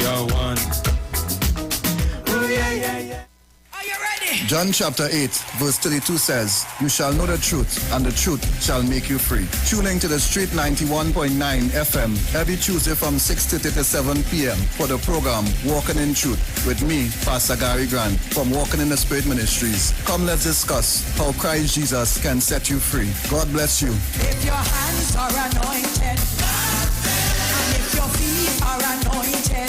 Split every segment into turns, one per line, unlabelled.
are one. Oh, yeah, yeah, yeah.
Are you ready?
John chapter 8, verse 32 says, "You shall know the truth, and the truth shall make you free." Tuning to the Street 91.9 FM every Tuesday from 6:30 to 7 p.m. for the program Walking in Truth with me, Pastor Gary Grant from Walking in the Spirit Ministries. Come, let's discuss how Christ Jesus can set you free. God bless you.
If your hands are anointed, and if your feet are anointed,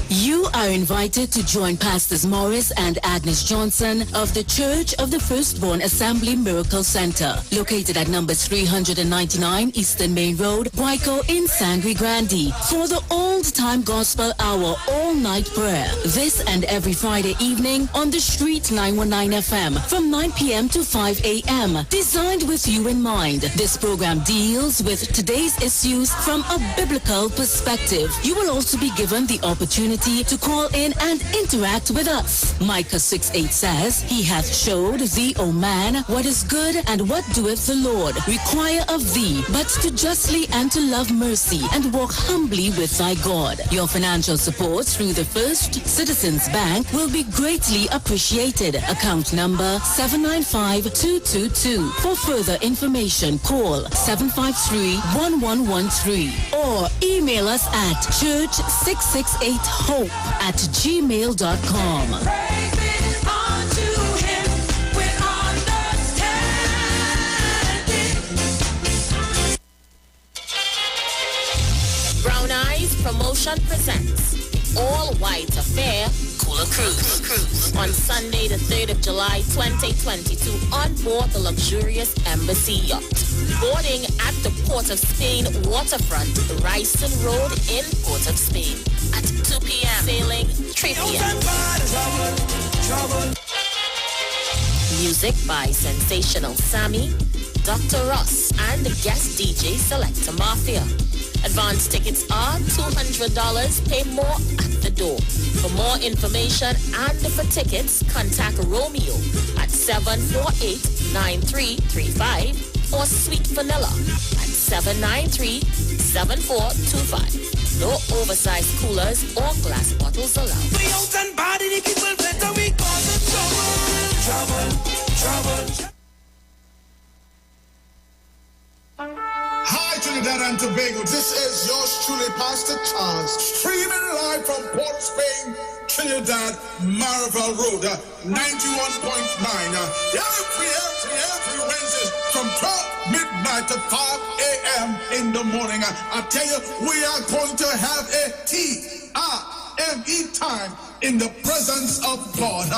you are invited to join Pastors Morris and Agnes Johnson of the Church of the Firstborn Assembly Miracle Center, located at number 399 Eastern Main Road, Waiko in Sangre Grande, for the old-time gospel hour all-night prayer. This and every Friday evening on the Street 919 FM from 9 p.m. to 5 a.m. Designed with you in mind, this program deals with today's issues from a biblical perspective. You will also be given the opportunity to call in and interact with us. Micah 6:8 says, "He hath showed thee, O man, what is good and what doeth the Lord require of thee, but to justly and to love mercy and walk humbly with thy God." Your financial support through the First Citizens Bank will be greatly appreciated. Account number 795222. For further information, call 753-1113 or email us at church668hope@gmail.com.
Brown Eyes Promotion presents All White Affair Cooler Cruise on Sunday the 3rd of July 2022 on board the luxurious Embassy Yacht. Boarding at the Port of Spain waterfront, Ryson Road in Port of Spain at 2 p.m. Sailing 3 p.m. Music by Sensational Sammy, Dr. Ross, and the guest DJ Selector Mafia. Advance tickets are $200. Pay more at the door. For more information and for tickets, contact Romeo at 748-9335 or Sweet Vanilla at 793-7425. No oversized coolers or glass bottles allowed.
Hi Trinidad and Tobago, this is yours truly, Pastor Charles, streaming live from Port of Spain, Trinidad, Marval Road, 91.9, every Wednesday from 12 midnight to 5 a.m. in the morning. I tell you, we are going to have a T-I-M-E time in the presence of God.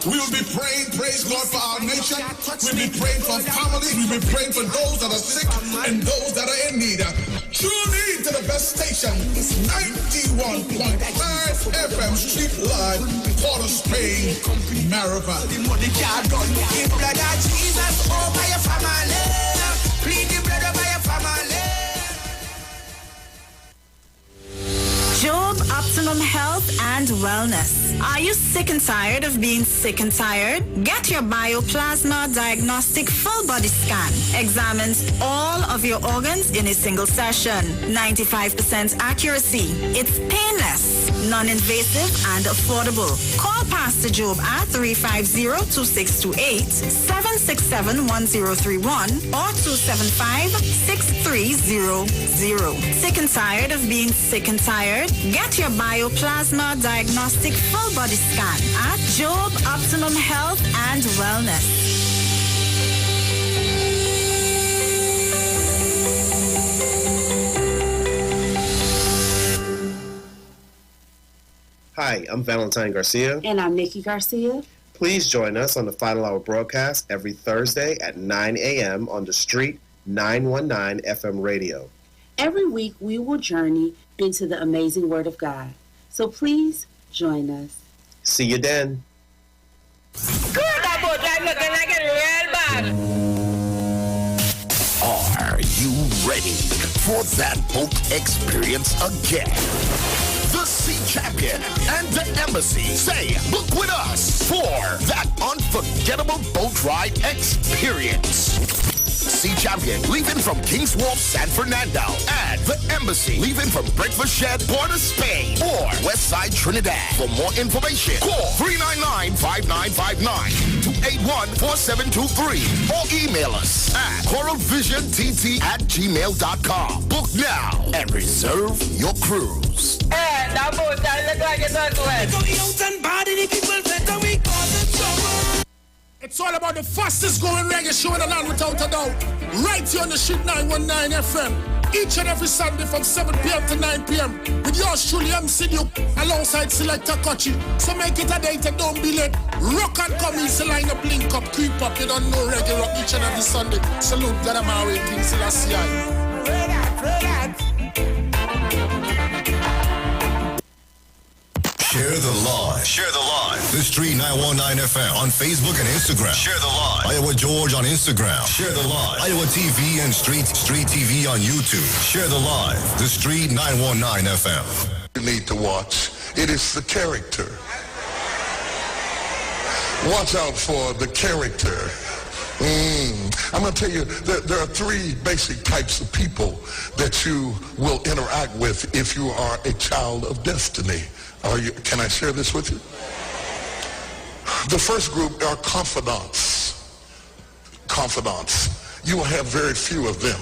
We will be praying, praise God, for our nation. We'll be praying for families. We'll be praying for those that are sick and those that are in need. Tune in to the best station. It's 91.9 FM Street Live, Port of Spain, Marava.
Job Optimum Health and Wellness. Are you sick and tired of being sick and tired? Get your Bioplasma Diagnostic Full Body Scan. Examines all of your organs in a single session. 95% accuracy. It's painless, non-invasive, and affordable. Call Pastor Job at 350-2628, 767-1031, or 275-6300. Sick and tired of being sick and tired? Get your Bioplasma Diagnostic Full Body Scan at Job Optimum Health and Wellness.
Hi, I'm Valentine Garcia.
And I'm Nikki Garcia.
Please join us on the Final Hour broadcast every Thursday at 9 a.m. on the Street 919 FM radio.
Every week we will journey into the amazing Word of God. So please join us.
See you then.
Good about that looking like a real bad.
Are you ready for that boat experience again? The Sea Champion and the Embassy say, book with us for that unforgettable boat ride experience. Sea Champion, leaving from Kings Wharf, San Fernando. And the Embassy, leaving from Breakfast Shed, Port of Spain. Or Westside Trinidad. For more information, call 399-5959, 281-4723, or email us at coralvisiontt@gmail.com. Book now and reserve your cruise.
Hey, that boat, that look like it's not wet.
It's all about the fastest growing reggae show in the land without a doubt. Right here on the Street 919 FM. Each and every Sunday from 7 p.m. to 9 p.m. With yours truly, MC Duke, alongside Selector Kochi. So make it a date and don't be late. Rock and come in, the line up, link up, creep up. You don't know reggae rock each and every Sunday. Salute Gadamawe, King Selassie.
Share the live. Share the live. The Street 919 FM on Facebook and Instagram. Share the live. Iowa George on Instagram. Share the live. Iowa TV and Street TV on YouTube. Share the live. The Street 919 FM.
You need to watch. It is the character. Watch out for the character. I'm going to tell you, there are three basic types of people that you will interact with if you are a child of destiny. Can I share this with you? The first group are confidants. Confidants. You will have very few of them.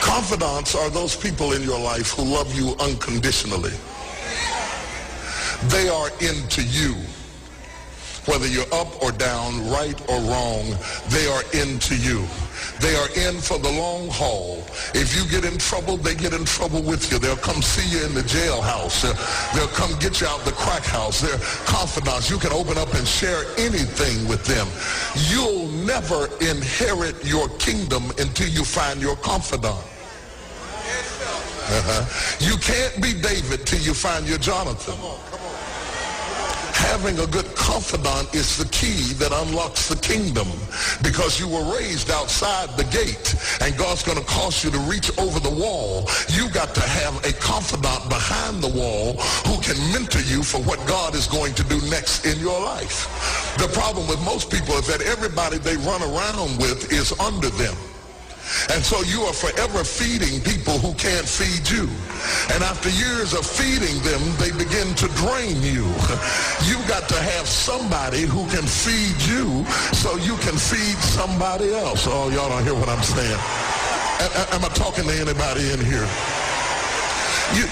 Confidants are those people in your life who love you unconditionally. They are into you. Whether you're up or down, right or wrong, they are into you. They are in for the long haul. If you get in trouble, they get in trouble with you. They'll come see you in the jailhouse. They'll come get you out the crack house. They're confidants. You can open up and share anything with them. You'll never inherit your kingdom until you find your confidant. You can't be David till you find your Jonathan. Having a good confidant is the key that unlocks the kingdom, because you were raised outside the gate and God's going to cause you to reach over the wall. You got to have a confidant behind the wall who can mentor you for what God is going to do next in your life. The problem with most people is that everybody they run around with is under them. And so you are forever feeding people who can't feed you. And after years of feeding them, they begin to drain you. You've got to have somebody who can feed you so you can feed somebody else. Oh, y'all don't hear what I'm saying. Am I talking to anybody in here?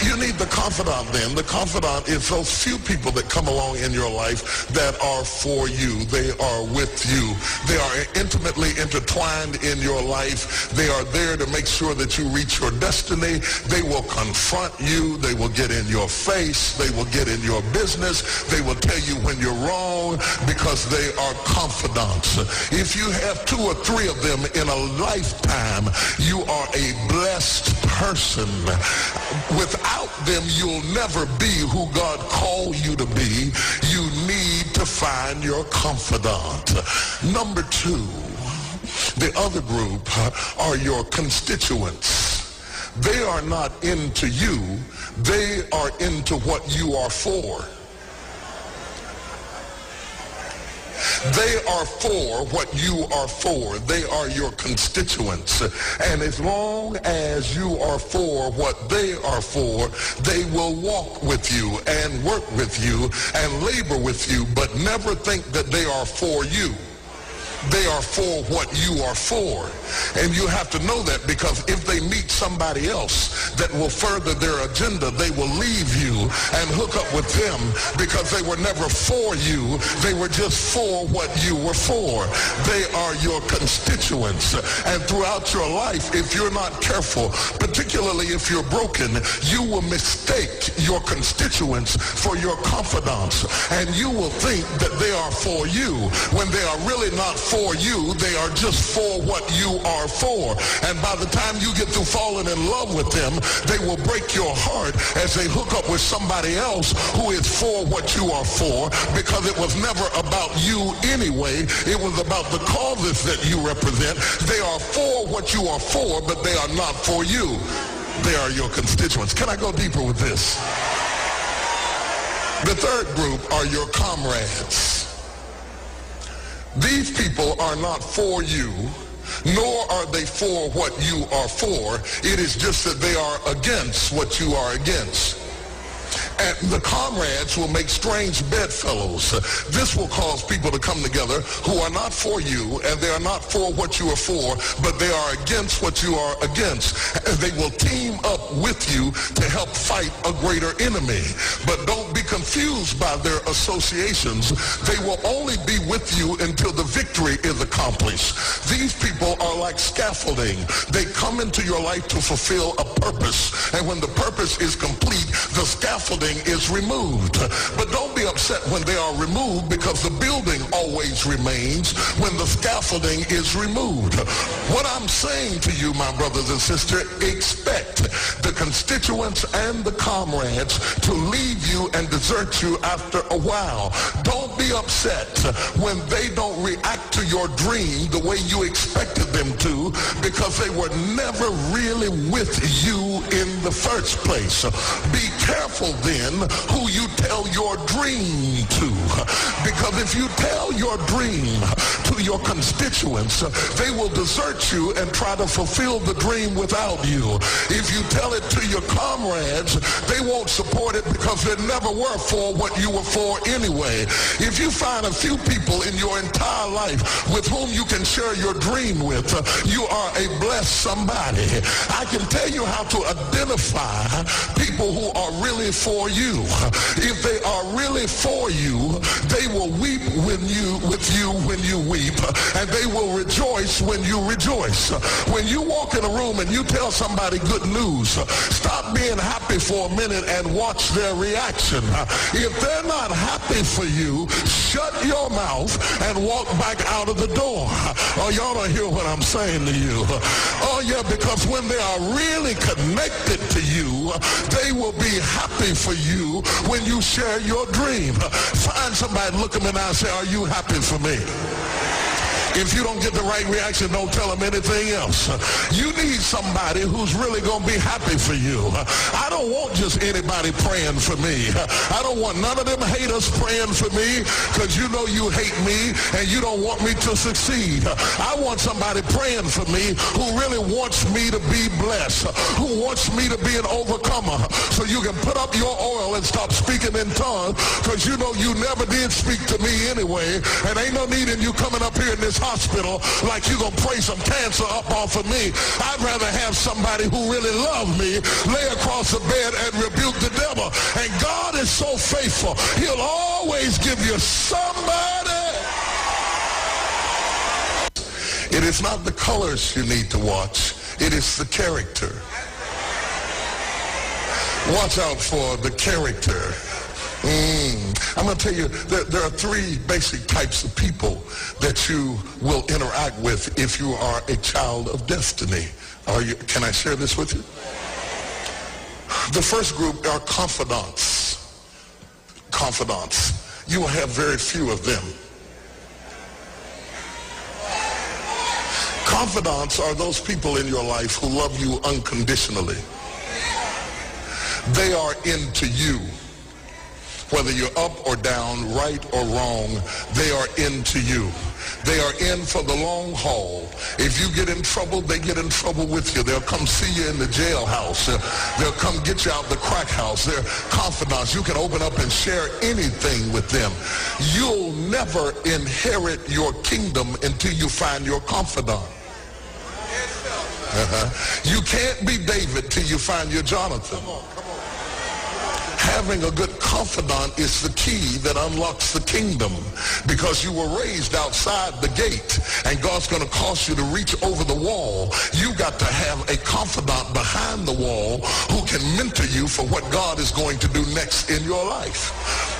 You need the confidant then. The confidant is those few people that come along in your life that are for you. They are with you. They are intimately intertwined in your life. They are there to make sure that you reach your destiny. They will confront you. They will get in your face. They will get in your business. They will tell you when you're wrong because they are confidants. If you have 2 or 3 of them in a lifetime, you are a blessed person. Without them, you'll never be who God called you to be. You need to find your confidant. Number 2, the other group are your constituents. They are not into you. They are into what you are for. They are for what you are for. They are your constituents. And as long as you are for what they are for, they will walk with you and work with you and labor with you, but never think that they are for you. They are for what you are for. And you have to know that, because if they meet somebody else that will further their agenda, they will leave you and hook up with them, because they were never for you. They were just for what you were for. They are your constituents. And throughout your life, if you're not careful, particularly if you're broken, you will mistake your constituents for your confidants. And you will think that they are for you when they are really not for you. They are just for what you are for. And by the time you get through falling in love with them, they will break your heart as they hook up with somebody else who is for what you are for, because it was never about you anyway. It was about the causes that you represent. They are for what you are for, but they are not for you. They are your constituents. Can I go deeper with this? The third group are your comrades. These people are not for you, nor are they for what you are for. It is just that they are against what you are against. And the comrades will make strange bedfellows. This will cause people to come together who are not for you, and they are not for what you are for, but they are against what you are against. And they will team up with you to help fight a greater enemy. But don't be confused by their associations. They will only be with you until the victory is accomplished. These people are like scaffolding. They come into your life to fulfill a purpose. And when the purpose is complete, the scaffolding is removed. But don't be upset when they are removed, because the building always remains when the scaffolding is removed. What I'm saying to you, my brothers and sisters, expect the constituents and the comrades to leave you and desert you after a while. Don't be upset when they don't react to your dream the way you expected them to, because they were never really with you in the first place. Be careful then who you tell your dream to, because if you tell your dream to your constituents, they will desert you and try to fulfill the dream without you. If you tell it to your comrades, they won't support it because they never were for what you were for anyway. If you find a few people in your entire life with whom you can share your dream with, you are a blessed somebody. I can tell you how to identify people who are really for you. If they are really for you, they will weep with you when you weep, and they will rejoice when you rejoice. When you walk in a room and you tell somebody good news, stop being happy for a minute and watch their reaction. If they're not happy for you, shut your mouth and walk back out of the door. Oh, y'all don't hear what I'm saying to you. Oh, yeah, because when they are really connected to you, they will be happy for you when you share your dream. Find somebody, look them in the eye and say, are you happy for me? If you don't get the right reaction, don't tell them anything else. You need somebody who's really going to be happy for you. I don't want just anybody praying for me. I don't want none of them haters praying for me, because you know you hate me and you don't want me to succeed. I want somebody praying for me who really wants me to be blessed, who wants me to be an overcomer, so you can put up your oil and stop speaking in tongues, because you know you never did speak to me anyway, and ain't no need in you coming up here in this hospital like you gonna pray some cancer up off of me. I'd rather have somebody who really loves me lay across the bed and rebuke the devil. And God is so faithful, he'll always give you somebody. It is not the colors you need to watch, it is the character. Watch out for the character. I'm going to tell you, there are three basic types of people that you will interact with if you are a child of destiny. Can I share this with you? The first group are confidants. Confidants. You will have very few of them. Confidants are those people in your life who love you unconditionally. They are into you. Whether you're up or down, right or wrong, they are into you. They are in for the long haul. If you get in trouble, they get in trouble with you. They'll come see you in the jailhouse. They'll come get you out the crack house. They're confidants. You can open up and share anything with them. You'll never inherit your kingdom until you find your confidant. You can't be David till you find your Jonathan. Having a good confidant is the key that unlocks the kingdom, because you were raised outside the gate and God's going to cause you to reach over the wall. You got to have a confidant behind the wall who can mentor you for what God is going to do next in your life.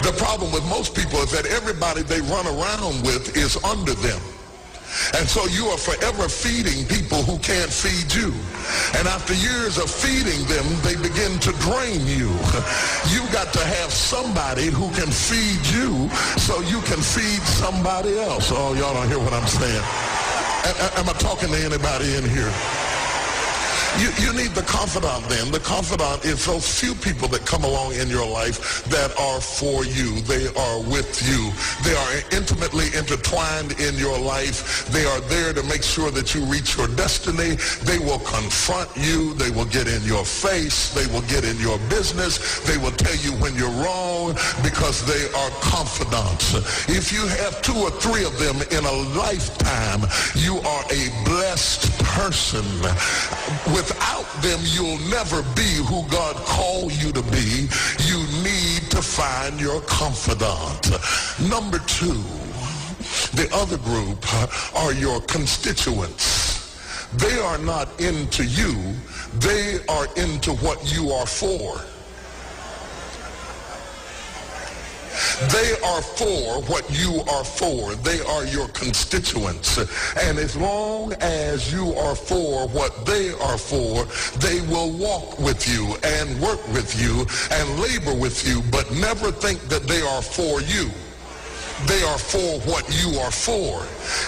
The problem with most people is that everybody they run around with is under them. And so you are forever feeding people who can't feed you. And after years of feeding them, they begin to drain you. You got to have somebody who can feed you so you can feed somebody else. Oh, y'all don't hear what I'm saying. Am I talking to anybody in here? You need the confidant then. The confidant is those few people that come along in your life that are for you. They are with you. They are intimately intertwined in your life. They are there to make sure that you reach your destiny. They will confront you. They will get in your face. They will get in your business. They will tell you when you're wrong because they are confidants. If you have 2 or 3 of them in a lifetime, you are a blessed person. Without them, you'll never be who God called you to be. You need to find your confidant. Number 2, the other group are your constituents. They are not into you. They are into what you are for. They are for what you are for. They are your constituents. And as long as you are for what they are for, they will walk with you and work with you and labor with you, but never think that they are for you. They are for what you are for.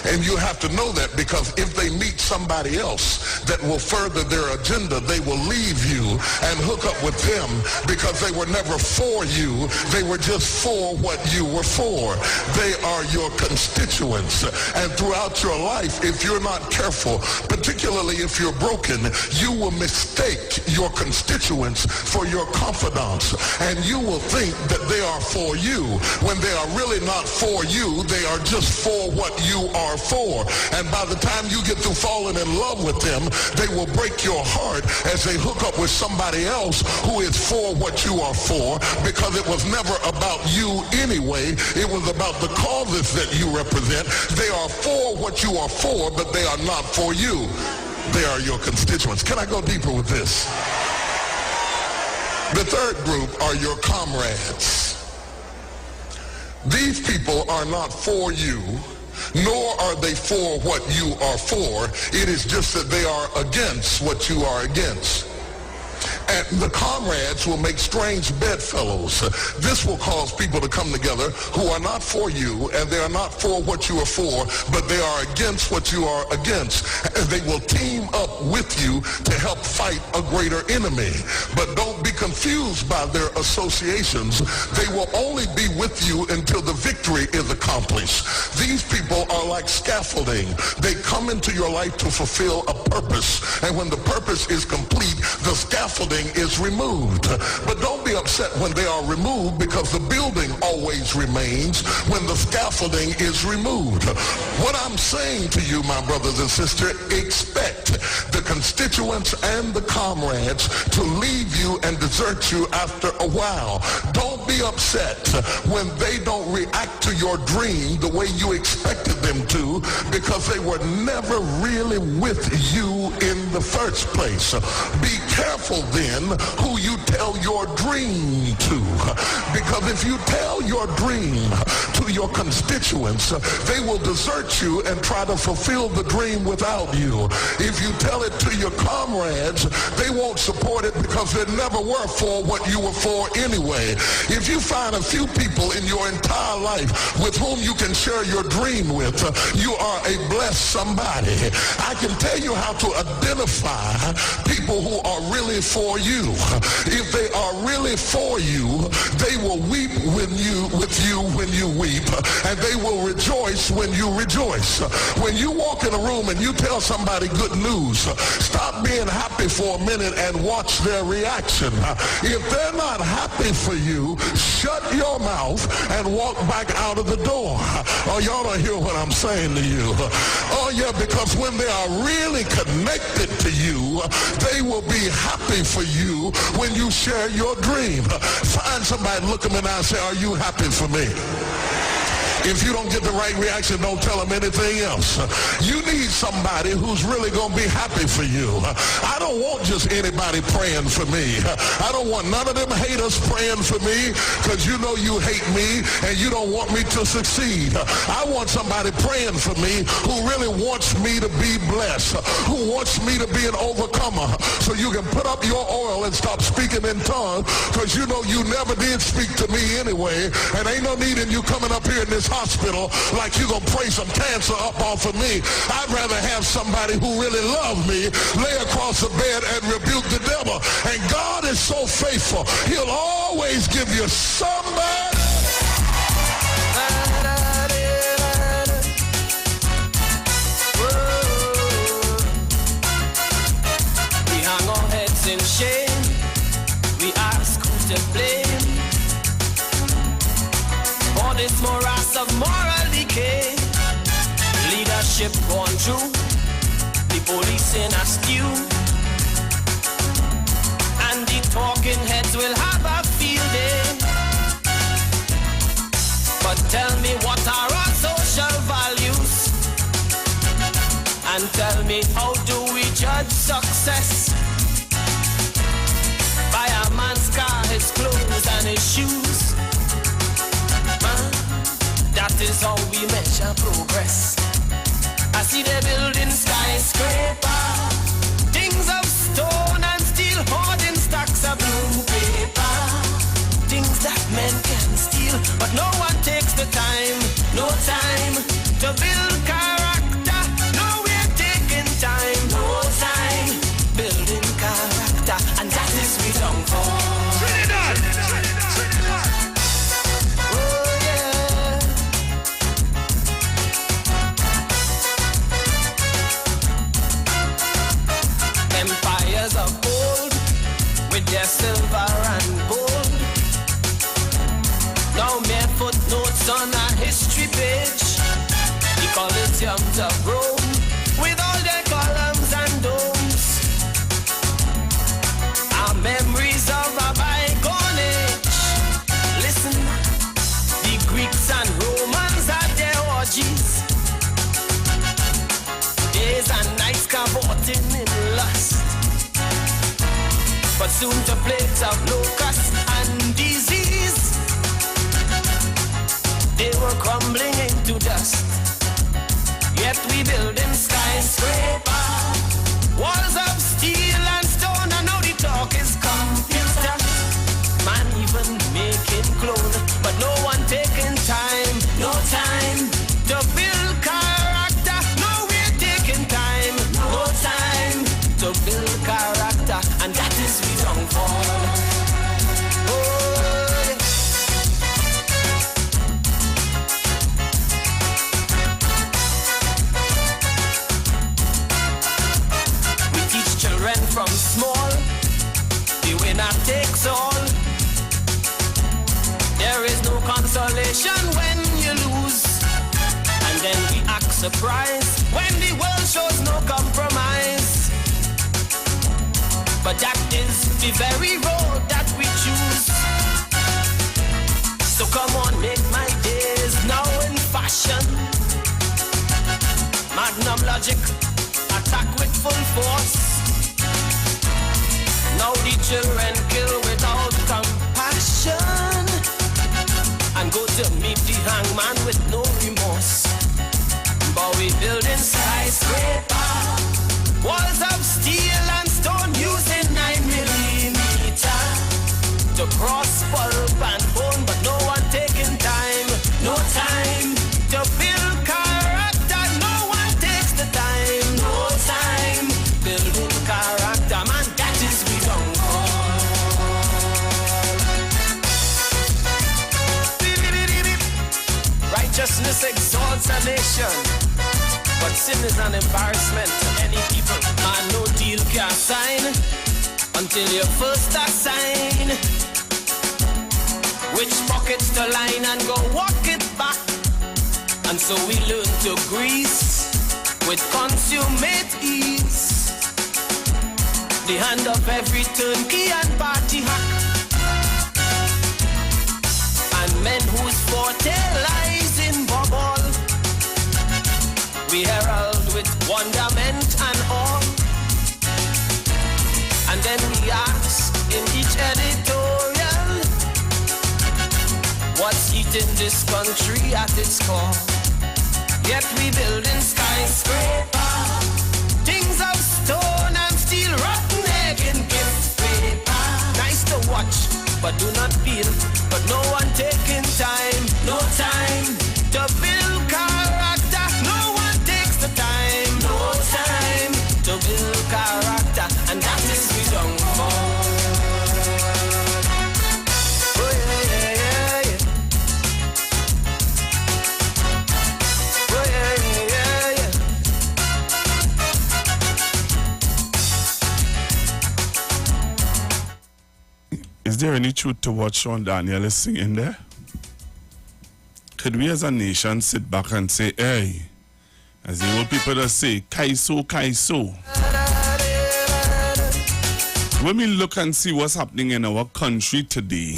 And you have to know that, because if they meet somebody else that will further their agenda, they will leave you and hook up with them because they were never for you. They were just for what you were for. They are your constituents. And throughout your life, if you're not careful, particularly if you're broken, you will mistake your constituents for your confidants. And you will think that they are for you when they are really not for you. They are just for what you are for. And by the time you get through falling in love with them, they will break your heart as they hook up with somebody else who is for what you are for, because it was never about you anyway. It was about the causes that you represent. They are for what you are for, but they are not for you. They are your constituents. Can I go deeper with this? The third group are your comrades. These people are not for you, nor are they for what you are for. It is just that they are against what you are against. And the comrades will make strange bedfellows. This will cause people to come together who are not for you, and they are not for what you are for, but they are against what you are against. And they will team up with you to help fight a greater enemy. But don't be confused by their associations. They will only be with you until the victory is accomplished. These people are like scaffolding. They come into your life to fulfill a purpose. And when the purpose is complete, the scaffolding is removed. But don't be upset when they are removed, because the building always remains when the scaffolding is removed. What I'm saying to you, my brothers and sisters, expect the constituents and the comrades to leave you and desert you after a while. Don't be upset when they don't react to your dream the way you expected them to, because they were never really with you in the first place. Be careful then who you tell your dream to, because if you tell your dream to your constituents, they will desert you and try to fulfill the dream without you. If you tell it to your comrades, they won't support it because they never were for what you were for anyway. If you find a few people in your entire life with whom you can share your dream with, you are a blessed somebody. I can tell you how to identify people who are really for you. If they are really for you, they will weep with you when you weep, and they will rejoice when you rejoice. When you walk in a room and you tell somebody good news, stop being happy for a minute and watch their reaction. If they're not happy for you, shut your mouth and walk back out of the door. Oh, y'all don't hear what I'm saying to you. Oh, yeah, because when they are really connected to you, they will be happy for you when you share your dream. Find somebody, look them in the eye and say, are you happy for me? If you don't get the right reaction, don't tell them anything else. You need somebody who's really going to be happy for you. I don't want just anybody praying for me. I don't want none of them haters praying for me, because you know you hate me and you don't want me to succeed. I want somebody praying for me who really wants me to be blessed, who wants me to be an overcomer, so you can put up your oil and stop speaking in tongues, because you know you never did speak to me anyway, and ain't no need in you coming up here in this hospital like you're going to pray some cancer up off of me. I'd rather have somebody who really loves me lay across the bed and rebuke the devil. And God is so faithful. He'll always give you somebody.
We hang our heads in shame. We ask who to blame for this morass of moral decay. Leadership gone through, the police in a stew, and the talking heads will have a field day. But tell me, what are our social values? And tell me, how do we judge success? By a man's car, his clothes and his shoes. Man, that is how we measure progress. I see they building skyscraper, things of stone and steel, hoarding stacks of blue paper, things that men can steal, but no one takes the time, no time to build character. No, we're taking time, no time building character, and that is we long for. Trinidad. Empires of gold with their silver and gold. Now mere footnotes on a history page. The Colosseums of Rome with all their columns and domes are memories of a bygone age. Listen, the Greeks and Romans had their orgies, days and nights cavorting in lust. But soon to plagues of locusts and disease, they were crumbling into dust. Yet we building skyscraper, walls of steel and stone, and now the talk is computer. Man even making clone, but no one taking time, no time to build character. No, we're taking time, no time to build character, and that is we don't fall. From small, the winner takes all. There is no consolation when you lose, and then we act surprised when the world shows no compromise. But that is the very road that we choose. So come on, make my days now in fashion. Magnum logic, attack with full force. Now the children kill without compassion, and go to meet the hangman with no remorse. But we building skyscraper, walls of steel and stone using 9mm to cross pulp and bone, but no one taking time, no time to build character. No one takes the time, no time building character. Man, that is we don't call. Righteousness exalts a nation, but sin is an embarrassment to any people. Man, no deal can sign until you first assign which pockets to line and go walk it back. And so we learn to grease with consummate ease the hand of every turnkey and party hack, and men whose forte lies in bubble we herald with wonderment and all. And then we ask in each editorial, what's eating this country at its core? Yet we building skyscraper, things of stone and steel, rotten egg in gift paper. Nice to watch, but do not feel. But no one taking time, no time to
Is there any truth to what Sean Daniel is singing there? Could we as a nation sit back and say, hey, as the old people that say, Kaiso, Kaiso. When we look and see what's happening in our country today,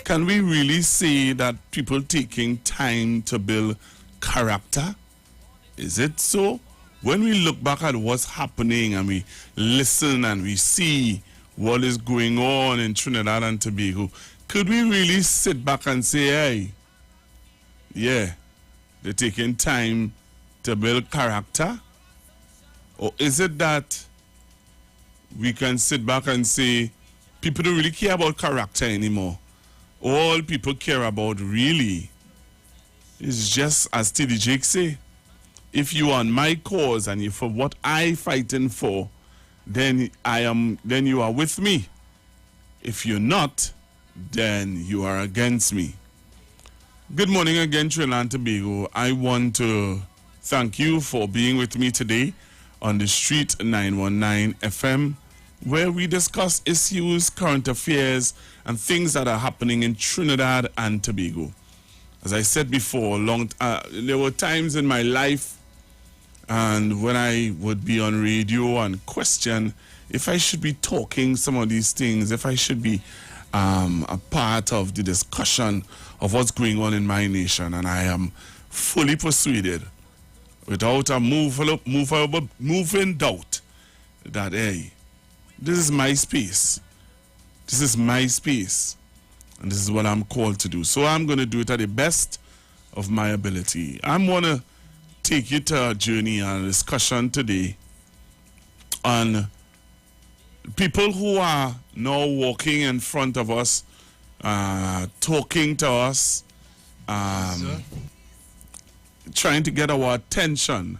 can we really say that people taking time to build character? Is it so? When we look back at what's happening and we listen and we see what is going on in Trinidad and Tobago, could we really sit back and say, hey, yeah, they're taking time to build character? Or is it that we can sit back and say, people don't really care about character anymore? All people care about really is just, as T.D. Jake say, if you are on my cause and you for what I fighting for, then you are with me. If you're not, then you are against me. Good morning again, Trinidad and Tobago. I want to thank you for being with me today on the Street 919 FM, where we discuss issues, current affairs, and things that are happening in Trinidad and Tobago. As I said before, there were times in my life and when I would be on radio and question if I should be talking some of these things, if I should be a part of the discussion of what's going on in my nation. And I am fully persuaded, without a moving doubt, that, hey, this is my space. This is my space. And this is what I'm called to do. So I'm going to do it at the best of my ability. I'm going to take you to a journey and a discussion today on people who are now walking in front of us, talking to us, trying to get our attention.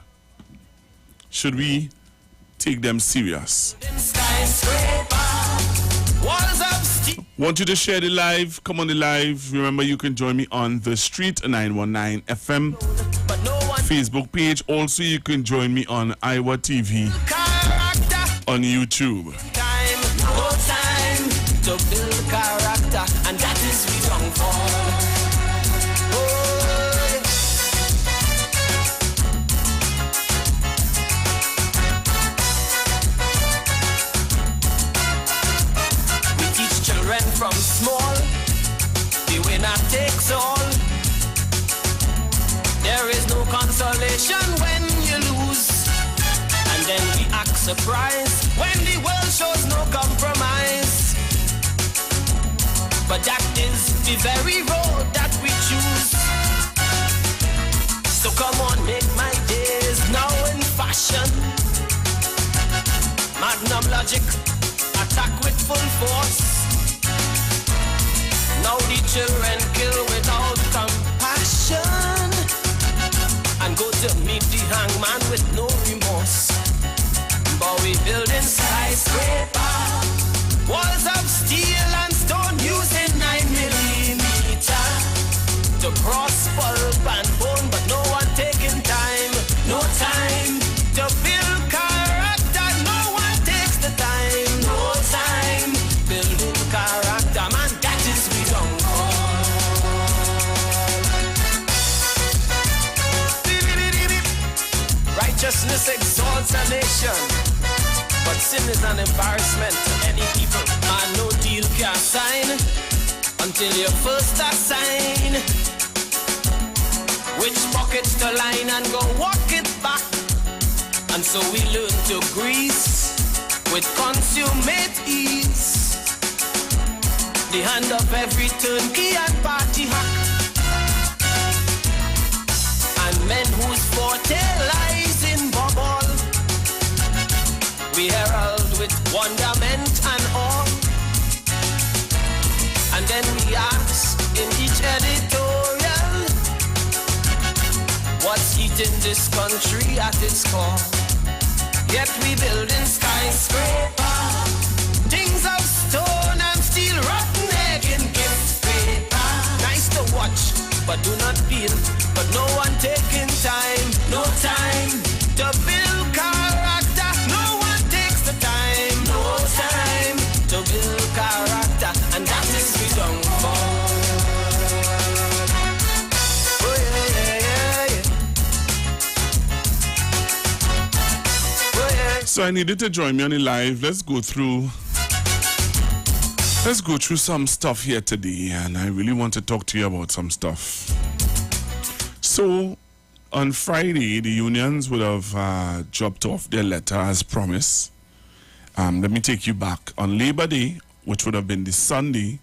Should we take them serious? Want you to share the live? Come on the live. Remember, you can join me on the Street 919 FM Facebook page. Also, you can join me on Iwer TV on YouTube.
No time to build character, and that is we don't fall. From small, the winner takes all. There is no consolation when you lose, and then we act surprised when the world shows no compromise. But that is the very road that we choose. So come on, make my days now in fashion. Magnum logic, attack with full force. Now the children kill without compassion, and go to meet the hangman with no remorse. But we building skyscraper, walls of steel and stone using 9mm to cross pulp and bone, but no one taking time, no time to build character. No one takes the time, no time building character, man. That is we don't call. Righteousness exalts a nation, but sin is an embarrassment to any people. And no deal can sign until you first assign which pockets to line and go walk it back. And so we learn to grease with consummate ease the hand of every turnkey and party hack, and men whose forte lies in bubble we herald with wonderment and all. And then we ask in each editorial, what's eating this country at its core? Yet we building skyscraper, things of stone and steel, rotten egg in gift paper. Nice to watch, but do not feel. But no one taking time, no time to build character. No one takes the time, no time
So I needed to join me on the live. Let's go through some stuff here today, and I really want to talk to you about some stuff. So on Friday, the unions would have dropped off their letter as promised. Let me take you back. On Labor Day, which would have been the Sunday,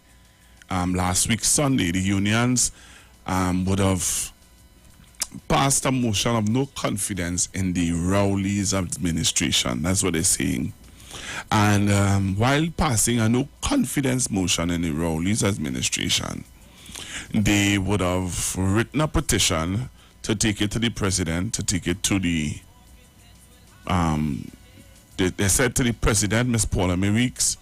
last week Sunday, the unions would have passed a motion of no confidence in the Rowley's administration. That's what they're saying. And while passing a no confidence motion in the Rowley's administration, they would have written a petition to take it to the president, to take it to the they said to the president, Ms. Paula May Weeks,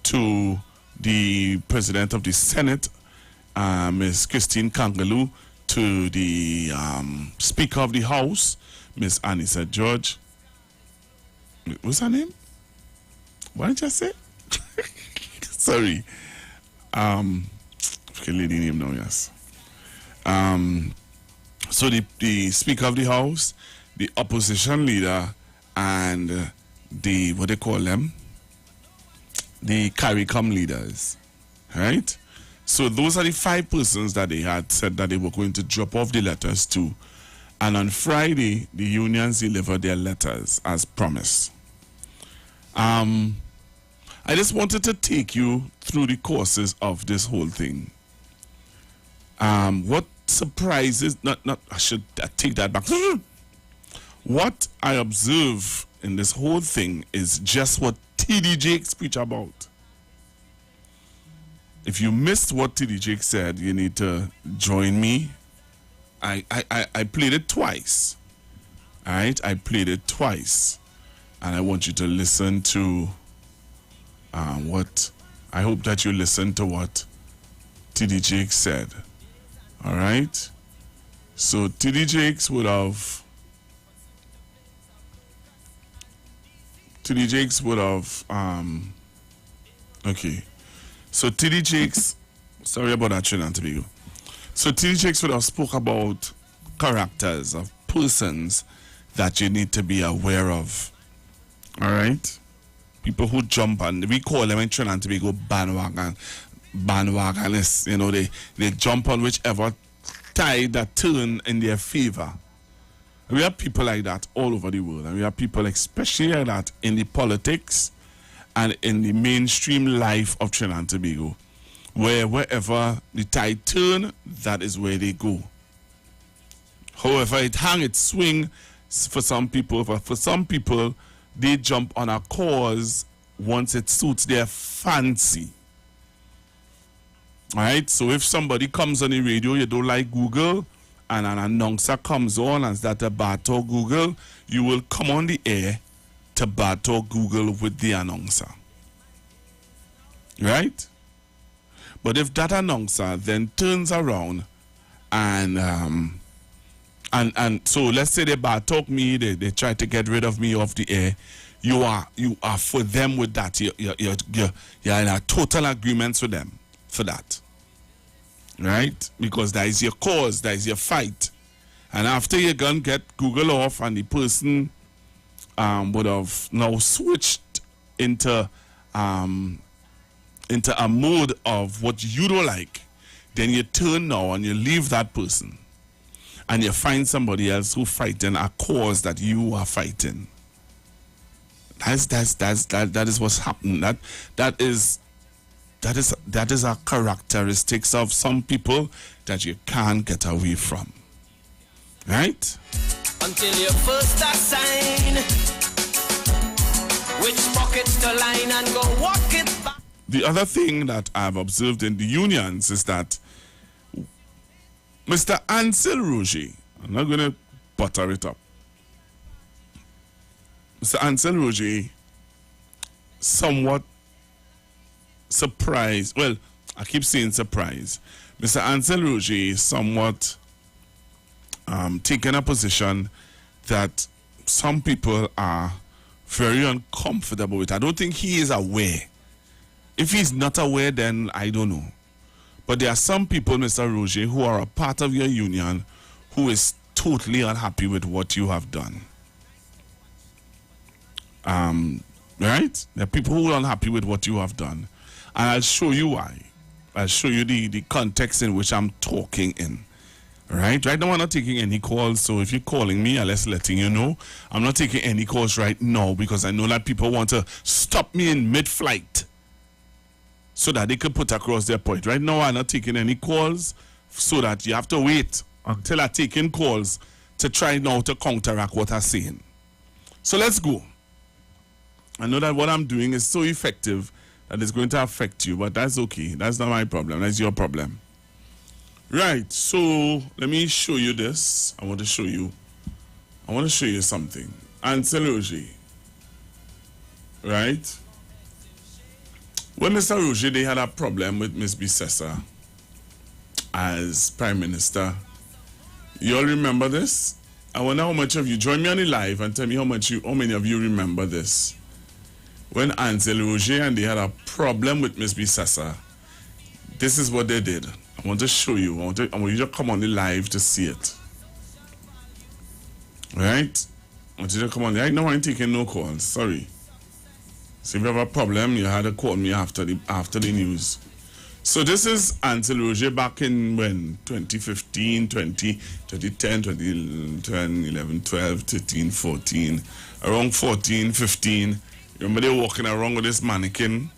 to the president of the Senate, Ms. Christine Kangaloo, to the Speaker of the House, Ms. Anissa George. What's her name? What did you say? Sorry. Okay, lady name now, yes. So the Speaker of the House, the opposition leader, and the, what they call them? The CARICOM leaders, right? So those are the 5 persons that they had said that they were going to drop off the letters to. And on Friday, the unions delivered their letters as promised. I just wanted to take you through the courses of this whole thing. What surprises, I should take that back. What I observe in this whole thing is just what T.D. Jakes preach about. If you missed what T.D. Jakes said, you need to join me. I played it twice. All right? I played it twice. And I want you to listen to what, I hope that you listen to what T.D. Jakes said. All right? So T.D. Jakes would have, okay. So T.D. Jakes, sorry about that, Trinidad and Tobago. So T.D. Jakes would have spoke about characters of persons that you need to be aware of. All right? People who jump on, we call them in Trinidad and Tobago bandwagonists. You know, they jump on whichever tide that turn in their favor. We have people like that all over the world, and we have people especially like that in the politics and in the mainstream life of Trinidad and Tobago, where wherever the tide turn, that is where they go. However, it hang, it swing for some people. For some people, they jump on a cause once it suits their fancy. All right, so if somebody comes on the radio, you don't like Google, and an announcer comes on and that's a battle Google, you will come on the air to battle Google with the announcer. Right? But if that announcer then turns around and so let's say they battle me, they try to get rid of me off the air, you are for them with that. You're in a total agreement with them for that. Right? Because that is your cause, that is your fight. And after you're going to get Google off and the person would have now switched into a mode of what you don't like, then you turn now and you leave that person and you find somebody else who fighting a cause that you are fighting. That is what's happening. That is a characteristics of some people that you can't get away from. Right?
Until you first assign which pockets to line and go walk it back.
The other thing that I've observed in the unions is that Mr. Ansel Roger, I'm not going to butter it up. Mr. Ansel Roger somewhat surprised. Well, I keep saying surprised. Mr. Ansel Roger is somewhat taking a position that some people are very uncomfortable with. I don't think he is aware. If he's not aware, then I don't know. But there are some people, Mr. Roger, who are a part of your union who is totally unhappy with what you have done. Right? There are people who are unhappy with what you have done. And I'll show you why. I'll show you the context in which I'm talking in. Right now, I'm not taking any calls, so if you're calling me, I'm just letting you know. I'm not taking any calls right now because I know that people want to stop me in mid-flight so that they could put across their point. Right now, I'm not taking any calls so that you have to wait until I take in calls to try now to counteract what I'm saying. So let's go. I know that what I'm doing is so effective that it's going to affect you, but that's okay. That's not my problem. That's your problem. Right, so let me show you this. I want to show you something. Ansel Roger. Right? When Mr. Roger, they had a problem with Ms. Bissessa as Prime Minister. You all remember this? I wonder how much of you join me on the live and tell me how many of you remember this. When Ansel Roger and they had a problem with Ms. Bissessa, this is what they did. I want to show you. I want you to come on the live to see it. Right? I want you to come on. Right now I'm taking no calls. Sorry. So if you have a problem, you had to call me after the news. So this is Ansel Roger back in when? 2015, 2010, 2010, 11, 12, 13, 14. Around 14, 15. Remember they were walking around with this mannequin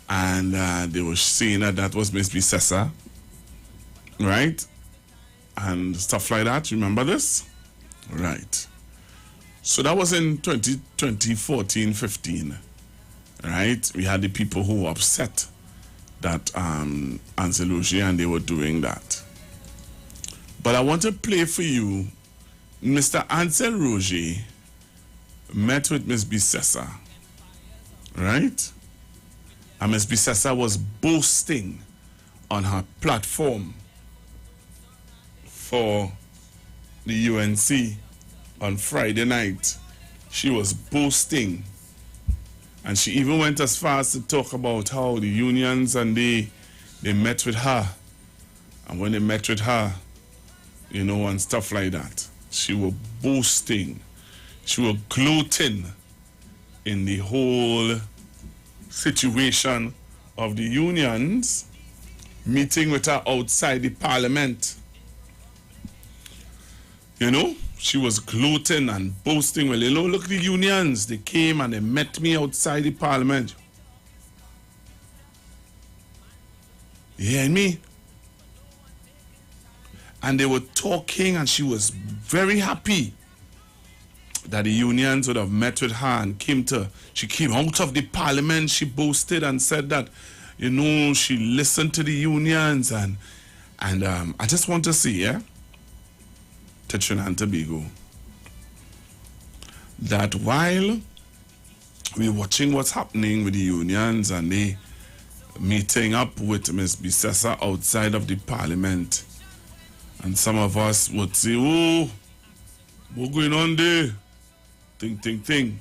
and they were saying that was Miss Bissessa. Right? And stuff like that. Remember this? Right. So that was in 2014, 15. Right? We had the people who were upset that Ansel Roger and they were doing that. But I want to play for you Mr. Ansel Roger met with Miss Bissessa. Right? And Miss Bissessa was boasting on her platform for the UNC on Friday night. She was boasting, and she even went as far as to talk about how the unions and they met with her, and when they met with her, you know, and stuff like that. She was boasting, she was gloating in the whole situation of the unions meeting with her outside the parliament. You know, she was gloating and boasting. Well, you know, look at the unions. They came and they met me outside the parliament. You hear me? And they were talking and she was very happy that the unions would have met with her and she came out of the parliament. She boasted and said that, you know, she listened to the unions and I just want to see, yeah? To Trinidad and Tobago, that while we're watching what's happening with the unions and they meeting up with Ms. Bissessa outside of the parliament, and some of us would say, oh, what's going on there? Think.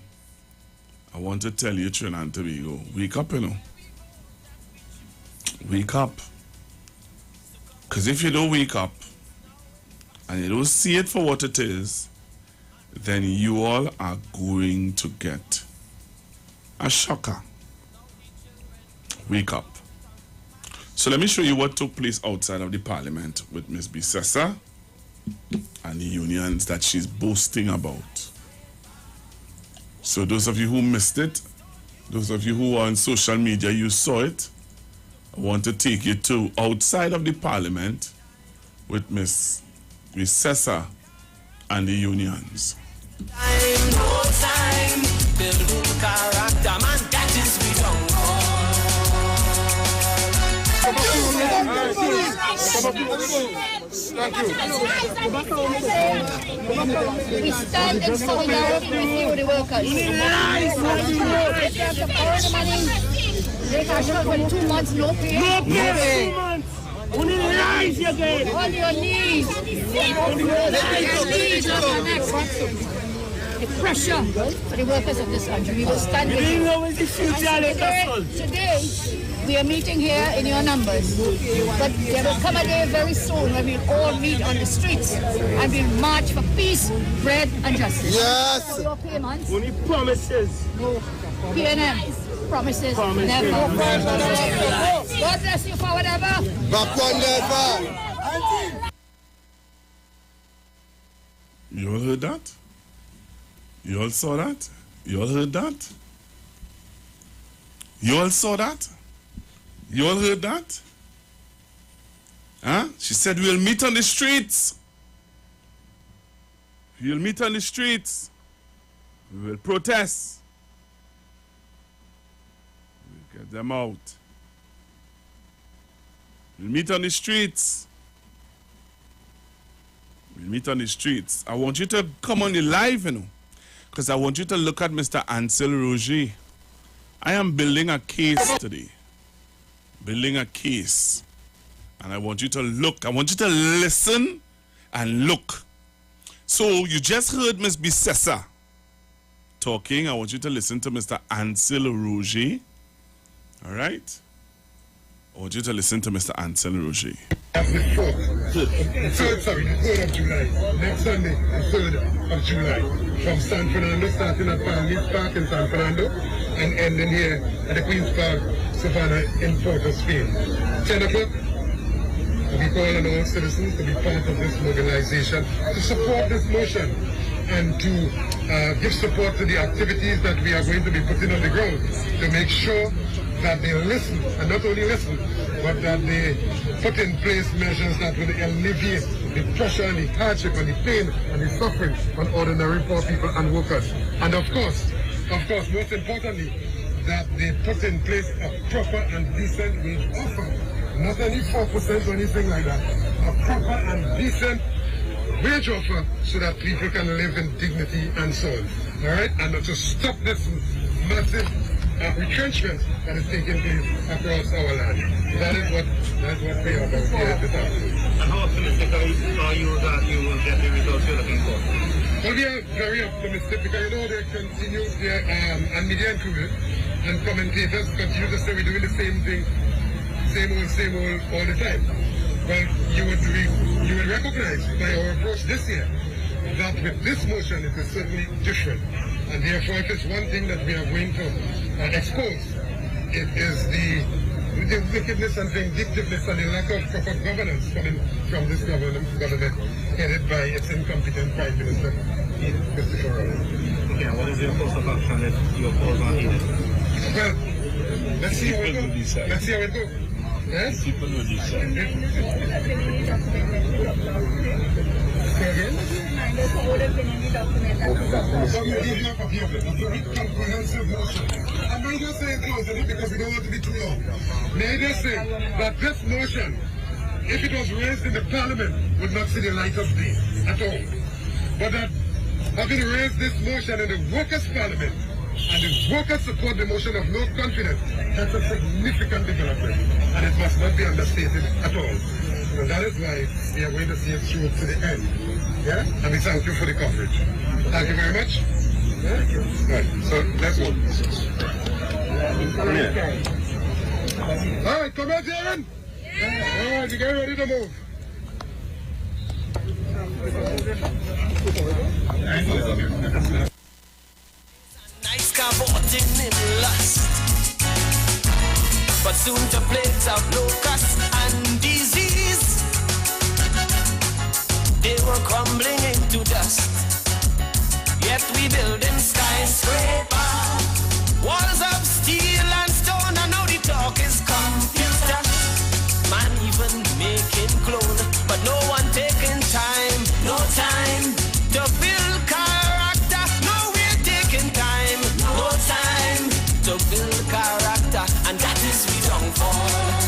I want to tell you, Trinidad and Tobago, wake up, you know. Wake up. Because if you don't wake up, and you don't see it for what it is, then you all are going to get a shocker. Wake up. So let me show you what took place outside of the parliament with Ms. Bissessa and the unions that she's boasting about. So those of you who missed it, those of you who are on social media, you saw it. I want to take you to outside of the parliament with Ms. Bissessa and the unions.
Time, no time, building character, man, that is we don't
We stand in solidarity with you, the workers. They can struggle 2 months, no pay. No pay. On your knees again. On your knees. On your knees. the pressure for the workers of this country. We will stand with you. Today, we are meeting here in your numbers, but there will come a day very soon when we'll all meet on the streets and we'll march for peace, bread, and justice.
Yes.
For your payments.
Only promises.
No. PNM. Promises. Never. God bless you for whatever.
Back one never.
You all heard that? You all saw that? You all heard that? You all saw that? You all heard that? Huh? She said we'll meet on the streets. We'll meet on the streets. We will protest. We'll get them out. We'll meet on the streets. We'll meet on the streets. I want you to come on the live, you know, because I want you to look at Mr. Ansel Roger. I am building a case today. Building a case. And I want you to look. I want you to listen and look. So you just heard Miss Bissessa talking. I want you to listen to Mr. Ansel Roger. All right? I want you to listen to Mr. Ansel Roger.
The 3rd of July. Next Sunday, the 3rd of July. From San Fernando, starting at Palmist Park in San Fernando and ending here at the Queen's Park, Savannah in Port of Spain. 10 o'clock, we call on all citizens to be part of this mobilization, to support this motion and to give support to the activities that we are going to be putting on the ground to make sure that they listen, and not only listen, but that they put in place measures that will alleviate the pressure and the hardship and the pain and the suffering on ordinary poor people and workers. And of course, most importantly, that they put in place a proper and decent wage offer. Not any 4% or anything like that. A proper and decent wage offer so that people can live in dignity and so on. All right? And to stop this massive retrenchment that is taking place across our land. That's what we are about here this afternoon.
And how optimistic are you that you will get the results you're looking for?
Well, we are very optimistic because you know they continue their and media included and commentators continue to say we're doing the same thing, same old all the time. Well, you would recognize by our approach this year that with this motion it is certainly different. And therefore, if it's one thing that we are going to expose, it is the wickedness and vindictiveness and the lack of proper governance coming from this government headed by its incompetent Prime Minister, Christopher Rowland.
Okay, what is your course of action if your calls are needed?
Well, let's see how it goes. Let's see how it goes. Yes?
People will decide.
Say again?
So
you did not copy of it. It's a very comprehensive motion. I'm not just saying close it because we don't want to be too long. May I just say that this motion, if it was raised in the Parliament, would not see the light of day at all. But that having raised this motion in the Workers' Parliament, and the workers support the motion of no confidence, that's a significant development, and it must not be understated at all. So that is why we are going to see it through to the end. Yeah? And we thank you for the coverage. Thank you very much. Yeah? Right. So let's go. Come here. All right, come out, Aaron. All right, you get ready to move.
Nice cavorting in lust, but soon to plagues of locusts and disease. They were crumbling into dust, yet we building skyscraper, walls of steel and stone, and now the talk is computer. Man even making clone, but no one taking time, no time to build character. No, we're taking time, no time to build character, and that is we downfall.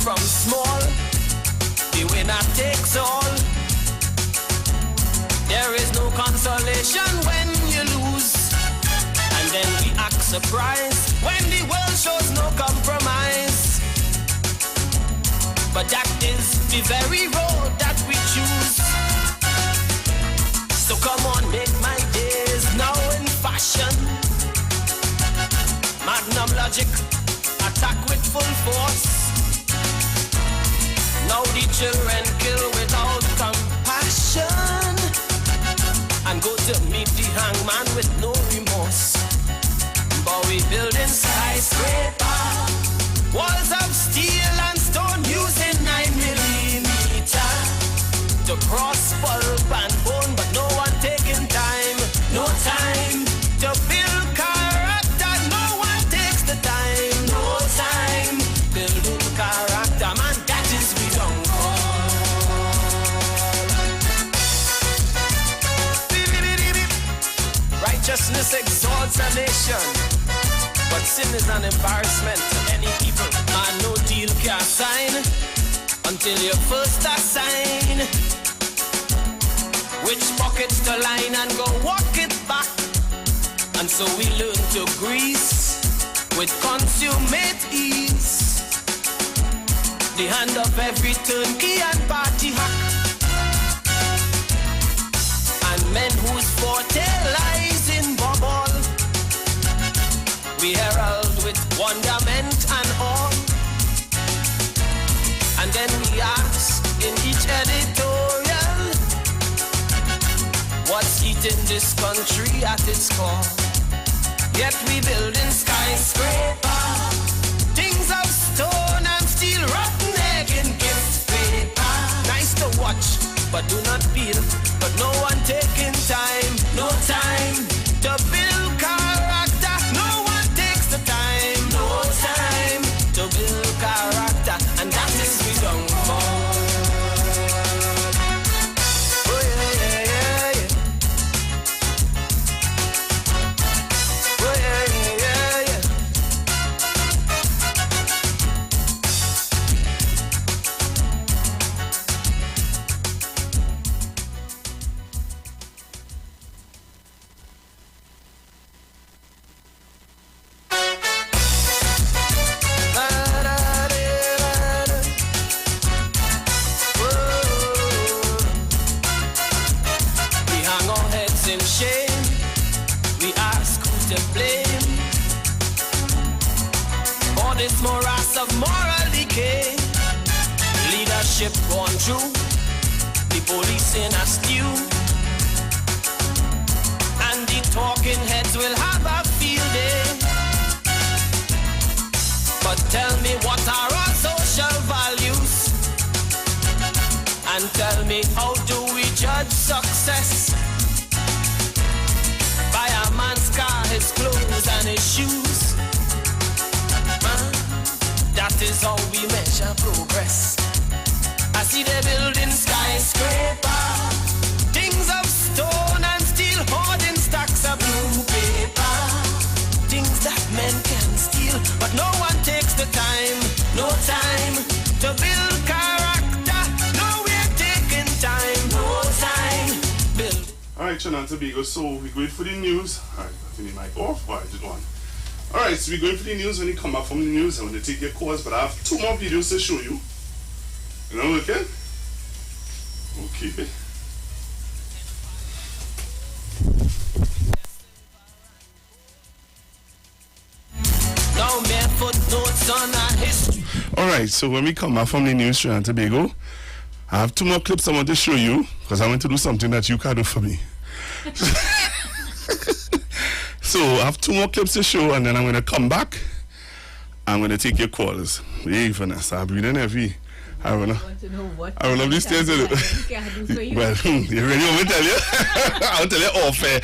From small, the winner takes all. There is no consolation when you lose, and then we act surprised when the world shows no compromise. But that is the very road that we choose. So come on, make my days now in fashion. Magnum logic, attack with full force. Now the children kill without compassion, and go to meet the hangman with no remorse. But we building skyscraper, walls of steel and stone using 9mm to cross pulp and bone, but no one taking time, no time to build character. No one takes the time, no time building character, man. That is we don't call. Righteousness exalts a nation, but sin is an embarrassment to any people. Man, no deal can sign until you first assign which pockets to line and go walk it back. And so we learn to grease with consummate ease the hand of every turnkey and party hack, and men whose forte lies in bubble we herald with wonderment and all. And then we ask in each editorial, what's eating this country at its core? Yet we building skyscraper, things of stone and steel, rotten egg in gift paper. Nice to watch, but do not feel. But no one taking time, no time to build character. No one takes the time, no time to build character, and that is we don't fall. Oh yeah, yeah, yeah, yeah. Oh yeah, yeah, yeah, yeah. In shame, we ask who to blame for this morass of moral decay. Leadership gone through, the police in a stew, and the talking heads will have a field day. But tell me, what are our social values? And tell me, how do we judge success? By a man's car, his clothes and his shoes. Man, that is how we measure progress. I see they building skyscraper, things of stone and steel, hoarding stacks of blue paper, things that men can steal, but no one takes the time, no time to build character. No, we're taking time, no time build.
Alright, Trinidad and Tobago, so we're going for the news. Alright, I think the mic off. Alright, just one. Alright, so we're going for the news. When you come back from the news, I'm going to take your calls, but I have 2 more videos to show you. You know, okay? Okay.
Now, mere footnotes on our history.
Alright, so when we come back from the news, Trinidad and Tobago, I have 2 more clips I want to show you, because I want to do something that you can't do for me. So I have 2 more clips to show, and then I'm going to come back. I'm going to take your calls. Hey, Vanessa, I'm breathing heavy. I will love these things. Well, you ready? I will tell you. I'll tell you off air.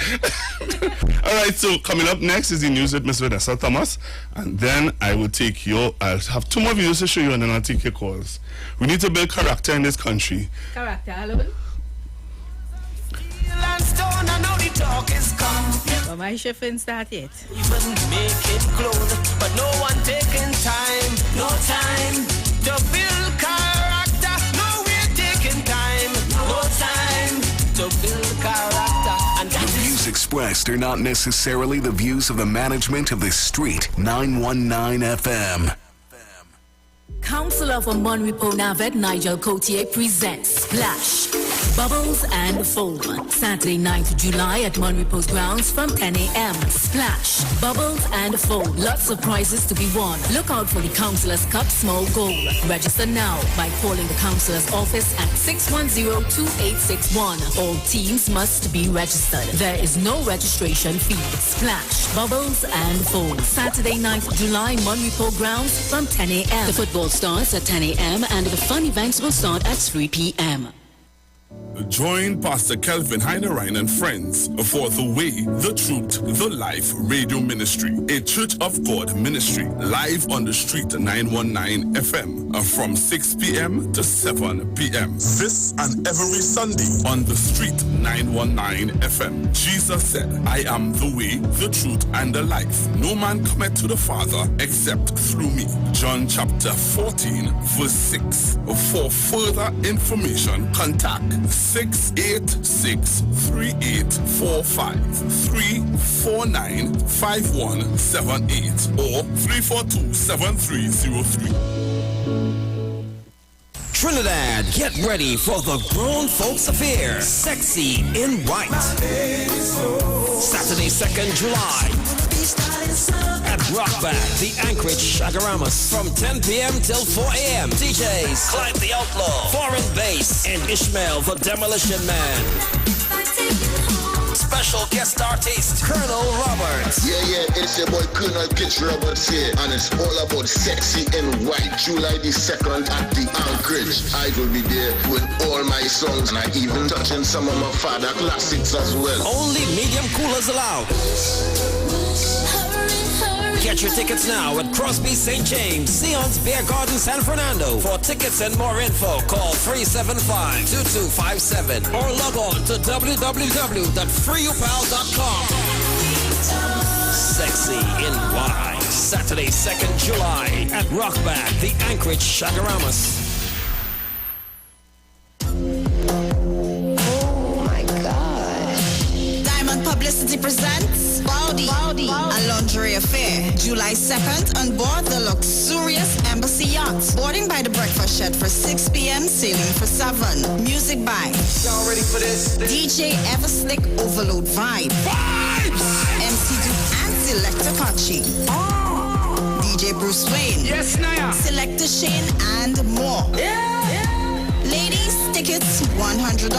All right, so coming up next is the news with Miss Vanessa Thomas, and then I will take your. I'll have 2 more videos to show you, and then I'll take your calls. We need to build character in this country.
Character, hello. Well, my shift ain't start yet.
Even making clothes, but no one taking time, no time to build character. No, we're taking time, no time to build character. And that
the music expressed are not necessarily the views of the management of the Street 919 FM.
Councillor for Monrepo Navet, Nigel Cotier presents Splash, Bubbles and Foam. Saturday, 9th July at Monrepo's grounds from 10 a.m. Splash, Bubbles and Foam. Lots of prizes to be won. Look out for the Councillor's Cup Small Goal. Register now by calling the Councillor's office at 610-2861. All teams must be registered. There is no registration fee. Splash, Bubbles and Foam. Saturday, 9th July, Monrepo grounds from 10 a.m. The football starts at 10 a.m. and the fun events will start at 3 p.m.
Join Pastor Kelvin Heinerine and friends for The Way, The Truth, The Life Radio Ministry, a Church of God ministry, live on the Street 919 FM from 6 p.m. to 7 p.m. This and every Sunday on the Street 919 FM. Jesus said, I am the way, the truth, and the life. No man cometh to the Father except through me. John chapter 14, verse 6. For further information, contact 686-3845, 349-5178, or 342-7303.
Trinidad, get ready for the Grown Folks Affair, Sexy in White. Saturday, 2nd July. At Rockback, the Anchorage Shagaramas from 10 p.m. till 4 a.m. DJs Clyde the Outlaw, Foreign Bass, and Ishmael the Demolition Man. Special guest artist Colonel Roberts.
Yeah, it's your boy Colonel Kitch Roberts here, and it's all about Sexy in White, July the 2nd at the Anchorage. I will be there with all my songs, and I even touching some of my father classics as well.
Only medium coolers allowed. Get your tickets now at Crosby St. James, Sion's Beer Garden, San Fernando. For tickets and more info, call 375-2257 or log on to www.freeupal.com. Sexy in White, Saturday, 2nd July at Rockback, the Anchorage Shagaramas.
Publicity presents Bowdy, a lingerie affair, July 2nd on board the luxurious Embassy Yacht. Boarding by the breakfast shed for 6 p.m., sailing for 7. Music by
Y'all ready for this?
DJ Everslick Overload Vibe. MC Duke and Selector Kachi. DJ Bruce Wayne.
Yes, Naya.
Selector Shane and more. Ladies, tickets $100.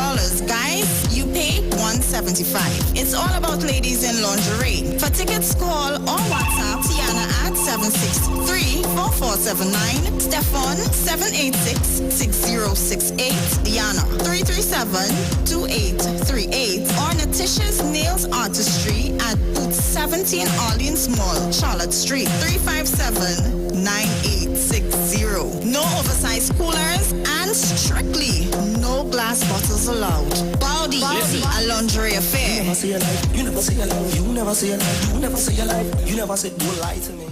Guys, you pay $175. It's all about ladies in lingerie. For tickets, call or WhatsApp Tiana at 763-4479, Stefan 786-6068, Diana 337-2838, or Natisha's Nails Artistry at Booth 17 Orleans Mall, Charlotte Street 357-9860. No oversized coolers and strictly no glass bottles allowed. Bowdy, a lingerie affair.
You never see your life, you never see your life, you never see your life, you never see your life, you never say don't lie to me.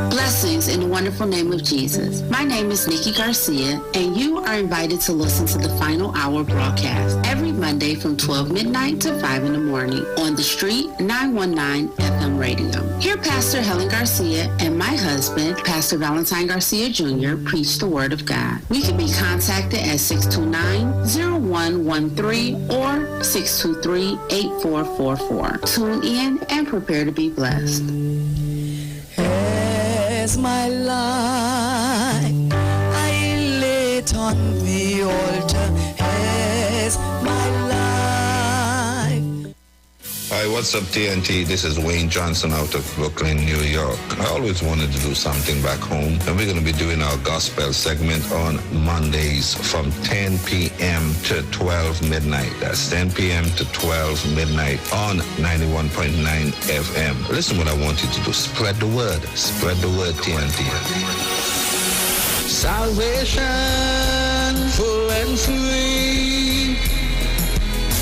Blessings in the wonderful name of Jesus. My name is Nikki Garcia, and you are invited to listen to the Final Hour broadcast every Monday from 12 midnight to 5 in the morning on the Street 919 FM radio. Here, Pastor Helen Garcia and my husband, Pastor Valentine Garcia Jr., preach the Word of God. We can be contacted at 629-0113 or 623-8444. Tune in and prepare to be blessed.
As my life I lay it on the altar, as my life.
Hi, what's up, TNT? This is Wayne Johnson out of Brooklyn, New York. I always wanted to do something back home, and we're going to be doing our gospel segment on Mondays from 10 p.m. to 12 midnight. That's 10 p.m. to 12 midnight on 91.9 FM. Listen what I want you to do. Spread the word. Spread the word, TNT.
Salvation, full and free.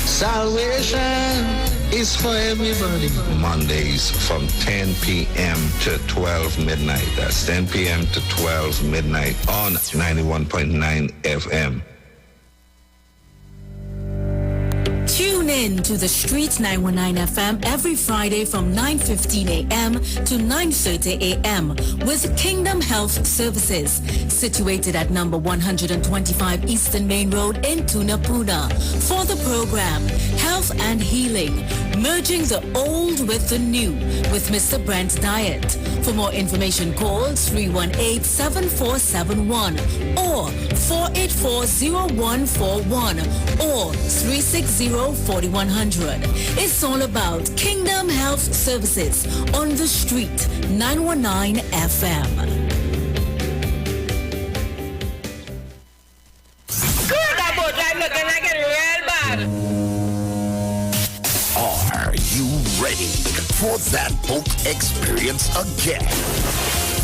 Salvation is for everybody.
Mondays from 10 p.m. to 12 midnight. That's 10 p.m. to 12 midnight on 91.9 FM.
Tune in to the Street 919 FM every Friday from 9:15 a.m. to 9:30 a.m. with Kingdom Health Services, situated at number 125 Eastern Main Road in Tunapuna. For the program, Health and Healing, merging the old with the new with Mr. Brent Diet. For more information, call 318-7471 or 484-0141 or 360-4100. It's all about Kingdom Health Services on the Street 919 FM.
Are you ready for that boat experience again?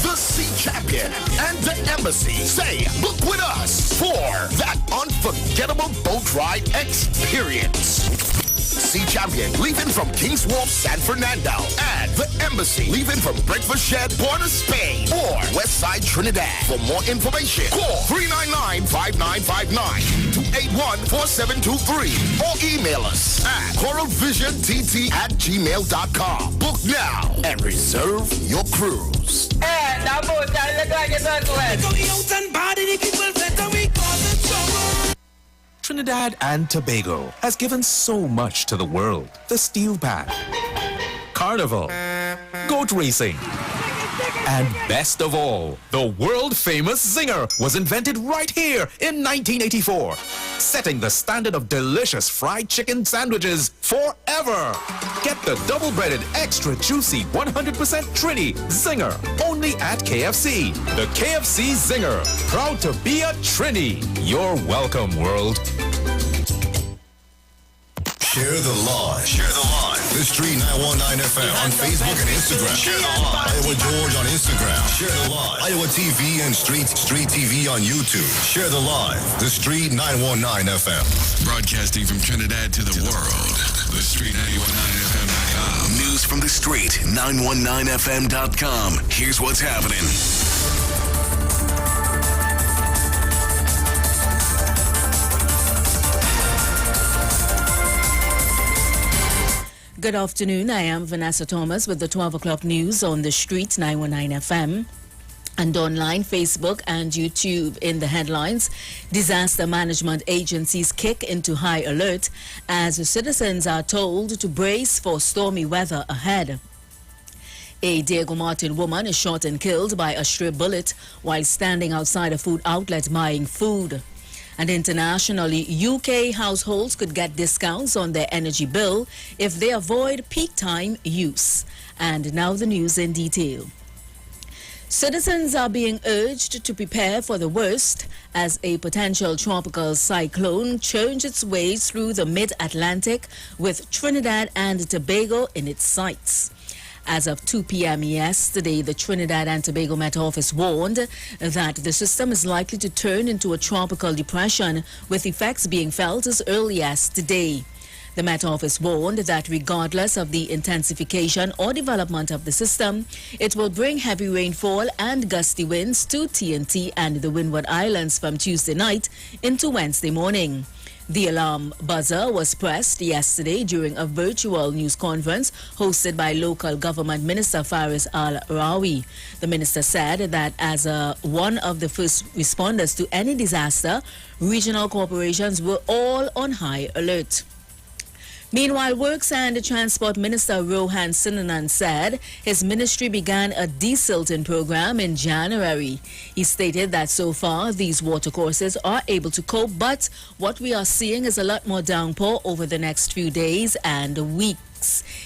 The Sea Champion and the Embassy say, book with us for that unforgettable boat ride experience. Sea Champion leaving from King's Wharf, San Fernando, and the Embassy leaving from Breakfast Shed, Port of Spain, or Westside Trinidad. For more information, call 399-5959, 281-4723, or email us at coralvisiontt@gmail.com. Book now and reserve your cruise.
Trinidad and Tobago has given so much to the world. The steel pan, carnival, goat racing, and best of all, the world-famous Zinger was invented right here in 1984, setting the standard of delicious fried chicken sandwiches forever. Get the double-breaded, extra juicy 100% Trini Zinger only at KFC. The KFC Zinger, proud to be a Trini. You're welcome, world.
Share the live. Share the live. The Street 919 FM on Facebook and Instagram. Share the live. Iowa George on Instagram. Share the live. Iowa TV and Street TV on YouTube. Share the live. The Street 919 FM.
Broadcasting from Trinidad to the world. The Street 919FM.com.
News from the Street 919FM.com. Here's what's happening.
Good afternoon. I am Vanessa Thomas with the 12 o'clock news on the Street 919 FM and online, Facebook and YouTube. In the headlines, disaster management agencies kick into high alert as citizens are told to brace for stormy weather ahead. A Diego Martin woman is shot and killed by a stray bullet while standing outside a food outlet buying food. And internationally, UK households could get discounts on their energy bill if they avoid peak time use. And now the news in detail. Citizens are being urged to prepare for the worst as a potential tropical cyclone churns its way through the mid-Atlantic with Trinidad and Tobago in its sights. As of 2 p.m. yesterday, the Trinidad and Tobago Met Office warned that the system is likely to turn into a tropical depression, with effects being felt as early as today. The Met Office warned that regardless of the intensification or development of the system, it will bring heavy rainfall and gusty winds to TNT and the Windward Islands from Tuesday night into Wednesday morning. The alarm buzzer was pressed yesterday during a virtual news conference hosted by local government minister Faris Al-Rawi. The minister said that as one of the first responders to any disaster, regional corporations were all on high alert. Meanwhile, Works and Transport Minister Rohan Sinanan said his ministry began a desilting program in January. He stated that so far these watercourses are able to cope, but what we are seeing is a lot more downpour over the next few days and weeks.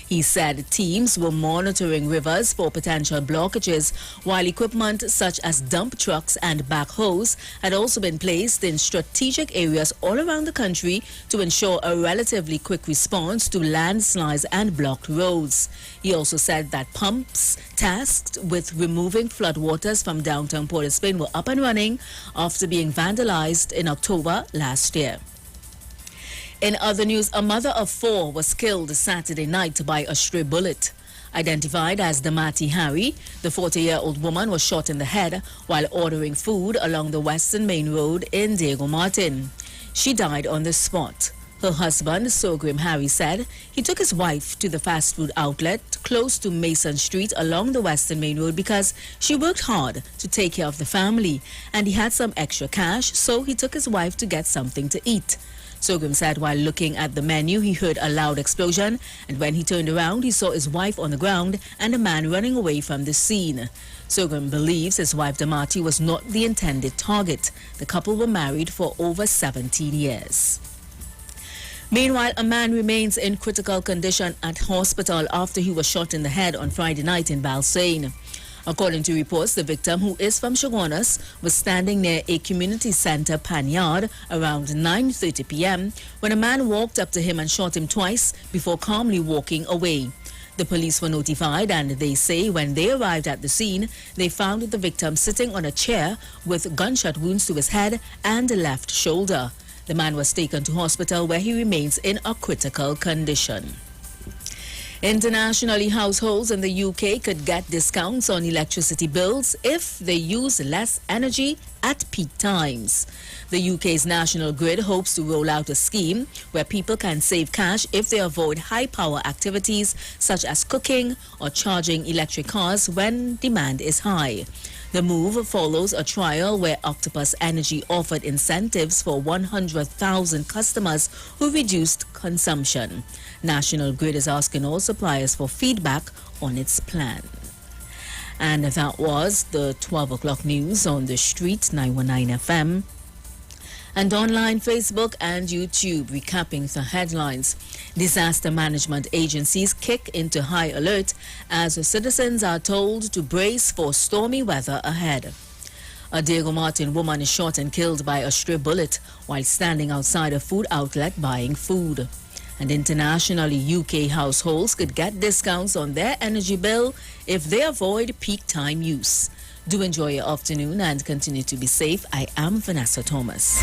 He said teams were monitoring rivers for potential blockages, while equipment such as dump trucks and backhoes had also been placed in strategic areas all around the country to ensure a relatively quick response to landslides and blocked roads. He also said that pumps tasked with removing floodwaters from downtown Port of Spain were up and running after being vandalized in October last year. In other news, a mother of 4 was killed Saturday night by a stray bullet. Identified as Damati Harry, the 40-year-old woman was shot in the head while ordering food along the Western Main Road in Diego Martin. She died on the spot. Her husband, Sogrim Harry, said he took his wife to the fast food outlet close to Mason Street along the Western Main Road because she worked hard to take care of the family and he had some extra cash, so he took his wife to get something to eat. Sogrim said while looking at the menu, he heard a loud explosion, and when he turned around, he saw his wife on the ground and a man running away from the scene. Sogrim believes his wife Damati was not the intended target. The couple were married for over 17 years. Meanwhile, a man remains in critical condition at hospital after he was shot in the head on Friday night in Balsain. According to reports, the victim, who is from Chaguanas, was standing near a community center panyard around 9:30 p.m. when a man walked up to him and shot him twice before calmly walking away. The police were notified, and they say when they arrived at the scene, they found the victim sitting on a chair with gunshot wounds to his head and left shoulder. The man was taken to hospital where he remains in a critical condition. Internationally, households in the UK could get discounts on electricity bills if they use less energy at peak times. The UK's National Grid hopes to roll out a scheme where people can save cash if they avoid high-power activities such as cooking or charging electric cars when demand is high. The move follows a trial where Octopus Energy offered incentives for 100,000 customers who reduced consumption. National Grid is asking all suppliers for feedback on its plan. And that was the 12 o'clock news on the street, 919 FM. And online, Facebook and YouTube, recapping the headlines. Disaster management agencies kick into high alert as citizens are told to brace for stormy weather ahead. A Diego Martin woman is shot and killed by a stray bullet while standing outside a food outlet buying food. And internationally, UK households could get discounts on their energy bill if they avoid peak time use. Do enjoy your afternoon and continue to be safe. I am Vanessa Thomas.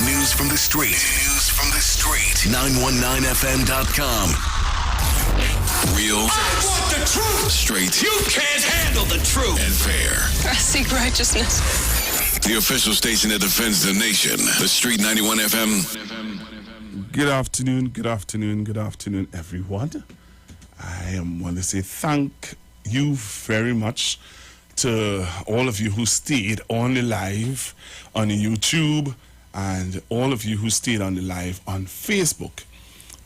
News from the street. 919fm.com. Real.
I want the truth.
Straight.
You can't handle the truth.
And fair.
I seek righteousness.
The official station that defends the nation. The Street 91 FM.
Good afternoon, everyone. I want to say thank you very much to all of you who stayed on the live on YouTube and all of you who stayed on the live on Facebook.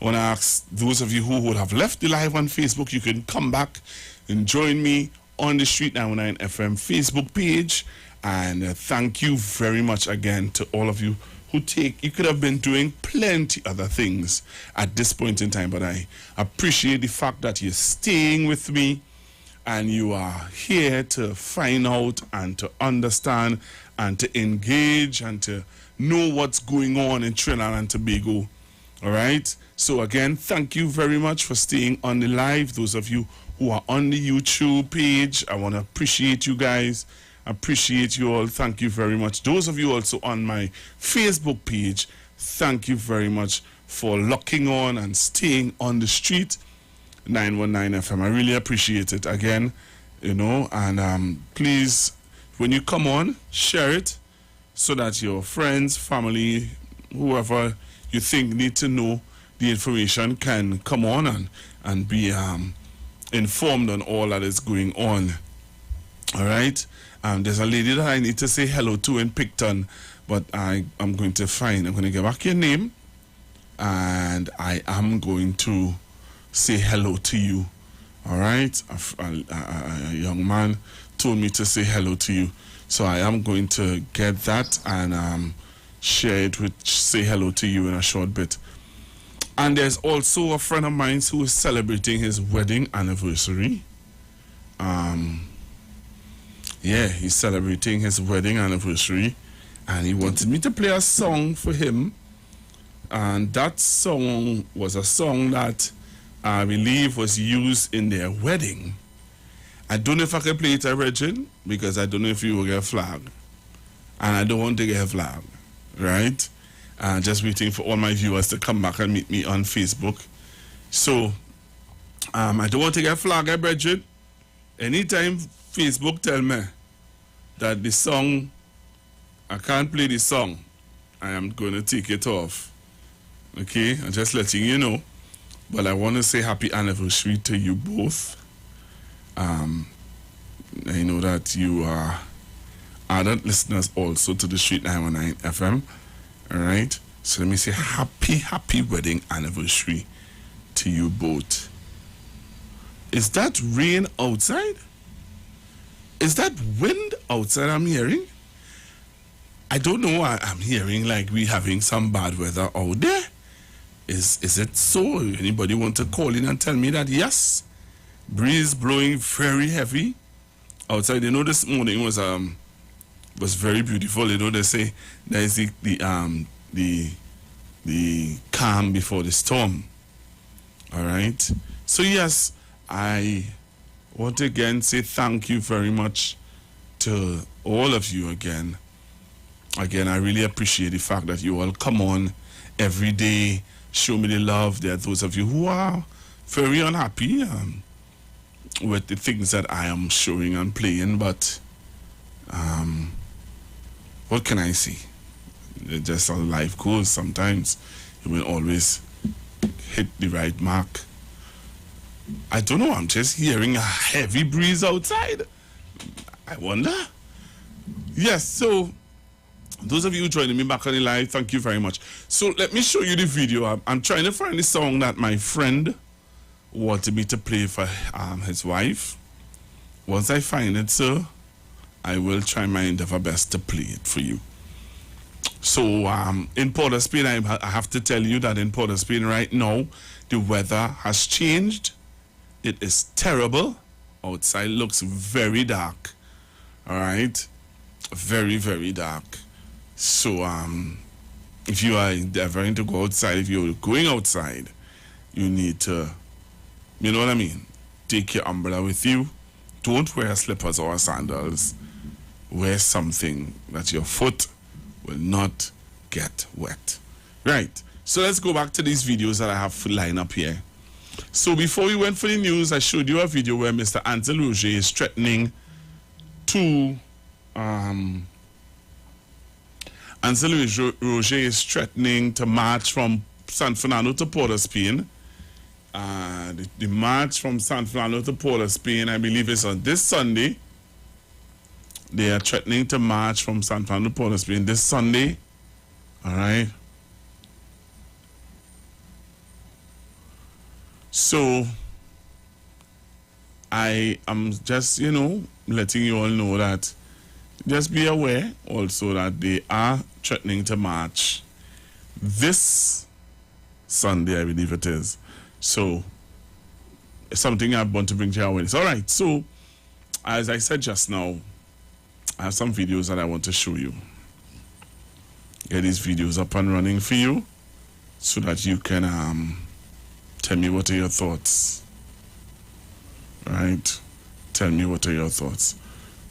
I want to ask those of you who would have left the live on Facebook, you can come back and join me on the Street 99 FM Facebook page. And thank you very much again to all of you who you could have been doing plenty other things at this point in time, but I appreciate the fact that you're staying with me and you are here to find out and to understand and to engage and to know what's going on in Trinidad and Tobago. All right. So again, thank you very much for staying on the live. Those of you who are on the YouTube page, I want to appreciate you guys. Appreciate you all. Thank you very much. Those of you also on my Facebook page, thank you very much for locking on and staying on the street 919 FM. I really appreciate it. Again, you know, and please, when you come on, share it so that your friends, family, whoever you think need to know the information can come on and be informed on all that is going on. All right. There's a lady that I need to say hello to in Picton, but I'm going to get back your name, and I am going to say hello to you. All right. A young man told me to say hello to you, so I am going to get that and share it say hello to you in a short bit. And there's also a friend of mine who is celebrating his wedding anniversary. Yeah, he's celebrating his wedding anniversary, and he wanted me to play a song for him. And that song was a song that I believe was used in their wedding. I don't know if I can play it, Regin, because I don't know if you will get a flag. And I don't want to get a flag, right? Just waiting for all my viewers to come back and meet me on Facebook. So, I don't want to get a flag, Regin. Anytime Facebook tell me that the song, I can't play the song, I am going to take it off. Okay, I'm just letting you know. But I want to say happy anniversary to you both. I know that you are ardent listeners also to the Street 919 FM. All right, so let me say happy wedding anniversary to you both. Is that rain outside? Is that wind outside I'm hearing? I don't know. I'm hearing like we having some bad weather out there. Is it so? Anybody want to call in and tell me that? Yes. Breeze blowing very heavy outside. You know, this morning was very beautiful. You know, they say there is the calm before the storm. All right. So yes, I want to again say thank you very much to all of you again. Again, I really appreciate the fact that you all come on every day, show me the love. There are those of you who are very unhappy with the things that I am showing and playing, but what can I say? It's just how life goes. Sometimes you will always hit the right mark. I don't know, I'm just hearing a heavy breeze outside. I wonder. Yes, so those of you joining me back on the live, thank you very much. So let me show you the video. I'm trying to find the song that my friend wanted me to play for his wife. Once I find it, sir, I will try my endeavor best to play it for you. So in Port of Spain, I have to tell you that in Port of Spain right now, the weather has changed. It is terrible. Outside looks very dark. All right? Very, very dark. So if you are endeavoring to go outside, if you're going outside, you need to, you know what I mean? Take your umbrella with you. Don't wear slippers or sandals. Wear something that your foot will not get wet. Right. So let's go back to these videos that I have lined up here. So before we went for the news, I showed you a video where Mr. Ansel Roger is threatening to Roger is threatening to march from San Fernando to Port of Spain. The march from San Fernando to Port of Spain, I believe, is on this Sunday. They are threatening to march from San Fernando to Port of Spain this Sunday. All right. So I am just, letting you all know that just be aware also that they are threatening to march this Sunday, I believe it is. So it's something I want to bring to your awareness. All right. So as I said just now, I have some videos that I want to show you. Get these videos up and running for you so that you can tell me what are your thoughts. Right? Tell me what are your thoughts.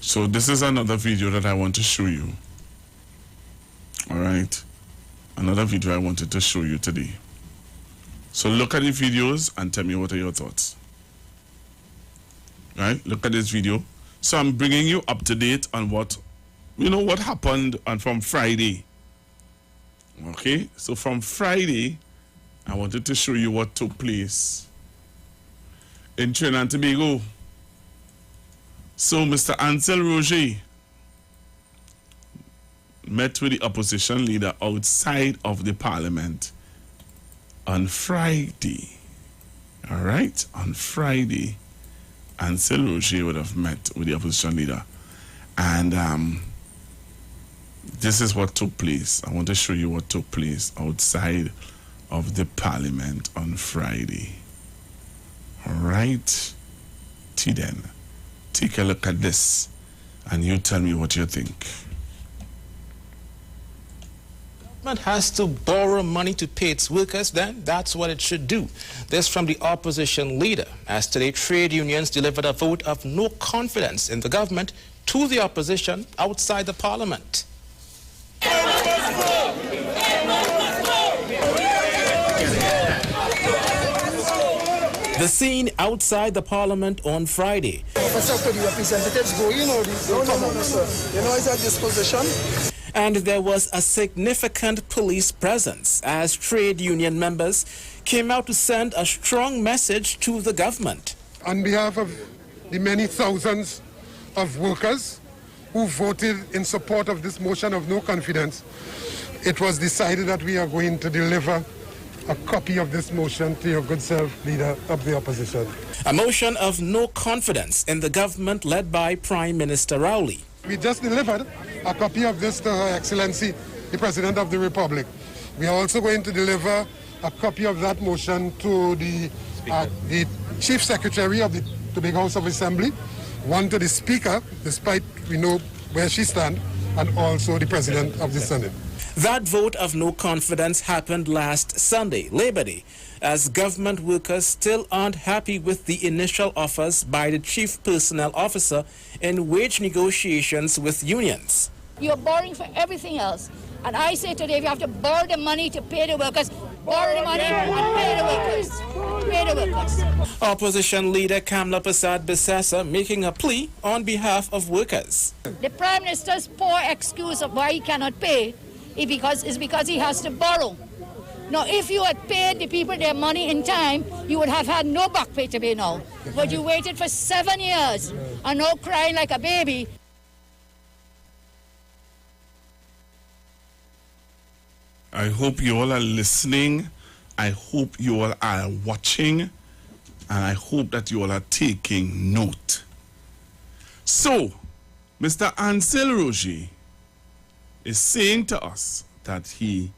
So this is another video that I want to show you. All right? Another video I wanted to show you today. So look at the videos and tell me what are your thoughts. Right? Look at this video. So I'm bringing you up to date on what happened from Friday. Okay? So from Friday, I wanted to show you what took place in Trinidad and Tobago. So Mr. Ansel Roger met with the opposition leader outside of the parliament on Friday. All right? On Friday, Ansel Roger would have met with the opposition leader. And this is what took place. I want to show you what took place outside of the parliament on Friday. All right? Then, take a look at this and you tell me what you think.
Government has to borrow money to pay its workers, then that's what it should do. This from the opposition leader, as today trade unions delivered a vote of no confidence in the government to the opposition outside the parliament. The scene outside the parliament on Friday.
Officer, could the representatives go in or no, sir. You know, it's at disposition.
And there was a significant police presence as trade union members came out to send a strong message to the government.
On behalf of the many thousands of workers who voted in support of this motion of no confidence, it was decided that we are going to deliver a copy of this motion to your good self, leader of the opposition.
A motion of no confidence in the government led by Prime Minister Rowley.
We just delivered a copy of this to Her Excellency, the President of the Republic. We are also going to deliver a copy of that motion to the Chief Secretary of the Tobago House of Assembly, one to the Speaker, despite we know where she stands, and also the President of the Senate.
That vote of no confidence happened last Sunday, Labor Day, as government workers still aren't happy with the initial offers by the Chief Personnel Officer in wage negotiations with unions.
You're borrowing for everything else. And I say today, if you have to borrow the money to pay the workers, borrow the money and pay the workers. Pay the workers.
Opposition leader Kamla Prasad Bisasa making a plea on behalf of workers.
The Prime Minister's poor excuse of why he cannot pay is because he has to borrow. Now, if you had paid the people their money in time, you would have had no back pay to pay now. But you waited for 7 years and now crying like a baby.
I hope you all are listening. I hope you all are watching. And I hope that you all are taking note. So, Mr. Ansel Roger is saying to us that he's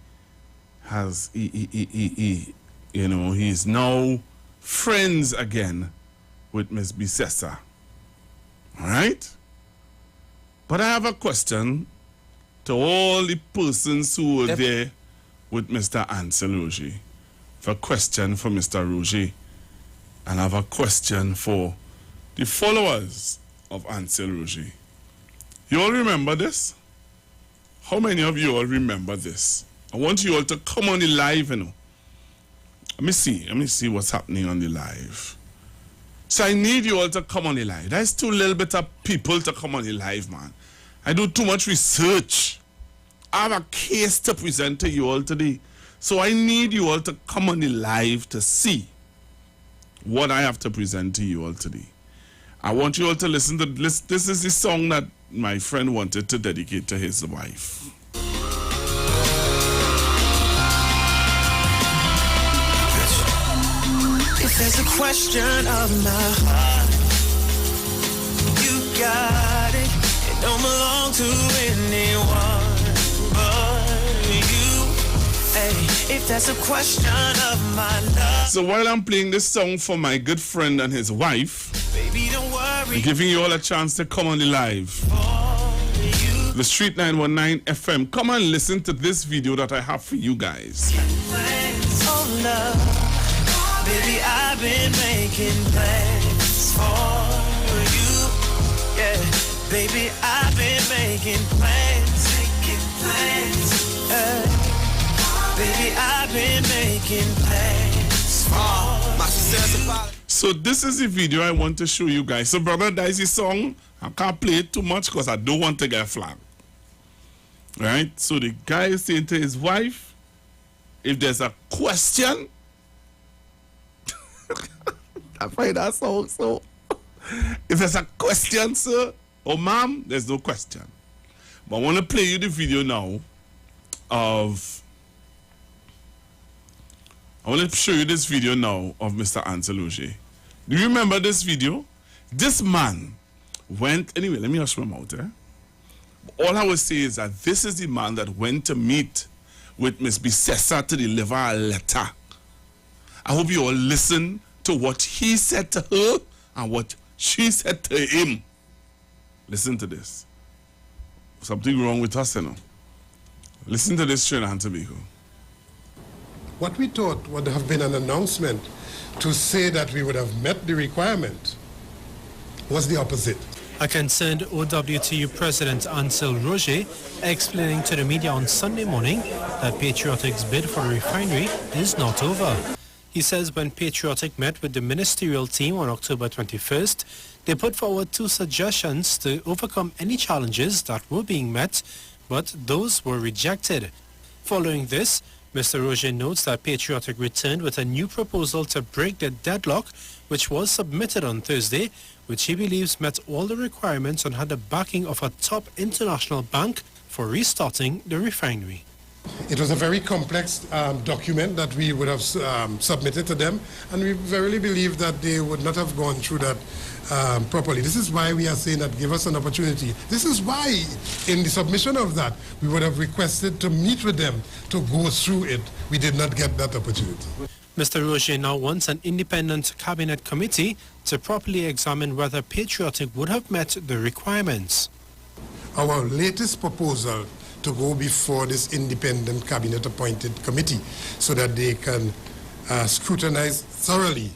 now friends again with Ms. Bisesa. All right? But I have a question to all the persons who were there with Mr. Ansel Roger. I have a question for Mr. Roger. And I have a question for the followers of Ansel Roger. You all remember this? How many of you all remember this? I want you all to come on the live, Let me see what's happening on the live. So I need you all to come on the live. There's too little bit of people to come on the live, man. I do too much research. I have a case to present to you all today. So I need you all to come on the live to see what I have to present to you all today. I want you all to listen to this. This is the song that my friend wanted to dedicate to his wife.
If there's a question of my heart, you got it. It don't belong to anyone but you. Hey, if that's a question of my love.
So while I'm playing this song for my good friend and his wife,
Baby, don't worry
Giving you all a chance to come on the live. The Street 919 FM. Come and listen to this video that I have for you guys.
Oh, love, baby, I've been making plans for you. Yeah, baby, I've been making plans. Baby, I've been making plans for myself.
So this is the video I want to show you guys. So Brother Dicey's song, I can't play it too much because I don't want to get flagged. Right? So the guy is saying to his wife, if there's a question, I find that song so. If there's a question, sir, or ma'am, there's no question. But I want to play you the video now of. I want to show you this video now of Mr. Ansel Oje. Do you remember this video? This man went, anyway, let me hush my mouth, eh? All I will say is that this is the man that went to meet with Miss Bisessa to deliver a letter. I hope you all listen to what he said to her and what she said to him. Listen to this. Something wrong with us, you know. Listen to this, Trinidad and Tobago.
What we thought would have been an announcement to say that we would have met the requirement was the opposite.
A concerned OWTU President Ansel Roger explaining to the media on Sunday morning that Patriotic's bid for the refinery is not over. He says when Patriotic met with the ministerial team on October 21st, they put forward 2 suggestions to overcome any challenges that were being met, but those were rejected. Following this, Mr. Roger notes that Patriotic returned with a new proposal to break the deadlock, which was submitted on Thursday, which he believes met all the requirements and had the backing of a top international bank for restarting the refinery.
It was a very complex document that we would have submitted to them, and we verily believe that they would not have gone through that properly. This is why we are saying that give us an opportunity. This is why in the submission of that, we would have requested to meet with them to go through it. We did not get that opportunity.
Mr. Roger now wants an independent cabinet committee to properly examine whether Patriotic would have met the requirements.
Our latest proposal to go before this independent cabinet-appointed committee so that they can scrutinize thoroughly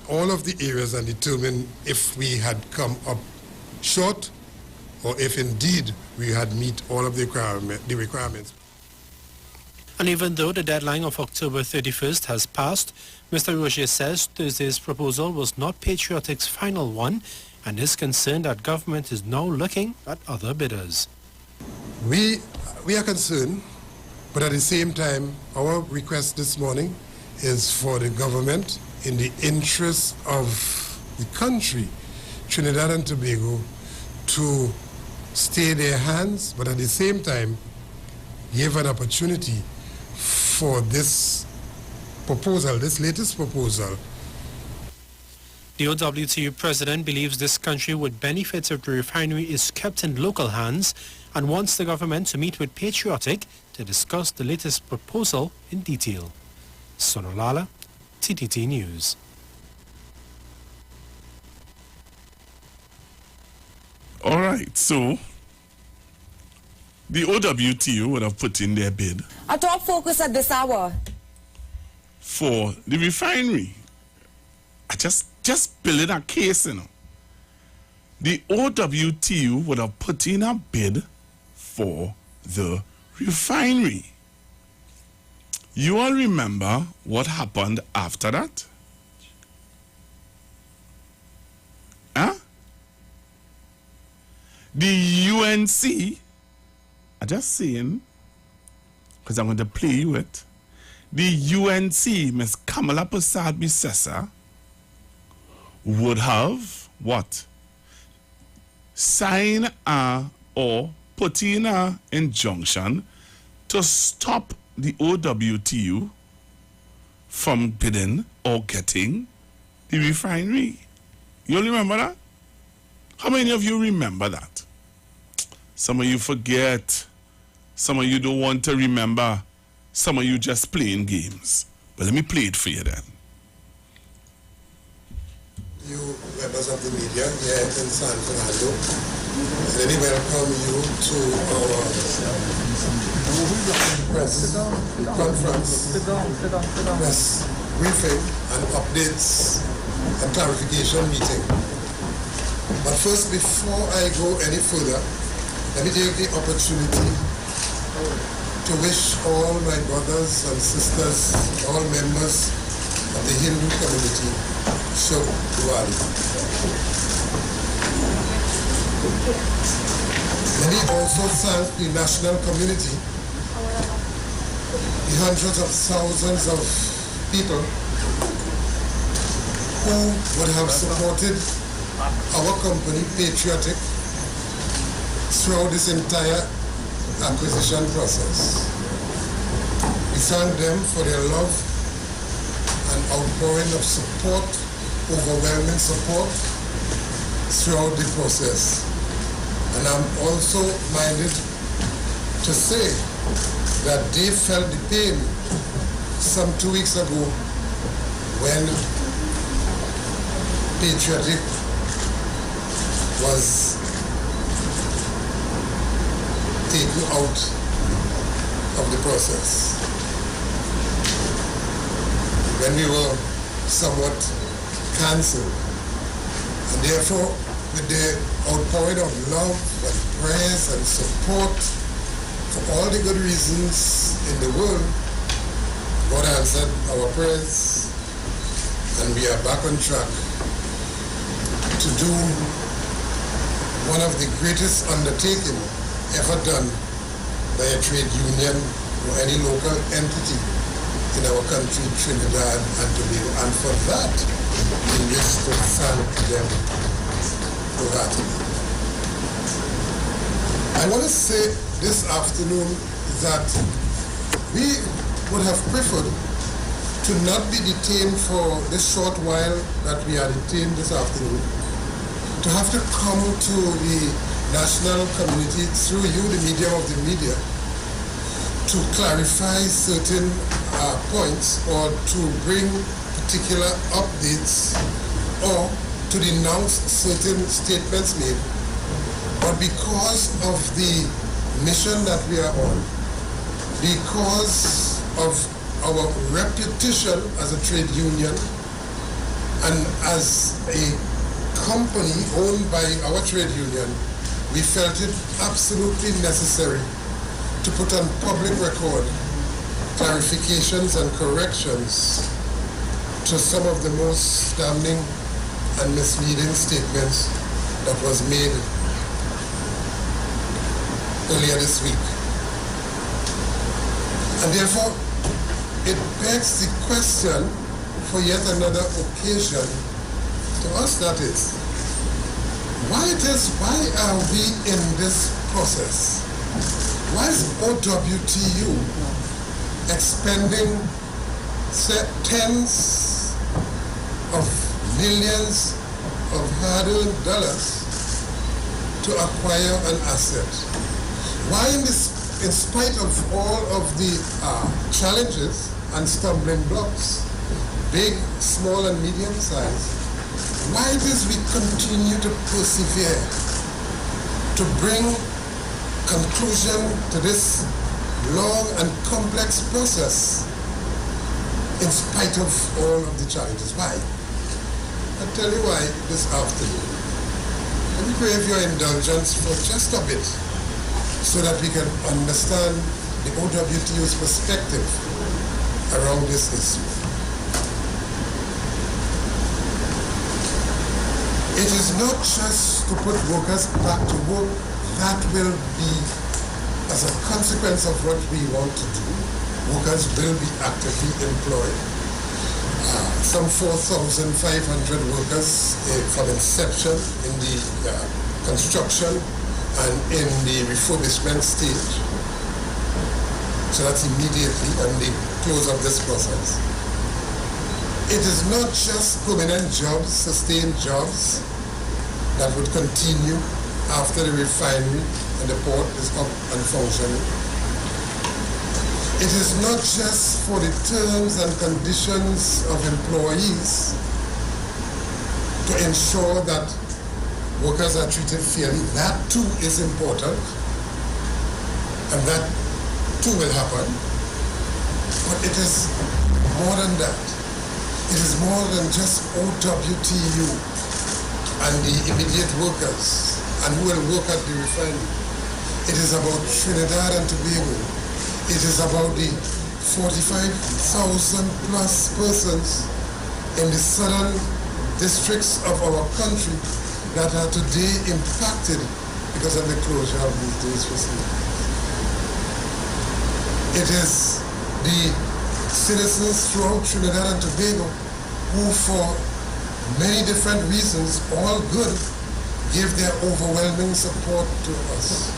all of the areas and determine if we had come up short or if indeed we had meet all of the requirements.
And even though the deadline of October 31st has passed, Mr. Roger says Thursday's proposal was not Patriotic's final one and is concerned that government is now looking at other bidders.
We are concerned, but at the same time, our request this morning is for the government, in the interest of the country, Trinidad and Tobago, to stay their hands, but at the same time, give an opportunity for this proposal, this latest proposal.
The OWTU president believes this country would benefit if the refinery is kept in local hands and wants the government to meet with Patriotic to discuss the latest proposal in detail. Sonolala, TTT News.
All right, so the OWTU would have put in their bid.
Our top focus at this hour.
For the refinery. I just building a case, you know. The OWTU would have put in a bid for the refinery. You all remember what happened after that? Huh? The UNC, I'm just saying, because I'm going to play you it. The UNC, Miss Kamala Prasad Bisessa, would have what? Sign or put in an injunction to stop the OWTU from bidding or getting the refinery. You all remember that? How many of you remember that? Some of you forget. Some of you don't want to remember. Some of you just playing games. But let me play it for you then.
you members of the media here in San Fernando. And let me welcome you to our press conference, press briefing and updates and clarification meeting. But first, before I go any further, let me take the opportunity to wish all my brothers and sisters, all members of the Hindu community, Shubh Diwali. Let me also thank the national community, the hundreds of thousands of people who would have supported our company, Patriotic, throughout this entire acquisition process. We thank them for their love and outpouring of support, overwhelming support throughout the process. And I'm also minded to say that they felt the pain some 2 weeks ago when Patriotic was taken out of the process. When we were somewhat cancelled. And therefore, with the outpouring of love and prayers and support for all the good reasons in the world, God answered our prayers and we are back on track to do one of the greatest undertakings ever done by a trade union or any local entity in our country, Trinidad and Tobago. And for that, we wish to thank them wholeheartedly. I want to say this afternoon that we would have preferred to not be detained for this short while that we are detained this afternoon, to have to come to the national community through you, the medium of the media, to clarify certain points or to bring particular updates or to denounce certain statements made. But because of the mission that we are on, because of our reputation as a trade union and as a company owned by our trade union, we felt it absolutely necessary to put on public record clarifications and corrections to some of the most damning and misleading statements that was made earlier this week. And therefore, it begs the question for yet another occasion to us, that is, why are we in this process? Why is OWTU expending tens of millions of hard-earned dollars to acquire an asset? Why in spite of all of the challenges and stumbling blocks, big, small, and medium size, why does we continue to persevere to bring conclusion to this long and complex process in spite of all of the challenges? Why? I'll tell you why this afternoon. Let me crave your indulgence for just a bit so that we can understand the OWTU's perspective around this issue. It is not just to put workers back to work. That will be as a consequence of what we want to do. Workers will be actively employed. Some 4,500 workers from inception in the construction and in the refurbishment stage. So that's immediately on the close of this process. It is not just permanent jobs, sustained jobs that would continue after the refinery and the port is up and functioning. It is not just for the terms and conditions of employees to to ensure that workers are treated fairly. That too is important, and that too will happen. But it is more than that. It is more than just OWTU and the immediate workers and who will work at the refinery. It is about Trinidad and Tobago. It is about the 45,000 plus persons in the southern districts of our country that are today impacted because of the closure of these facilities. It is the citizens throughout Trinidad and Tobago who, for many different reasons, all good, give their overwhelming support to us.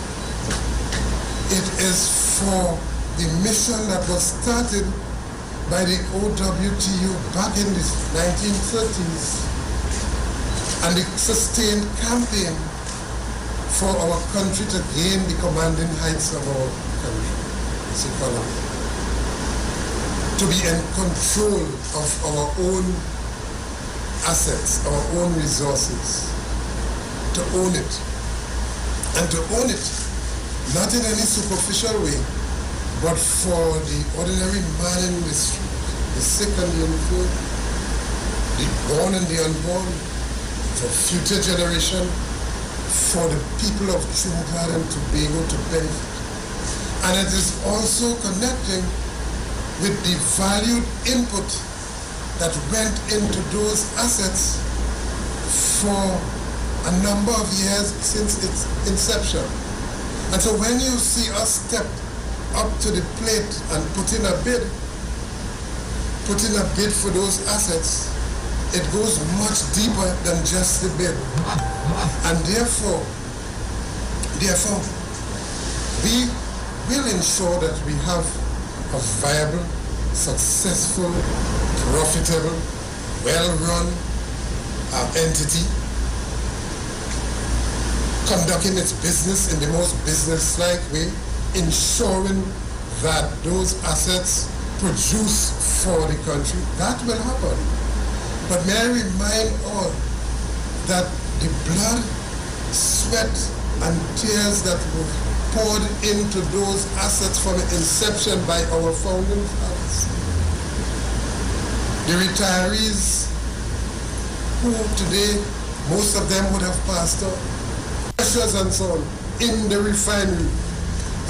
It is for the mission that was started by the OWTU back in the 1930s and the sustained campaign for our country to gain the commanding heights of our country, its economy. To be in control of our own assets, our own resources, to own it. And to own it, not in any superficial way, but for the ordinary man in the street, the sick and the infirm, the born and the unborn, for future generation, for the people of Trinidad and Tobago to benefit. And it is also connecting with the valued input that went into those assets for a number of years since its inception. And so when you see us step up to the plate and put in a bid for those assets, it goes much deeper than just the bid. And therefore, we will ensure that we have a viable, successful, profitable, well-run entity conducting its business in the most business-like way, ensuring that those assets produce for the country. That will happen. But may I remind all that the blood, sweat, and tears that were poured into those assets from inception by our founding fathers, the retirees who today, most of them would have passed on, pressures and so on, in the refinery,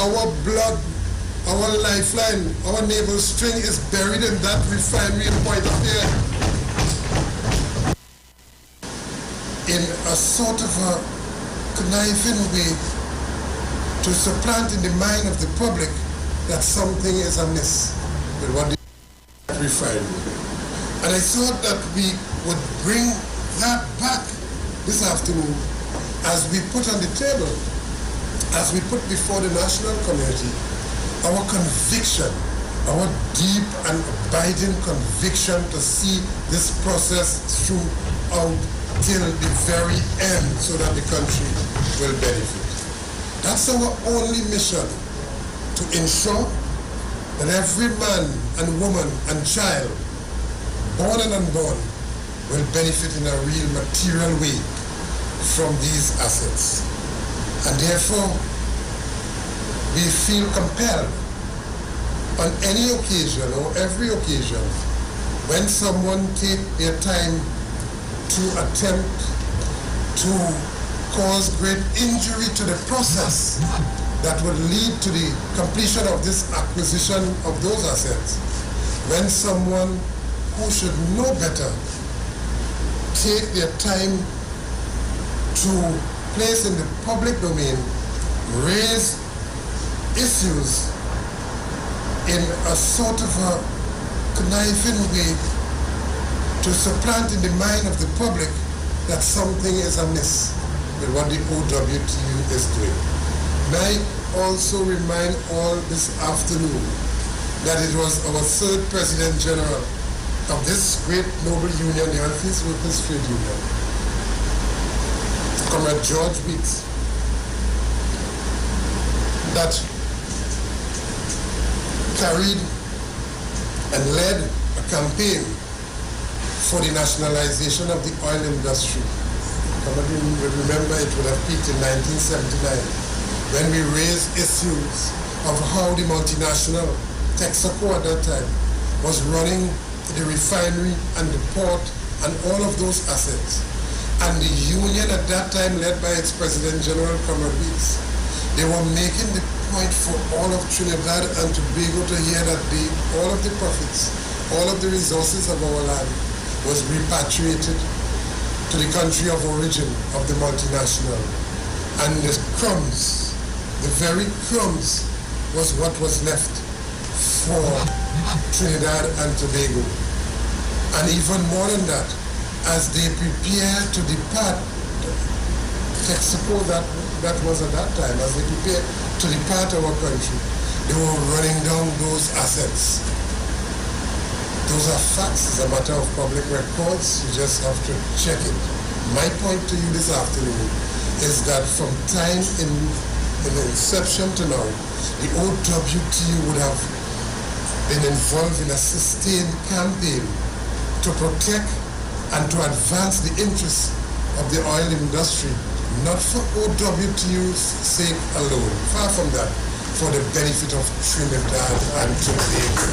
our blood, our lifeline, our navel string is buried in that refinery in Point of Air. In a sort of a conniving way to supplant in the mind of the public that something is amiss with what the refinery. And I thought that we would bring that back this afternoon as we put on the table, as we put before the national community, our conviction, our deep and abiding conviction to see this process throughout till the very end so that the country will benefit. That's our only mission, to ensure that every man and woman and child, born and unborn, will benefit in a real material way from these assets. And therefore, we feel compelled on any occasion or every occasion when someone take their time to attempt to cause great injury to the process that would lead to the completion of this acquisition of those assets, when someone who should know better take their time to place in the public domain, raise issues in a sort of a conniving way to supplant in the mind of the public that something is amiss with what the OWTU is doing. May I also remind all this afternoon that it was our third President General of this great noble union, the Office Workers Trade Union, Comrade George Weeks, that carried and led a campaign for the nationalization of the oil industry. Somebody will remember it would have peaked in 1979 when we raised issues of how the multinational Texaco at that time was running the refinery and the port and all of those assets. And the union at that time, led by its President General Comrade Weeks, they were making the point for all of Trinidad and Tobago to hear that all of the profits, all of the resources of our land was repatriated to the country of origin of the multinational. And the crumbs, the very crumbs, was what was left for Trinidad and Tobago. And even more than that, as they prepare to depart, Texaco that was at that time, as they prepare to depart our country, they were running down those assets. Those are facts. It's a matter of public records. You just have to check it. My point to you this afternoon is that from time in the inception to now, the OWTU would have been involved in a sustained campaign to protect and to advance the interests of the oil industry, not for OWTU's sake alone, far from that, for the benefit of Trinidad and Tobago.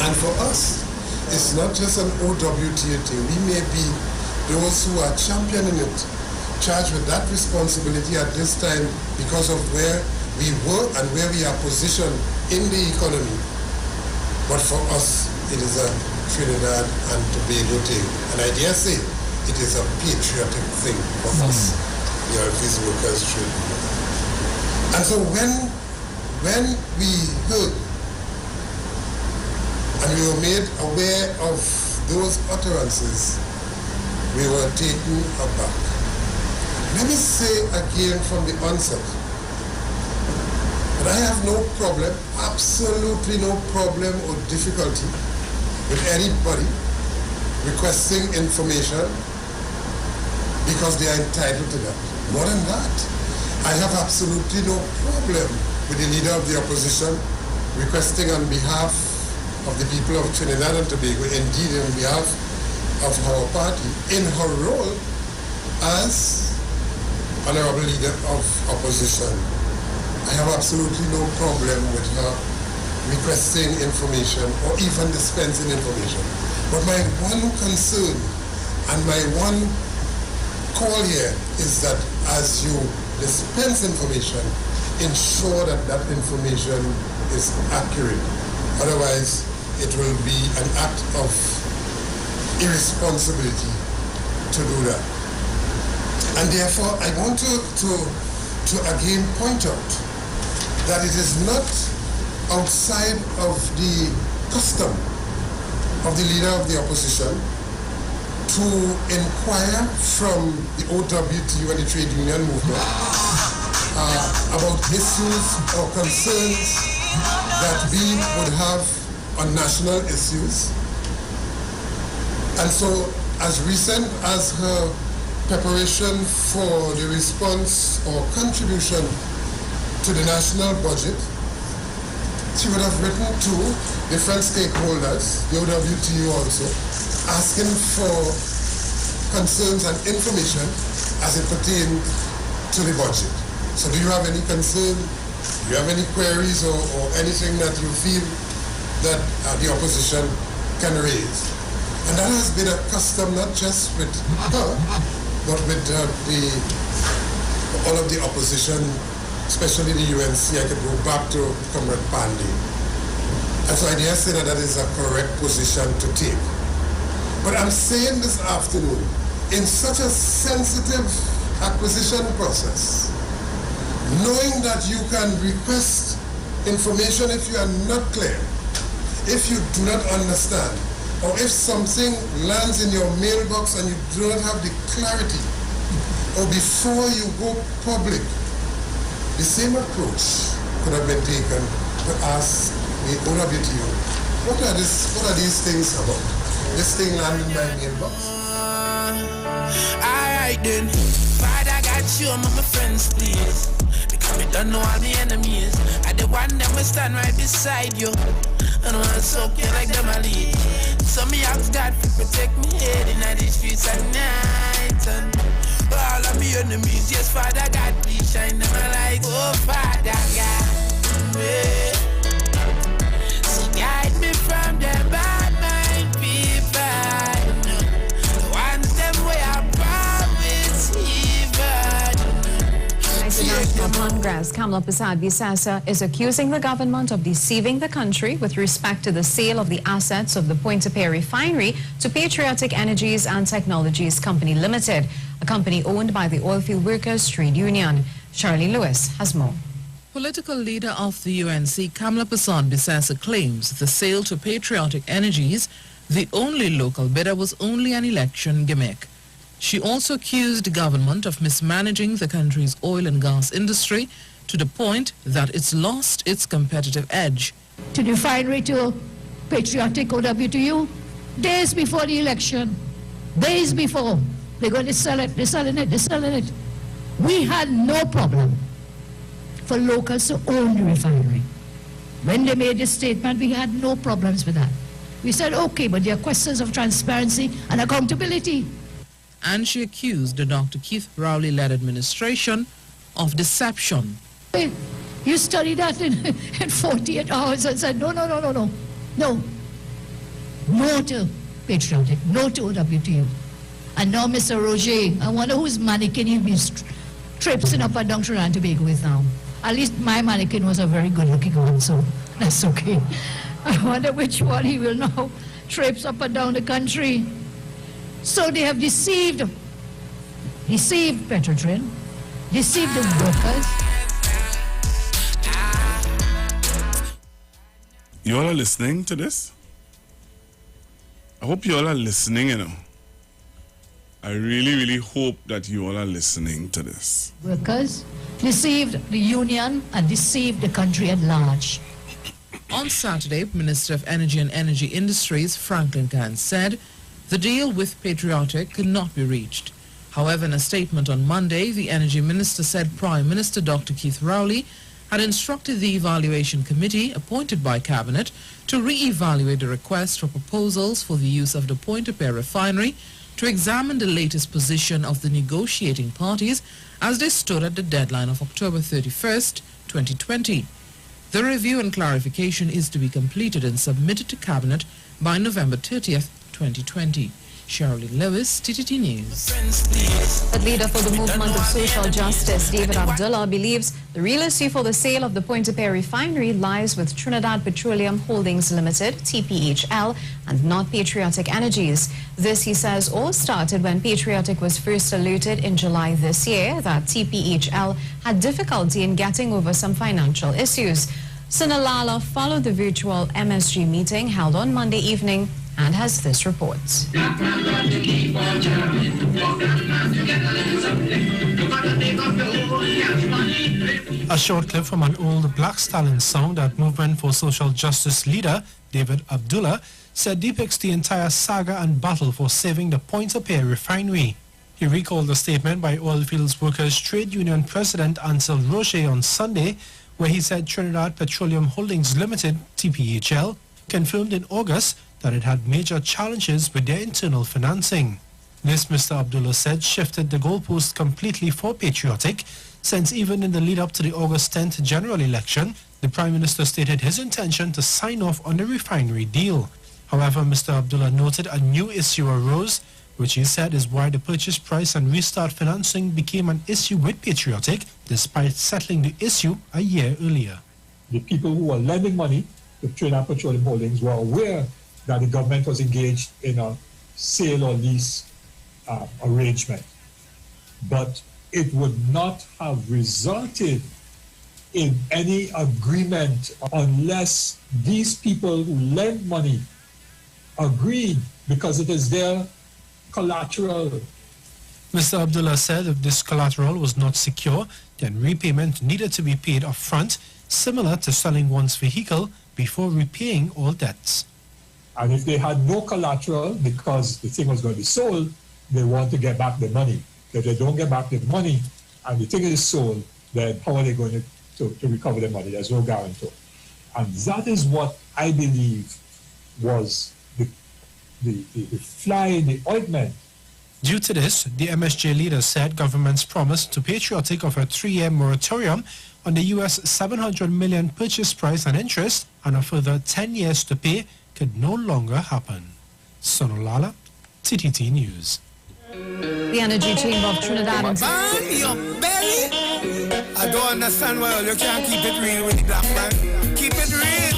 And for us, it's not just an OWTU thing. We may be those who are championing it, charged with that responsibility at this time because of where we were and where we are positioned in the economy. But for us, it is a Trinidad and Tobago thing. And I dare say, it is a patriotic thing for us, the Office Workers Trade Union. And so when we heard and we were made aware of those utterances, we were taken aback. Let me say again from the onset that I have no problem, absolutely no problem or difficulty with anybody requesting information because they are entitled to that. More than that, I have absolutely no problem with the leader of the opposition requesting on behalf of the people of Trinidad and Tobago, indeed on behalf of our party, in her role as honorable leader of opposition. I have absolutely no problem with her requesting information or even dispensing information. But my one concern and my one call here is that as you dispense information, ensure that that information is accurate. Otherwise, it will be an act of irresponsibility to do that. And therefore, I want to again point out that it is not outside of the custom of the leader of the opposition to inquire from the OWTU and the trade union movement about issues or concerns that we would have on national issues. And so, as recent as her preparation for the response or contribution to the national budget, she would have written to different stakeholders, the OWTU also, asking for concerns and information as it pertains to the budget. So do you have any concern? Do you have any queries or anything that you feel that the opposition can raise? And that has been a custom not just with her, but with all of the opposition, especially the UNC. I could go back to Comrade Pandey. And so I dare say that that is a correct position to take. But I'm saying this afternoon, in such a sensitive acquisition process, knowing that you can request information if you are not clear, if you do not understand, or if something lands in your mailbox and you do not have the clarity, or before you go public, the same approach could have been taken to ask the OWTU, what are these things about? This thing landed in my mailbox.
Alright then, Father got you among my friends, please. Because me don't know all my enemies. I the one that will stand right beside you. And want to soak you like them a lead. So me ask God to protect me head in the streets at night. And all of me enemies, yes, Father God, please shine them a light. Oh, Father God, yeah. So guide me from the bad mind people. The ones them way I promise even.
The National Congress, Kamala Prasad Visasa, is accusing the government of deceiving the country with respect to the sale of the assets of the Pointe-a-Pierre refinery to Patriotic Energies and Technologies Company Limited, a company owned by the Oilfield Workers Trade Union. Shirley Lewis has more.
Political leader of the UNC, Kamala Prasad Visasa, claims the sale to Patriotic Energies, the only local bidder, was only an election gimmick. She also accused the government of mismanaging the country's oil and gas industry to the point that it's lost its competitive edge.
To the refinery to Patriotic OWTU, days before the election, days before, they're going to sell it, they're selling it. We had no problem for locals to own the refinery. When they made this statement, we had no problems with that. We said, okay, but there are questions of transparency and accountability.
And she accused the Dr. Keith Rowley-led administration of deception.
You studied that in 48 hours and said, no. No to Patriotic, no to OWTU. And now Mr. Roger, I wonder whose mannequin he'll be traipsing up and down Trinidad and Tobago with now. At least my mannequin was a very good-looking one, so that's okay. I wonder which one he will now traipse up and down the country. So they have deceived Petrotrin, deceived the workers.
You all are listening to this? I hope you all are listening, you know. I really, really hope that you all are listening to this.
Workers deceived the union and deceived the country at large.
On Saturday, Minister of Energy and Energy Industries, Franklin Khan, said the deal with Patriotic could not be reached. However, in a statement on Monday, the Energy Minister said Prime Minister Dr. Keith Rowley had instructed the Evaluation Committee appointed by Cabinet to re-evaluate the request for proposals for the use of the Pointe-a-Pierre refinery to examine the latest position of the negotiating parties as they stood at the deadline of October 31st, 2020. The review and clarification is to be completed and submitted to Cabinet by November 30th, 2020. Shirley Lewis, TTT News.
The leader for the movement of social justice, David Abdullah, believes the real issue for the sale of the Pointe-a-Pierre refinery lies with Trinidad Petroleum Holdings Limited, TPHL, and not Patriotic Energies. This, he says, all started when Patriotic was first alerted in July this year that TPHL had difficulty in getting over some financial issues. Sinalala followed the virtual MSG meeting held on Monday evening and has this report.
A short clip from an old Black Stallion song that Movement for Social Justice leader David Abdullah said depicts the entire saga and battle for saving the Pointe-a-Pierre refinery. He recalled a statement by Oilfields Workers Trade Union President Ansel Rocher on Sunday, where he said Trinidad Petroleum Holdings Limited, TPHL, confirmed in August that it had major challenges with their internal financing. This, Mr. Abdullah said, shifted the goalpost completely for Patriotic, since even in the lead-up to the August 10th general election, the Prime Minister stated his intention to sign off on the refinery deal. However, Mr. Abdullah noted a new issue arose, which he said is why the purchase price and restart financing became an issue with Patriotic, despite settling the issue a year earlier.
The people who were lending money to Trinidad Petroleum Holdings were aware that the government was engaged in a sale or lease arrangement. But it would not have resulted in any agreement unless these people who lend money agreed, because it is their collateral.
Mr. Abdullah said if this collateral was not secure, then repayment needed to be paid upfront, similar to selling one's vehicle before repaying all debts.
And if they had no collateral because the thing was going to be sold, they want to get back the money. If they don't get back the money and the thing is sold, then how are they going to recover the money? There's no guarantor. And that is what I believe was the fly in the ointment.
Due to this, the MSJ leader said government's promise to Patriotic of a 3-year moratorium on the US $700 million purchase price and interest and a further 10 years to pay could no longer happen. Sonolala, TTT News.
The Energy Chamber of Trinidad and
Your belly? I don't understand why you can't keep it real with the black man. Keep it real.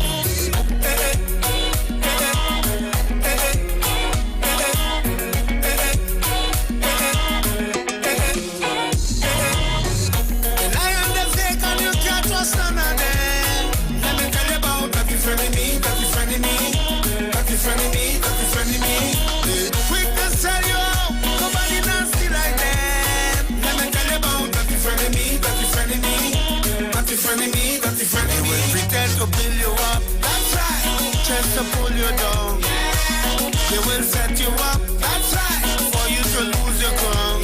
To build you up, that's right. Just to pull you down, they will set you up, that's right. For you to lose your ground.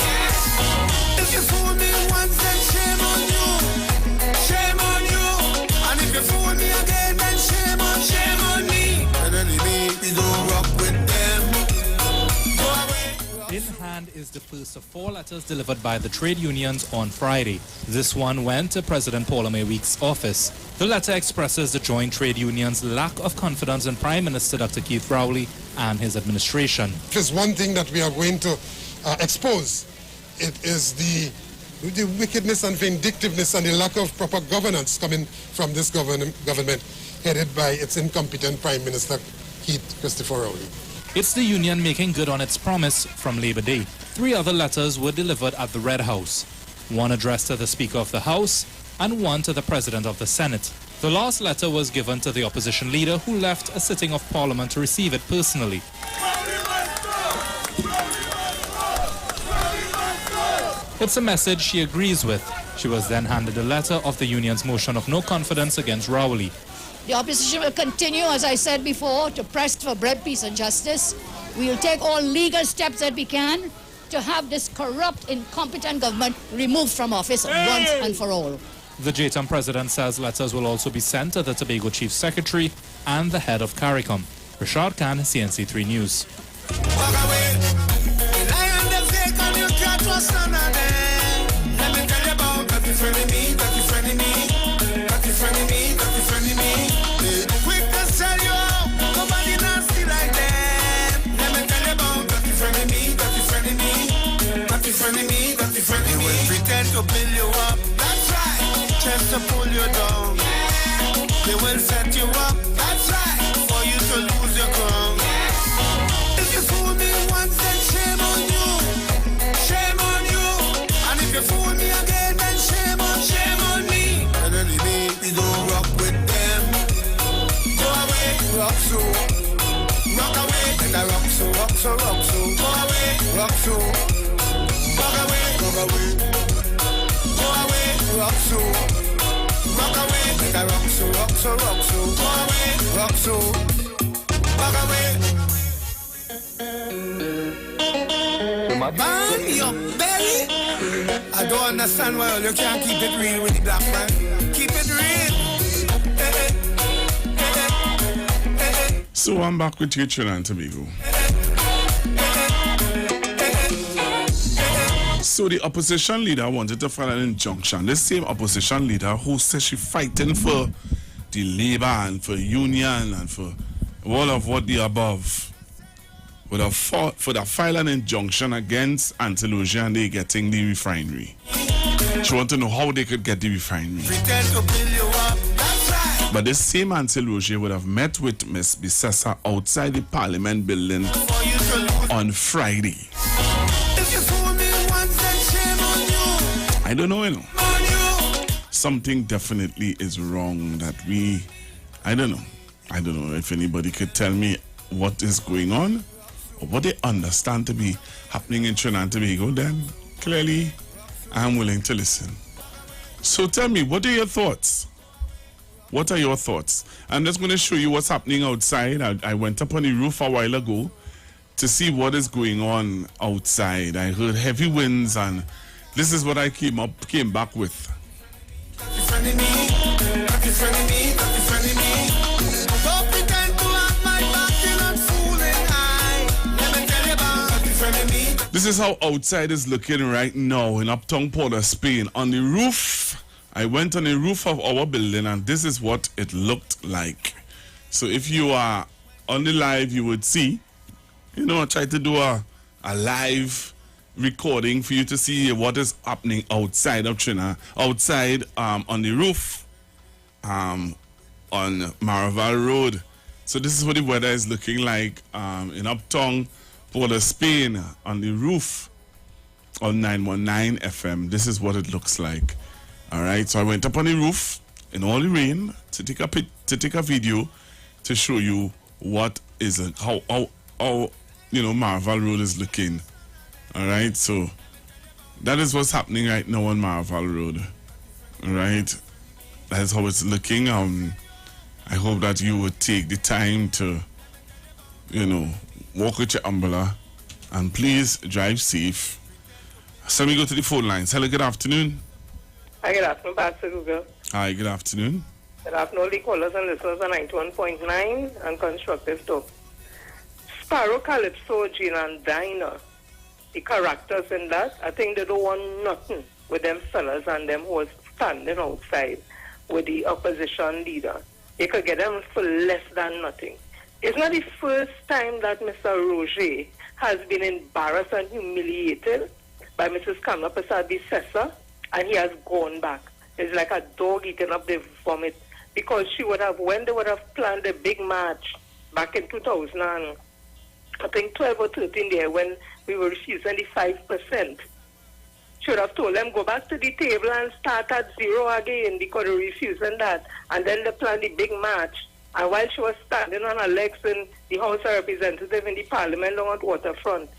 If you fool me once, then shame on you, shame on you. And if you fool me again, then shame on me. And anyway, we don't rock with them. Go away.
In hand is the first of 4 letters delivered by the trade unions on Friday. This one went to President Paul Week's office. The letter expresses the joint trade union's lack of confidence in Prime Minister Dr. Keith Rowley and his administration.
If there's one thing that we are going to expose, it is the wickedness and vindictiveness and the lack of proper governance coming from this government headed by its incompetent Prime Minister Keith Christopher Rowley.
It's the union making good on its promise from Labor Day. 3 other letters were delivered at the Red House. One addressed to the Speaker of the House and one to the President of the Senate. The last letter was given to the opposition leader, who left a sitting of Parliament to receive it personally. It's a message she agrees with. She was then handed a letter of the union's motion of no confidence against Rowley.
The opposition will continue, as I said before, to press for bread, peace and justice. We will take all legal steps that we can to have this corrupt, incompetent government removed from office once and for all.
The JTAM president says letters will also be sent to the Tobago Chief Secretary and the head of CARICOM. Rashad Khan, CNC3 News.
To build you up, that's right. Just to pull you down, they will set you up, that's right. For you to lose your ground. If you fool me once, then shame on you, shame on you. And if you fool me again, then shame on me. And anyway, we don't rock with them. Go away, rock so, rock away. And I rock so, rock so, rock so. Go away, rock so, rock away, rock away. Rock so, rock away, make I rock so, rock so, rock so, go away, rock so, rock away. Bang your belly. I don't understand why you can't keep it real with the black man. Keep it real.
So I'm back with you, Trinidad and Tobago. So the opposition leader wanted to file an injunction. The same opposition leader who says she's fighting for the labor and for union and for all of what the above would have fought for the file an injunction against Antilogia and they getting the refinery. She wanted to know how they could get the refinery. But this same Antilogia would have met with Miss Bisessa outside the Parliament building on Friday. I don't know, Something definitely is wrong that I don't know if anybody could tell me what is going on or what they understand to be happening in Trinidad and Tobago, then clearly I'm willing to listen. So tell me, what are your thoughts? What are your thoughts? I'm just going to show you what's happening outside. I went up on the roof a while ago to see what is going on outside. I heard heavy winds and this is what I came back with. This is how outside is looking right now in Uptown Port of Spain. On the roof, I went on the roof of our building and this is what it looked like. So if you are on the live, you would see, you know, I tried to do a live recording for you to see what is happening outside of Trinidad, outside on the roof on Maraval Road. So this is what the weather is looking like in Uptown Port of Spain on the roof on 919 FM. This is what it looks like. All right, so I went up on the roof in all the rain to take a video to show you what is how you know Maraval Road is looking. All right, so that is what's happening right now on Maraval Road. All right, that's how it's looking. I hope that you would take the time to, you know, walk with your umbrella and please drive safe. So we go to the phone lines. Hello, good afternoon.
Hi, good afternoon, Pastor Google.
Hi, good afternoon.
Good afternoon, the callers and listeners on 91.9 and Constructive Talk. Sparrow, Calypso, Jean and Dinah, the characters in that, I think they don't want nothing with them fellas and them who are standing outside with the opposition leader. They could get them for less than nothing. It's not the first time that Mr. Roger has been embarrassed and humiliated by Mrs. Kamla Prasad, the Cessa, and he has gone back. It's like a dog eating up the vomit, because she would have, when they would have planned a big march back in 2000, I think 12 or 13 there, when we were refusing the 5%, should have told them go back to the table and start at zero again, because they were refusing that, and then they planned the big march. And while she was standing on her legs in the House of Representatives in the Parliament along at Waterfront,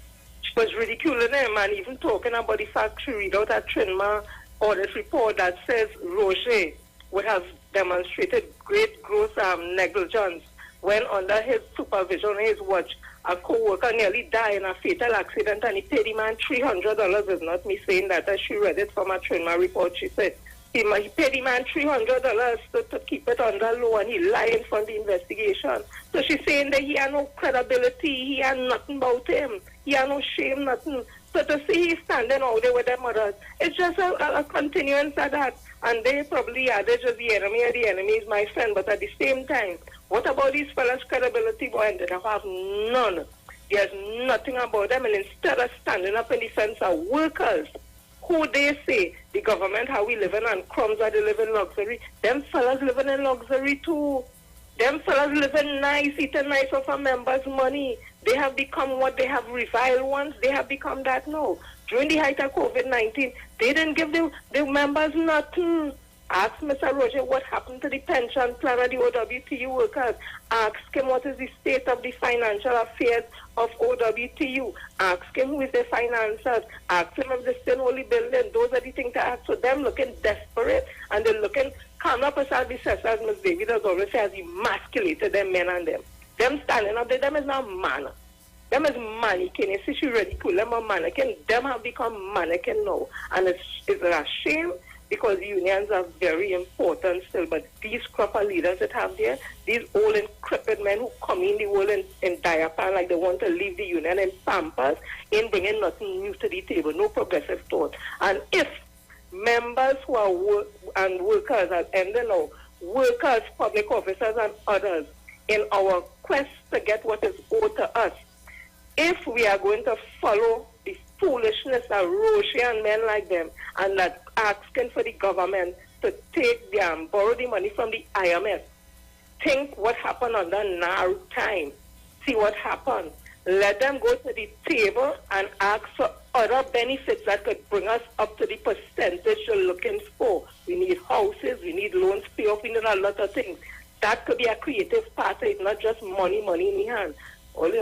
she was ridiculing him and even talking about the fact she read out a Trinma audit report that says Roger would have demonstrated great gross negligence when under his supervision, his watch, a co-worker nearly died in a fatal accident and he paid the man $300. It's not me saying that. As she read it from a Trinma report, she said, he paid the man $300 to keep it under law, and he lied in front of the investigation. So she's saying that he had no credibility, he had nothing about him, he had no shame, nothing. So to see he's standing out there with them others, it's just a continuance of that. And they probably are, they're just the enemy of the enemy is my friend. But at the same time, what about these fellas' credibility, boy? And they have none. There's nothing about them. And instead of standing up in defense of workers, who they say the government, how we living on crumbs, are they living luxury? Them fellas living in luxury too. Them fellas living nice, eating nice off our members' money. They have become what they have reviled once. They have become that now. During the height of COVID-19, they didn't give the members nothing. Ask Mr. Roger what happened to the pension plan of the OWTU workers. Ask him what is the state of the financial affairs of OWTU. Ask him who is the financiers. Ask him if they're still only building. Those are the things to ask. So them looking desperate and they're looking, Kamla Prasad, the Cessa, as Ms. David has always said, has emasculated them men and them. Them standing up there, them is not man. Them is mannequin. You see, she ridicule them a mannequin. Them have become mannequin now. And it's a shame, because unions are very important still, but these proper leaders that have there, these old increpid men who come in the world in diaper like they want to leave the union in pampers, ain't bringing nothing new to the table, no progressive thought. And if members who are workers are ending now, workers, public officers and others, in our quest to get what is owed to us, if we are going to follow the foolishness of Roche and men like them, and that asking for the government to take borrow the money from the IMF, think what happened under NAR time. See what happened. Let them go to the table and ask for other benefits that could bring us up to the percentage you're looking for. We need houses, we need loans pay off, we need a lot of things. That could be a creative part. It's not just money in the hand. Only,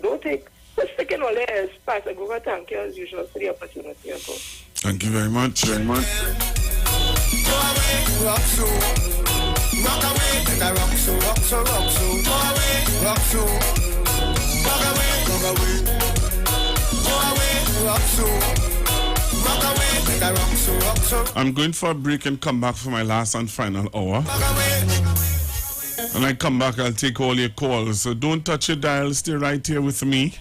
don't take. The second one is Pastor Google. Thank you as usual for the opportunity.
Thank you very much. Very much.
Go away, rock so. Rock away, better rock so, rock so, rock so. Go away, rock so. Rock away, rock away. Go away, rock so. Rock away, better rock so, rock so.
I'm going for a break and come back for my last and final hour.
Rock away.
When I come back, I'll take all your calls. So don't touch your dial. Stay right here with me.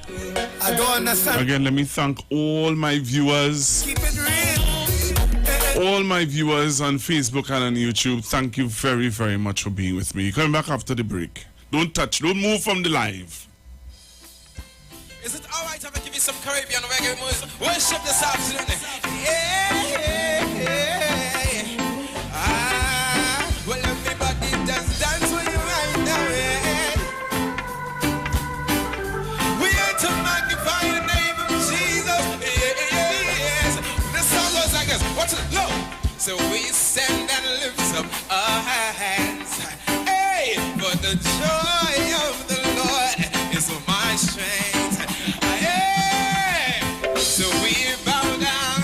I don't understand.
Again, let me thank all my viewers.
Keep it real.
All my viewers on Facebook and on YouTube, thank you very, very much for being with me. Coming back after the break. Don't move from the live.
Is it alright if I give you some Caribbean reggae music? Worship this afternoon. Well, everybody just dance with you right now. We are to magnify the name of Jesus. Yes. This song goes like this. Watch it. Look. So we stand and lift up our hands. Hey, for the joy of the Lord is my strength. Hey, so we bow down,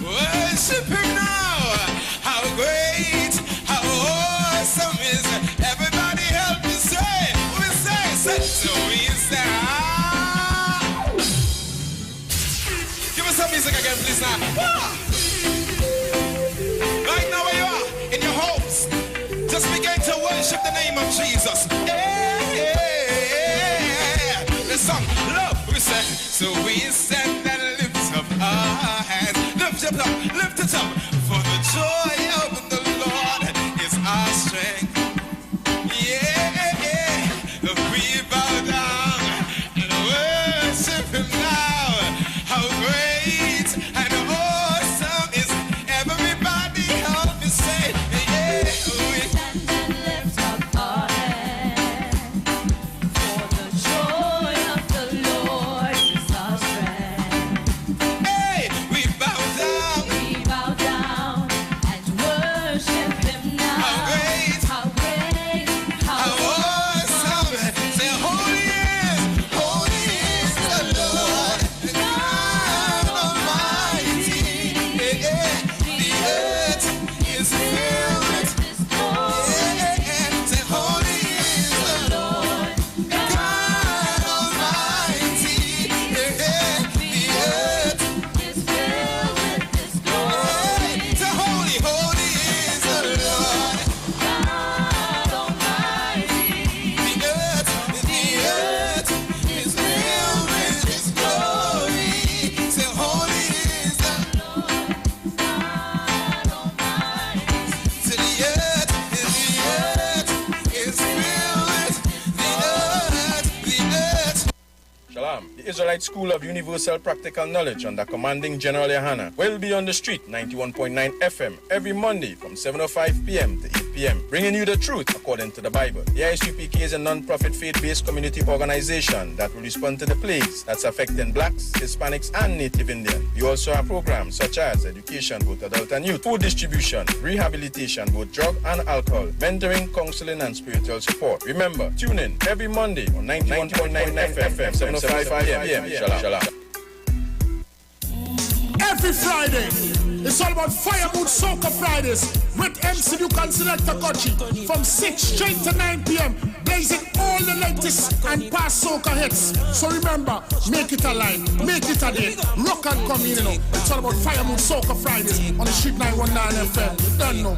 worship Him now. How great, how awesome is everybody? Help me say, so we say. Give us some music again, please now. Right now where you are, in your homes, just begin to worship the name of Jesus. The song, love, we say. So we stand and lift up our hands. Lift it up, lift it up. For the joy of the Lord is our strength. We bow down and worship Him now. How great and awesome is everybody. Help me say, we stand and lift up our hands. For the joy of the Lord is our strength. Hey, we bow down and worship Him now. How great, how awesome. Say, holy is the Lord God Almighty. The earth is filled with His glory. Say, holy is the Lord God Almighty. The earth is filled with His glory. Say, holy is the Lord God Almighty. The earth is filled with His glory. Say, holy is the Lord God Almighty. Say, the earth is filled with the earth.
Shalom. The Israelite School of Universal Practical Knowledge under commanding General Yohana will be on the street 91.9 FM every Monday from 7:05 p.m. to 8 p.m. bringing you the truth according to the Bible. The ISUPK is a non-profit faith-based community organization that will respond to the plagues that's affecting blacks, Hispanics, and Native Indian. We also have programs such as education, both adult and youth, food distribution, rehabilitation, both drug and alcohol, mentoring, counseling, and spiritual support. Remember, tune in every Monday on 91.9 FM, 7:05 p.m. Shalom.
Every Friday, it's all about Fire Mood Soca Fridays with MC Duke and Selector Kochi from 6 straight to 9 p.m. blazing all the latest and past soca hits. So remember, make it a line, make it a day, rock and come in, you know. It's all about Fire Mood Soca Fridays on the Street 919 FM. You don't know.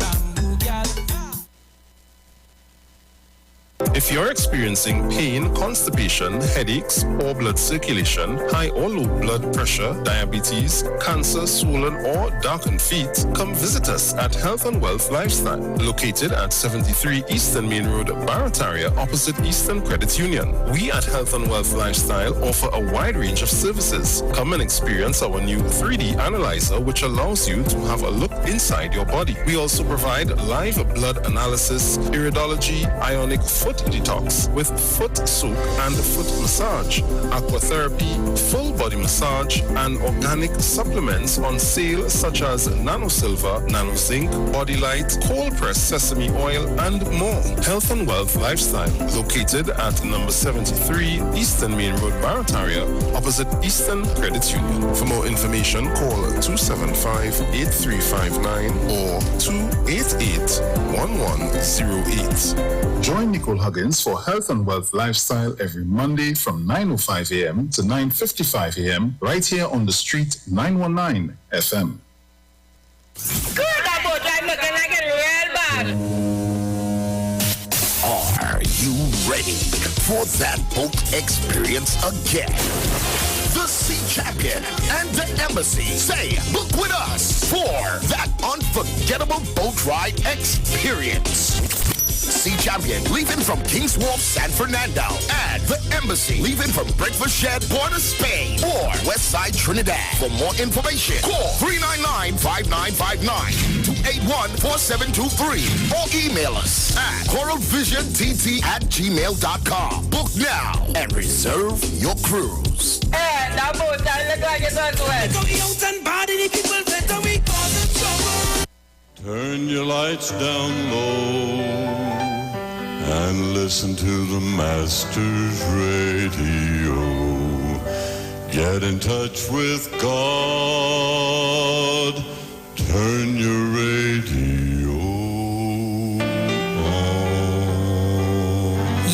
If you're experiencing pain, constipation, headaches, poor blood circulation, high or low blood pressure, diabetes, cancer, swollen or darkened feet, come visit us at Health and Wealth Lifestyle, located at 73 Eastern Main Road, Barataria, opposite Eastern Credit Union. We at Health and Wealth Lifestyle offer a wide range of services. Come and experience our new 3D analyzer, which allows you to have a look inside your body. We also provide live blood analysis, iridology, ionic foot detox with foot soak and foot massage, aquatherapy, full body massage, and organic supplements on sale such as nano silver, nano zinc, body light, cold pressed sesame oil, and more. Health and Wealth Lifestyle, located at number 73 Eastern Main Road, Barataria, opposite Eastern Credit Union. For more information, call 275-8359 or 288-1108.
Join Nicole Huggins for Health and Wealth Lifestyle every Monday from 9:05 a.m. to 9:55 a.m. right here on the Street 919 FM.
Good about I'm looking like it real bad.
Are you ready for that boat experience again. The Sea Champion and the Embassy say, book with us for that unforgettable boat ride experience. Sea Champion leaving from King's Wharf, San Fernando, and the Embassy leaving from Breakfast Shed, Port of Spain, or Westside Trinidad. For more information, call 399-5959 to 814723 or email us at coralvisiontt@gmail.com. Book now and reserve your cruise.
Hey, that boat, look like it's on to it.
Turn your lights down low and listen to the Master's radio. Get in touch with God. Turn your radio on.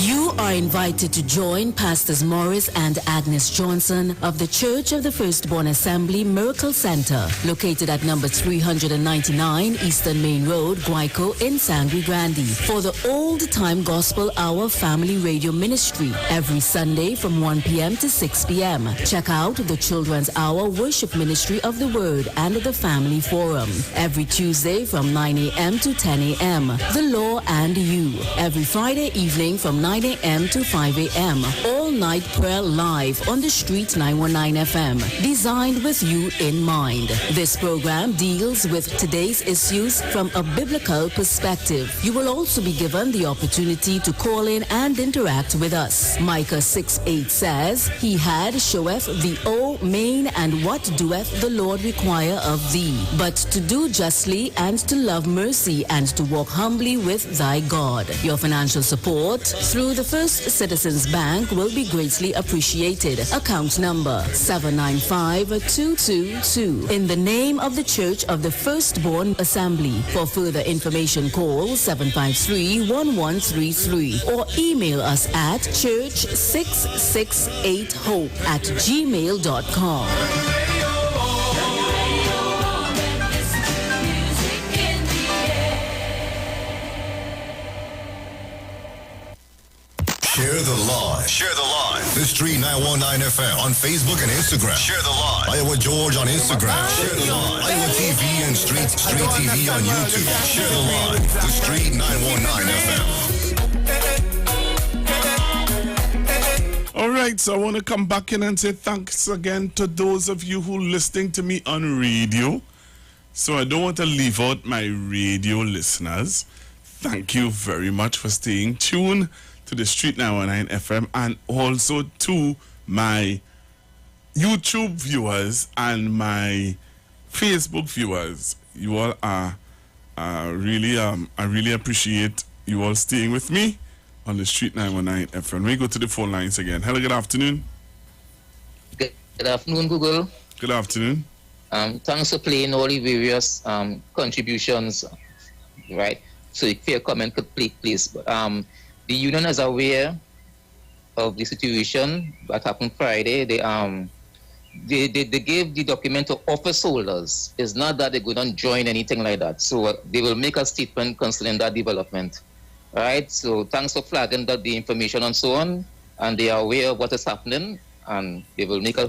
You are invited to join Pastors Morris and Agnes Johnson of the Church of the Firstborn Assembly Miracle Center, located at number 399 Eastern Main Road, Guayco in Sangre Grande, for the Old Time Gospel Hour Family Radio Ministry every Sunday from 1 p.m. to 6 p.m. Check out the Children's Hour Worship Ministry of the Word and the Family Forum every Tuesday from 9 a.m. to 10 a.m. The Law and You every Friday evening from 9 a.m. to 5 a.m. All night prayer live on the Street 919 FM, designed with you in mind. This program deals with today's issues from a biblical perspective. You will also be given the opportunity to call in and interact with us. Micah 6:8 says, He had showeth thee, O main, and what doeth the Lord require of thee, but to do justly and to love mercy and to walk humbly with thy God. Your financial support through the First Citizens Bank will be greatly appreciated. Account number 795222. In the name of the Church of the Firstborn Assembly. For further information, call 753-1133 or email us at church668hope@gmail.com.
Share the live. Share the live. The Street 919 FM on Facebook and Instagram. Share the live. Iowa George on Instagram. Share the live. Iowa TV and Street TV on YouTube. Share the live. The Street 919 FM.
All right, so I want to come back in and say thanks again to those of you who are listening to me on radio. So I don't want to leave out my radio listeners. Thank you very much for staying tuned to the Street 919 FM, and also to my YouTube viewers and my Facebook viewers. You all are really, I really appreciate you all staying with me on the Street 919 FM. We go to the phone lines again. Hello, good afternoon.
Good afternoon, Google.
Good afternoon.
Thanks for playing all the various contributions, right? So if your comment could please. The union is aware of the situation that happened Friday. They gave the document to office holders. It's not that they're going to join anything like that. So they will make a statement concerning that development. All right. So thanks for flagging that the information and so on, and they are aware of what is happening, and they will make a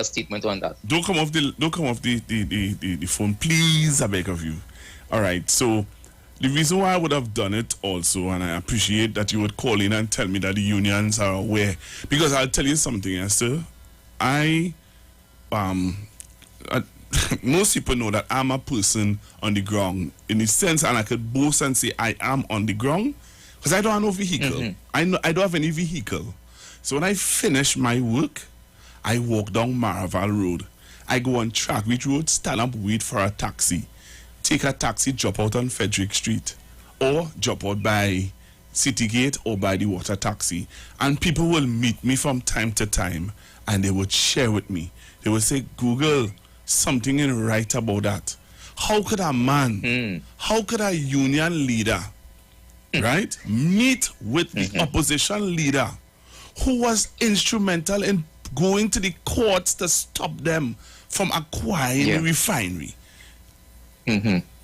statement on that.
Don't come off the phone, please. I beg of you. All right. So the reason why I would have done it also, and I appreciate that you would call in and tell me that the unions are aware, because I'll tell you something, Esther. Most people know that I'm a person on the ground in the sense, and I could boast and say I am on the ground because I don't have no vehicle. Mm-hmm. I don't have any vehicle. So when I finish my work, I walk down Maraval Road. I go on Trackbeach Road, stand up, wait for a taxi. Take a taxi, drop out on Frederick Street, or drop out by City Gate or by the water taxi. And people will meet me from time to time, and they would share with me. They would say, Google, something ain't right about that. How could a man, how could a union leader, right, meet with the opposition leader who was instrumental in going to the courts to stop them from acquiring the refinery?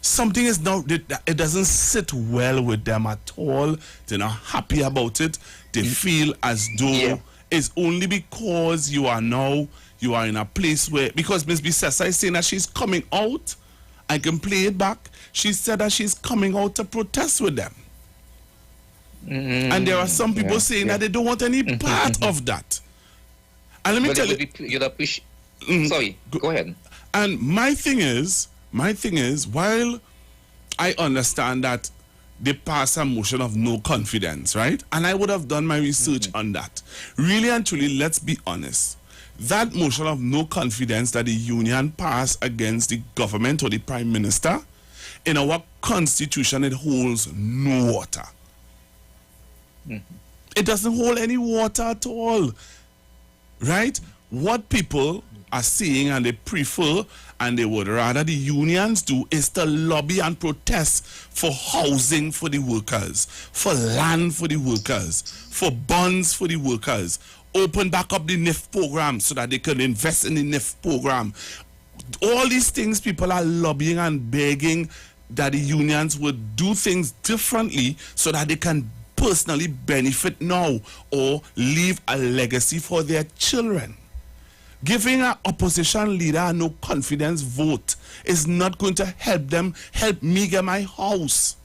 something is not, it doesn't sit well with them at all. They're not happy about it. They feel as though it's only because you are in a place where, because Ms. Bissessa is saying that she's coming out. I can play it back. She said that she's coming out to protest with them. And there are some people saying that they don't want any part of that. And let me tell you,
sorry, go ahead.
And my thing is, while I understand that they pass a motion of no confidence, right? And I would have done my research on that. Really and truly, let's be honest. That motion of no confidence that the union passed against the government or the prime minister, in our constitution, it holds no water. It doesn't hold any water at all, right? What people are saying, and they prefer, and they would rather the unions do, is to lobby and protest for housing for the workers, for land for the workers, for bonds for the workers, open back up the NIF program so that they can invest in the NIF program. All these things people are lobbying and begging that the unions would do things differently so that they can personally benefit now or leave a legacy for their children. Giving an opposition leader a no confidence vote is not going to help them help me get my house.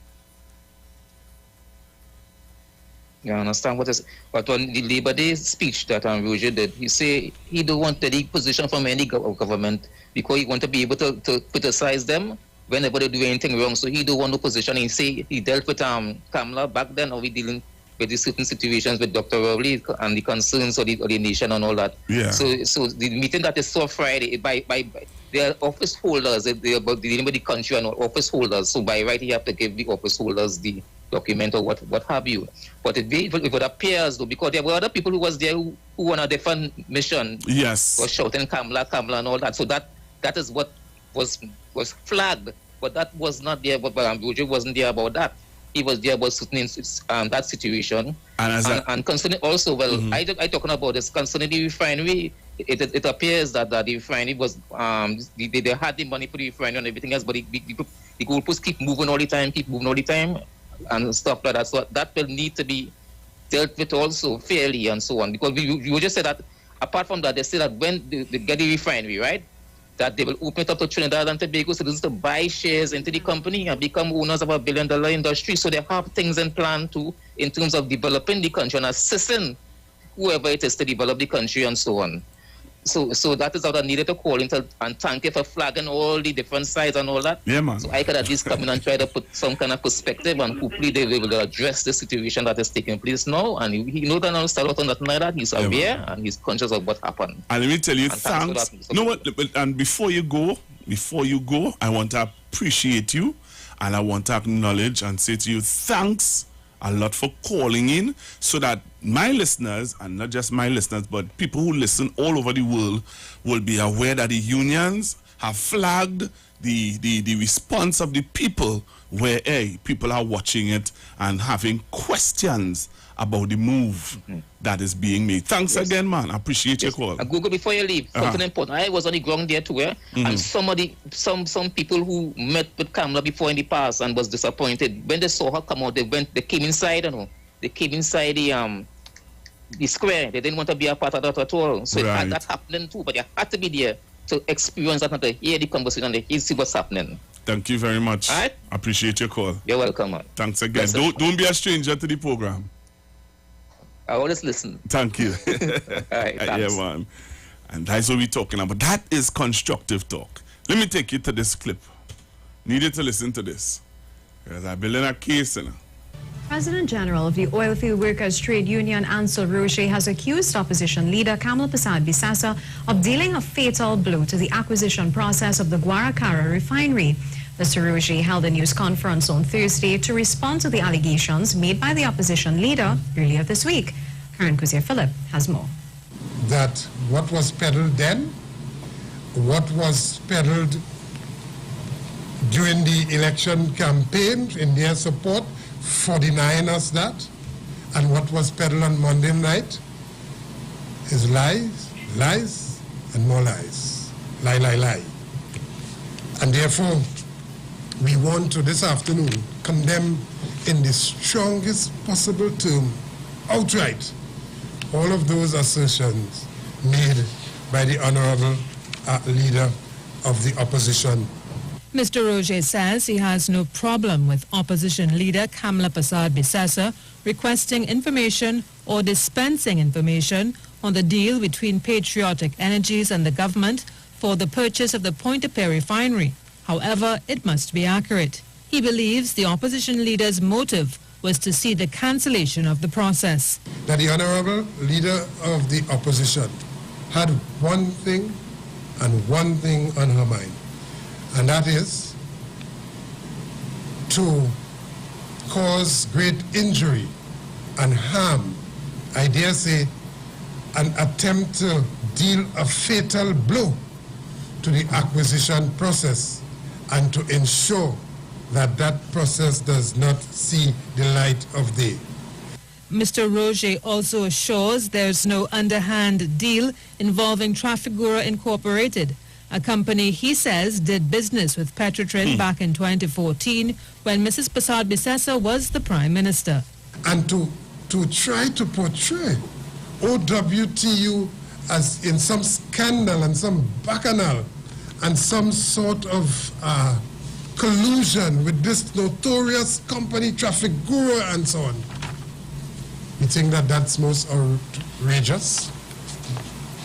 Yeah, I understand what is. But on the Labor Day speech that Roger did, he say he don't want any position from any government because he want to be able to criticize them whenever they do anything wrong. So he don't want no position. He say he dealt with Kamala back then, or we dealing with these certain situations with Dr. Rowley and the concerns of the nation and all that.
Yeah.
So the meeting that is saw Friday by their office holders, they are dealing with the country and office holders. So by right, you have to give the office holders the document or what have you. But if it appears though, because there were other people who was there who on a different mission.
Yes.
Was shouting Kamala and all that. So that is what was flagged, but that was not there. But Roger wasn't there about that. He was there about certain that situation. And concerning also, I talking about this concerning the refinery. It appears that the refinery was they had the money for the refinery and everything else, but the goalposts keep moving all the time, and stuff like that. So that will need to be dealt with also fairly and so on. Because we just said that apart from that, they say that when they get the refinery, right, that they will open it up to Trinidad and Tobago citizens to buy shares into the company and become owners of $1 billion industry. So they have things in plan too in terms of developing the country and assisting whoever it is to develop the country and so on. So that is how I needed to call in and thank you for flagging all the different sides and all that.
Yeah, man.
So I could at least come in and try to put some kind of perspective and hopefully they will address the situation that is taking place now. And he knows that I'll start out on that like that. He's aware and he's conscious of what happened.
And let me tell you, thanks. No, what? And before you go, I want to appreciate you and I want to acknowledge and say to you, thanks a lot for calling in so that my listeners, and not just my listeners, but people who listen all over the world will be aware that the unions have flagged the response of the people where people are watching it and having questions about the move that is being made. Thanks again, man. I appreciate your call.
Google, before you leave, something important. I was on the ground there too, and some people who met with Kamala before in the past and was disappointed when they saw her come out. They came inside, they came inside the square. They didn't want to be a part of that at all. So that happening too, but you had to be there to experience that and to hear the conversation and to see what's happening.
Thank you very much.
All right?
I appreciate your call.
You're welcome, man.
Thanks again. Don't be a stranger to the program.
I always listen.
Thank you.
All right,
yeah, man. And that's what we're talking about. That is constructive talk. Let me take you to this clip. Needed to listen to this. Because I'm building a case,
President General of the Oilfield Workers Trade Union, Ansel Roche, has accused opposition leader Kamala Bissessa of dealing a fatal blow to the acquisition process of the Guaracara refinery. Mr. Roche held a news conference on Thursday to respond to the allegations made by the opposition leader earlier this week. Karen Kuzier-Philip has more.
That what was peddled then, what was peddled during the election campaign in their support for denying us that, and what was peddled on Monday night is lies, lies, and more lies. Lie, lie, lie. And therefore, we want to this afternoon condemn in the strongest possible term, outright, all of those assertions made by the Honorable Leader of the Opposition.
Mr. Roger says he has no problem with Opposition Leader Kamla Persad-Bissessar requesting information or dispensing information on the deal between Patriotic Energies and the government for the purchase of the Pointe-à-Pierre refinery. However, it must be accurate. He believes the opposition leader's motive was to see the cancellation of the process.
That the Honorable Leader of the Opposition had one thing and one thing on her mind, and that is to cause great injury and harm, I dare say, an attempt to deal a fatal blow to the acquisition process and to ensure that that process does not see the light of day.
Mr. Roger also assures there's no underhand deal involving Trafigura Incorporated, a company he says did business with Petrotrin back in 2014 when Mrs. Persad-Bissessar was the Prime Minister.
And to try to portray OWTU as in some scandal and some bacchanal and some sort of collusion with this notorious company Trafigura and so on. We think that that's most outrageous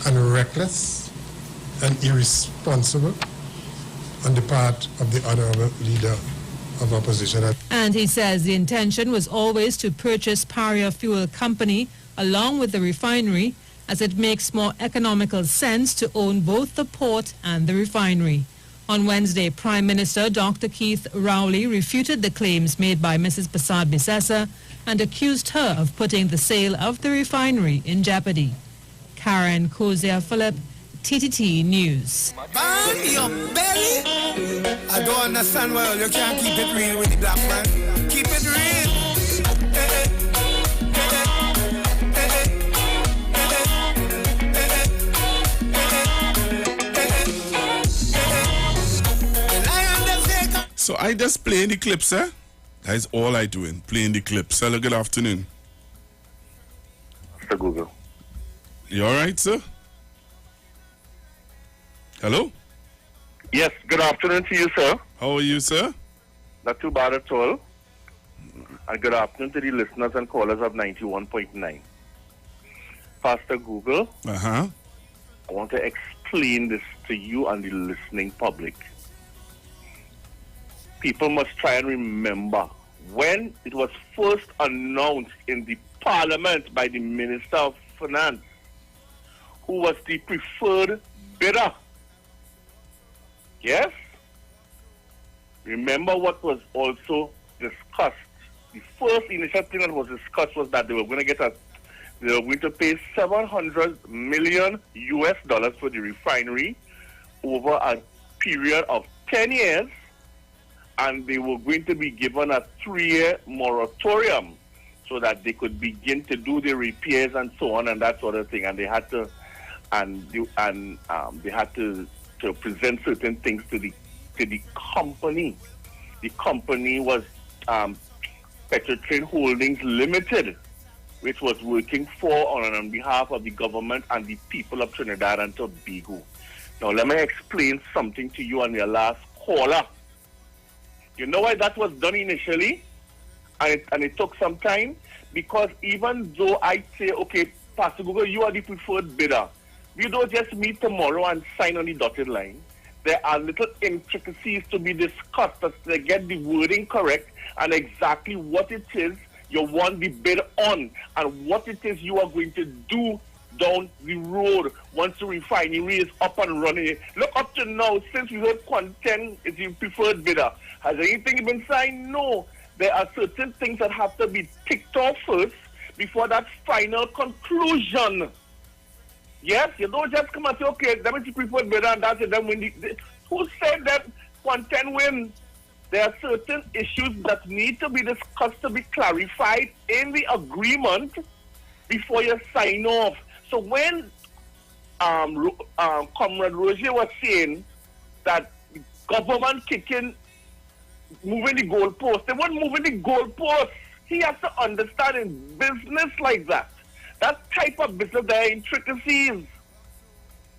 and reckless and irresponsible on the part of the Honorable Leader of Opposition.
And he says the intention was always to purchase Paria Fuel Company along with the refinery, as it makes more economical sense to own both the port and the refinery. On Wednesday, Prime Minister Dr. Keith Rowley refuted the claims made by Mrs. Persad-Bissessar and accused her of putting the sale of the refinery in jeopardy. Karen Kozia-Phillip, TTT News.
Burn your belly. I don't understand why you can't keep it real with the black man. Keep it real.
So I just playing the clips, eh? That is all I doing, playing the clips. Hello, good afternoon.
Mr. Google.
You all right, sir? Hello?
Yes, good afternoon to you, sir.
How are you, sir?
Not too bad at all. And good afternoon to the listeners and callers of 91.9. Pastor Google,
I
want to explain this to you and the listening public. People must try and remember when it was first announced in the Parliament by the Minister of Finance, who was the preferred bidder. Yes? Remember what was also discussed. The first initial thing that was discussed was that they were going to pay $700 million US for the refinery over a period of 10 years, and they were going to be given a 3-year moratorium so that they could begin to do the repairs and so on and that sort of thing. And they had to to present certain things to the company. The company was Petrotrin Holdings Limited, which was working on behalf of the government and the people of Trinidad and Tobago. Now let me explain something to you on your last caller. You know why that was done initially? And it took some time? Because even though I say, okay, Pastor Google, you are the preferred bidder, we don't just meet tomorrow and sign on the dotted line. There are little intricacies to be discussed to get the wording correct and exactly what it is you want the bid on and what it is you are going to do down the road once the refinery is up and running. Look, up to now, since we heard Content is the preferred bidder, has anything been signed? No. There are certain things that have to be ticked off first before that final conclusion. Yes, you don't just come and say, okay, that is the preferred bidder and that's it. Then when who said that Content win? There are certain issues that need to be discussed to be clarified in the agreement before you sign off. So when Comrade Roger was saying that government kicking moving the goalpost. They weren't moving the goalpost. He has to understand in business like that type of business, there are intricacies.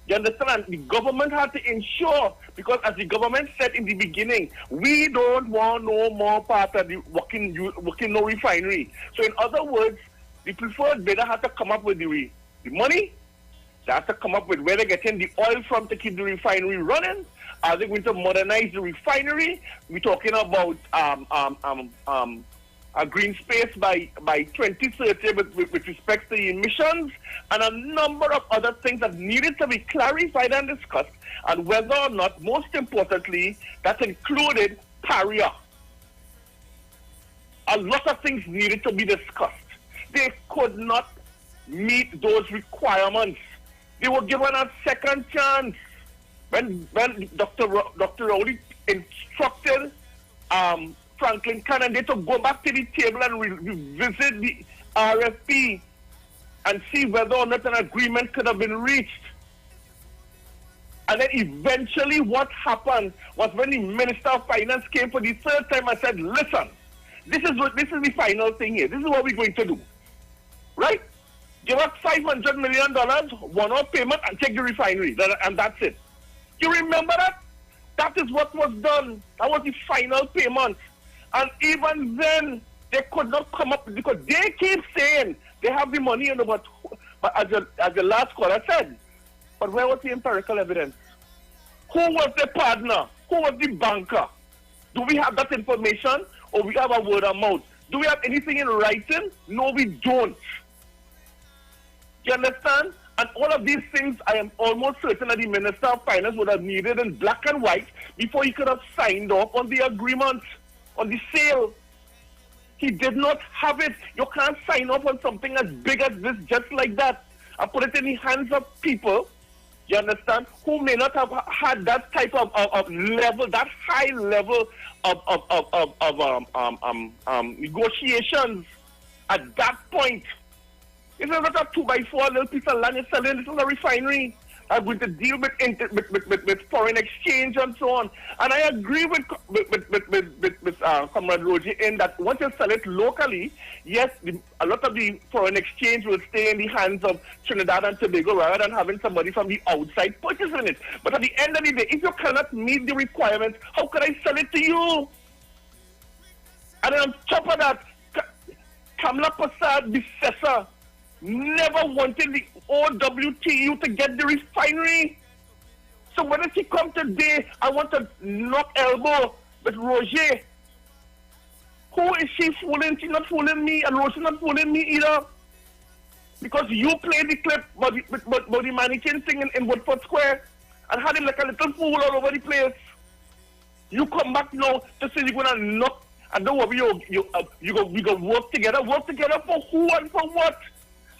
You understand? The government had to ensure, because as the government said in the beginning, we don't want no more part of the working no refinery. So in other words, the preferred bidder had to come up with the money. They have to come up with where they're getting the oil from to keep the refinery running. Are they going to modernize the refinery? We're talking about a green space by 2030 with respect to the emissions, and a number of other things that needed to be clarified and discussed, and whether or not, most importantly, that included PARIA. A lot of things needed to be discussed. They could not meet those requirements. They were given a second chance. When Dr. Rowley instructed Franklin Cannon to go back to the table and revisit the RFP and see whether or not an agreement could have been reached. And then eventually what happened was when the Minister of Finance came for the third time and said, listen, this is the final thing here. This is what we're going to do. Right? Give us $500 million, one-off payment, and take the refinery. And that's it. You remember that? That is what was done. That was the final payment. And even then, they could not come up, because they keep saying they have the money, but as the last caller said, but where was the empirical evidence? Who was the partner? Who was the banker? Do we have that information, or we have a word of mouth? Do we have anything in writing? No, we don't. You understand? And all of these things, I am almost certain that the Minister of Finance would have needed in black and white before he could have signed off on the agreement, on the sale. He did not have it. You can't sign off on something as big as this just like that and put it in the hands of people, you understand, who may not have had that type of level, that high level of negotiations at that point. This is not a 2x4 little piece of land you're selling. This is a refinery. I'm going to deal with foreign exchange and so on. And I agree with Comrade Roger in that once you sell it locally, yes, a lot of the foreign exchange will stay in the hands of Trinidad and Tobago rather than having somebody from the outside purchasing it. But at the end of the day, if you cannot meet the requirements, how can I sell it to you? And then on top of that, Kamla Prasad, the Cesar, never wanted the OWTU to get the refinery. So when she come today, I want to knock elbow with Roger. Who is she fooling? She's not fooling me, and Roger's not fooling me either. Because you played the clip about the mannequin thing in Woodford Square and had him like a little fool all over the place. You come back now to say you're going to knock, and don't worry, we go work together. Work together for who and for what?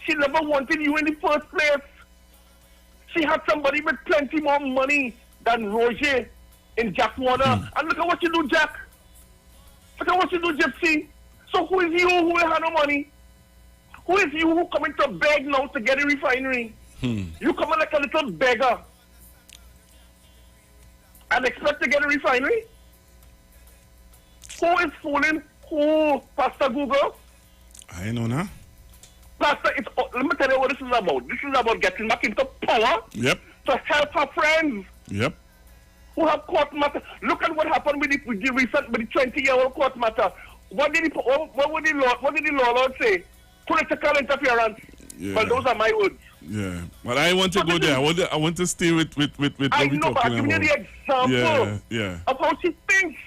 She never wanted you in the first place. She had somebody with plenty more money than Roger in Jack Warner. And look at what you do, Jack. Look at what you do, Gypsy. So who is you who will have no money? Who is you who coming to beg now to get a refinery? You coming like a little beggar and expect to get a refinery? Who is fooling who, Pastor Google?
I know now.
Pastor, let me tell you what this is about. This is about getting back into power.
Yep.
To help her friends.
Yep.
Who have court matter. Look at what happened with the 20-year-old court matter. What did the law lord say? Political interference.
Yeah.
Well, those are my words.
Yeah. But I want to go there. I want to stay with what we're talking about.
I know, but I'm giving you the example of how she thinks.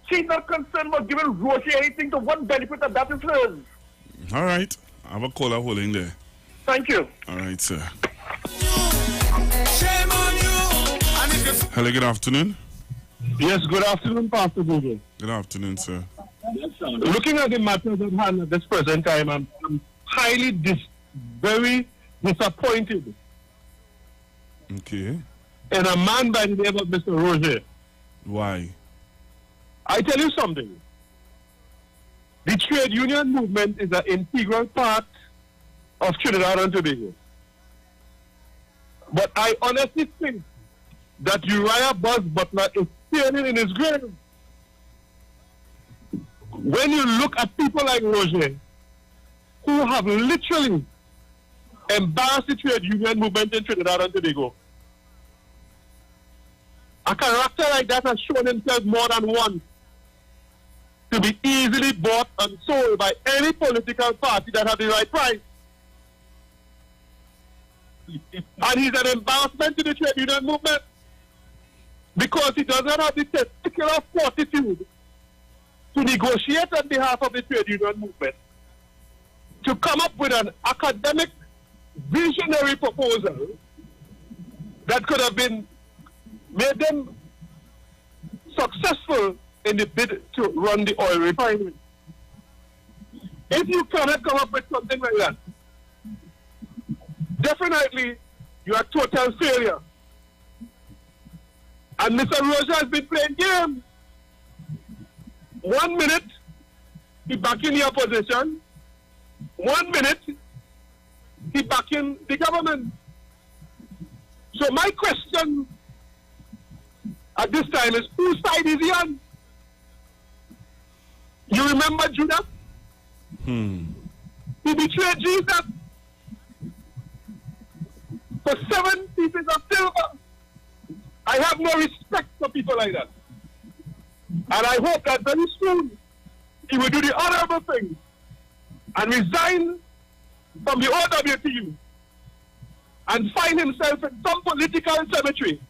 She's not concerned about giving Rosie anything. To what benefit of that is hers?
All right. I have a caller holding there.
Thank you.
All right, sir. Hello, good afternoon.
Yes, good afternoon, Pastor Google.
Good afternoon, sir.
Looking at the matters at hand at this present time, I'm highly very disappointed
in
a man by the name of Mr. Roger.
Why?
I tell you something. The trade union movement is an integral part of Trinidad and Tobago. But I honestly think that Uriah Buzz Butler is standing in his grave. when you look at people like Roger, who have literally embarrassed the trade union movement in Trinidad and Tobago, a character like that has shown himself more than once to be easily bought and sold by any political party that has the right price. And he's an embarrassment to the trade union movement because he does not have the particular fortitude to negotiate on behalf of the trade union movement, to come up with an academic, visionary proposal that could have been made them successful in the bid to run the oil refinery. If you cannot come up with something like that, definitely you are total failure. And Mr. Rosa has been playing games. 1 minute, he back in the opposition. 1 minute, he back in the government. So my question at this time is, whose side is he on? You remember Judas? He betrayed Jesus for 7 pieces of silver. I have no respect for people like that. And I hope that very soon he will do the honorable thing and resign from the OWTU and find himself in some political cemetery,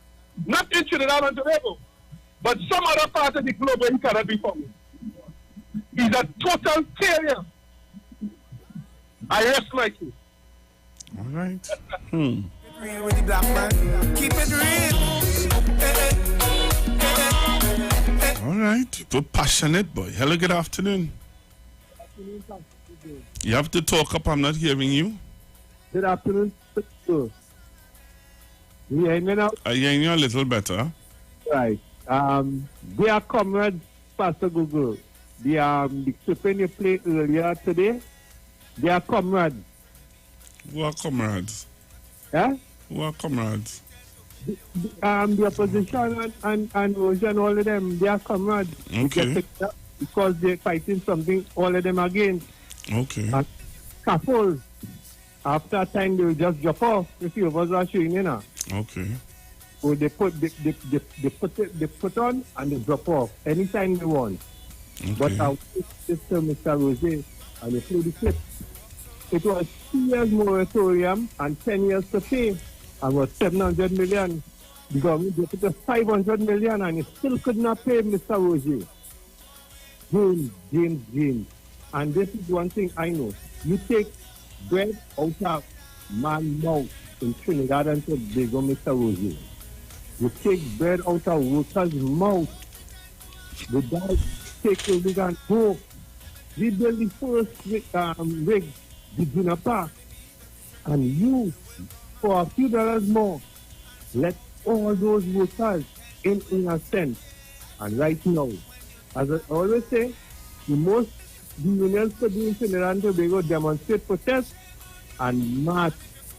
not in Trinidad and Tobago, but some other part of the globe where he cannot be found. He's a total failure. I rest my case.
All right.
Real with the black man. Keep it real.
All right. You're passionate, boy. Hello, good afternoon. You have to talk up. I'm not hearing you.
Good afternoon, sir. You hear me now?
I hear you a little better.
Right. Dear comrades, Pastor Google, the clipping you played earlier today, dear comrades.
Who are comrades?
Yeah?
Who are comrades?
The opposition and Roger and all of them, they are comrades.
Okay.
Because they're fighting something, all of them against.
Okay.
Couples. After a time, they will just drop off. If you was watching, you know.
Okay.
So they put on and they drop off anytime they want.
Okay.
But our sister, Mr. Rose, and they play the clip. It was 2 years moratorium and 10 years to pay, and was 700 million. The government they put 500 million and it still could not pay Mr. Rose. James. And this is one thing I know. You take bread out of man's mouth in Trinidad and Tobago, Mr. Rose. You take bread out of workers' mouth. The guy take a rig and go. We build the first rig, the Junior Park. And you, for a few dollars more, let all those workers in a sense. And right now, as I always say, the unions to do in Trinidad and Tobago demonstrate protest and march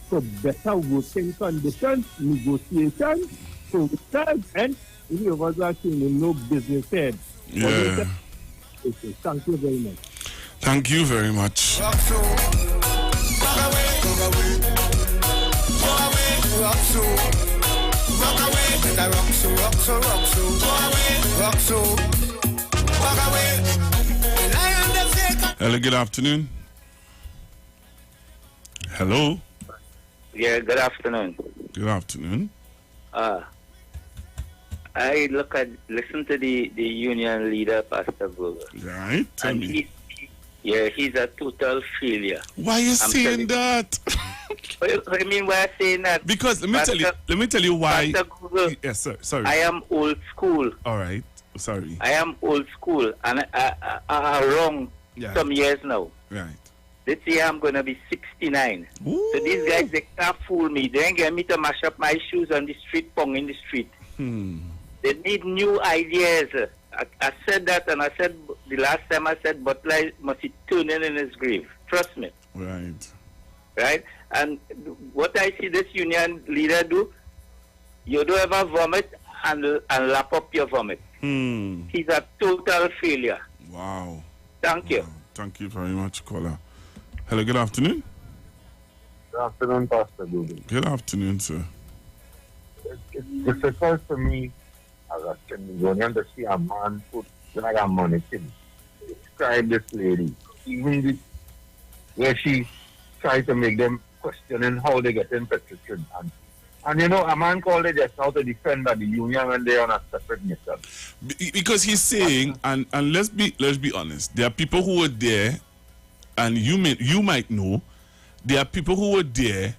for better working conditions, negotiation, for workers, and if you was watching no business head.
Yeah.
Thank you very much.
Thank you very much. Hello, good afternoon. Hello.
Yeah, good afternoon.
Good afternoon.
I listen to the union leader, Pastor Google.
Right. Tell me.
He's a total failure.
Why are you saying that?
I mean, why I'm saying that?
Because let me tell you why.
Pastor Google,
yes, sir. Sorry.
I am old school.
All right. Sorry.
I am old school, and I wrong some years now.
Right.
This year I'm going to be 69.
Ooh.
So these guys, they can't fool me. They ain't get me to mash up my shoes on the street, pong in the street. They need new ideas. I said that, and I said the last time I said Butler must be turning in his grave. Trust me. Right? And what I see this union leader do, you don't ever vomit and lap up your vomit. He's a total failure.
Wow.
Thank you.
Thank you very much, caller. Hello, good afternoon.
Good afternoon, Pastor Google.
Good afternoon, sir.
It's difficult for me as a Cameroonian to see a man put drag and money in. Describe this lady. Even where she tried to make them questioning how they get in petition. And you know, a man called it just now to defend that the union when they're on a separate mission.
Because he's saying, and let's be honest, there are people who were there, and you might know, there are people who were there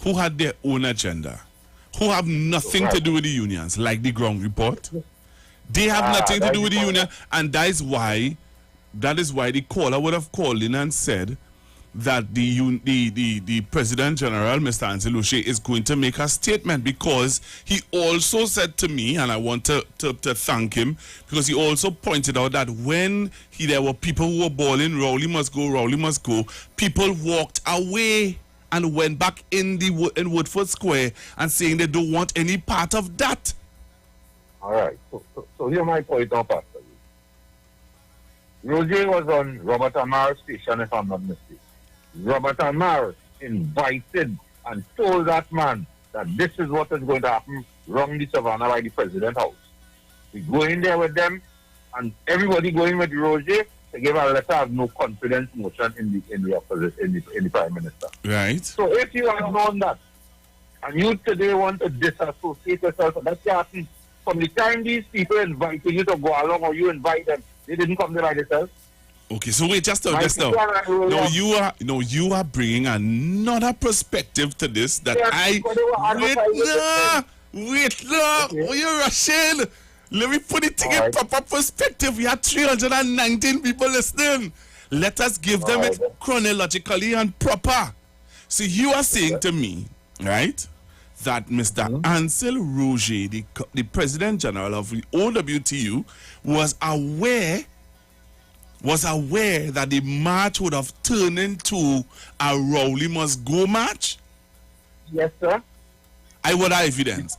who had their own agenda, who have nothing to do with the unions, like the ground report. They have nothing to do with the union, and that is why the caller would have called in and said that the President General, Mr. Ansel O'Shea, is going to make a statement, because he also said to me, and I want to thank him, because he also pointed out that when there were people who were bawling, Rowley must go, people walked away and went back in Woodford Square and saying they don't want any part of that.
All right. So here's my point now, Pastor. Roger was on Robert Amar's station, if I'm not mistaken. Robert Amar invited and told that man that this is what is going to happen wrong the Savannah by the President House. We go in there with them, and everybody going with Roger to give a letter of no confidence motion in the Prime Minister.
Right.
So if you have known that, and you today want to disassociate yourself, that's happened from the time these people invited you to go along, or you invite them, they didn't come there by themselves.
Okay, so wait, just now. No, you are bringing another perspective to this that wait, oh, you're rushing. Let me put it in proper perspective. We had 319 people listening. Let us give them it chronologically and proper. So you are saying to me, right, that Mr. Ansel Roger, the President General of the OWTU, was aware that the march would have turned into a Rowley must go march?
Yes, sir.
I want evidence.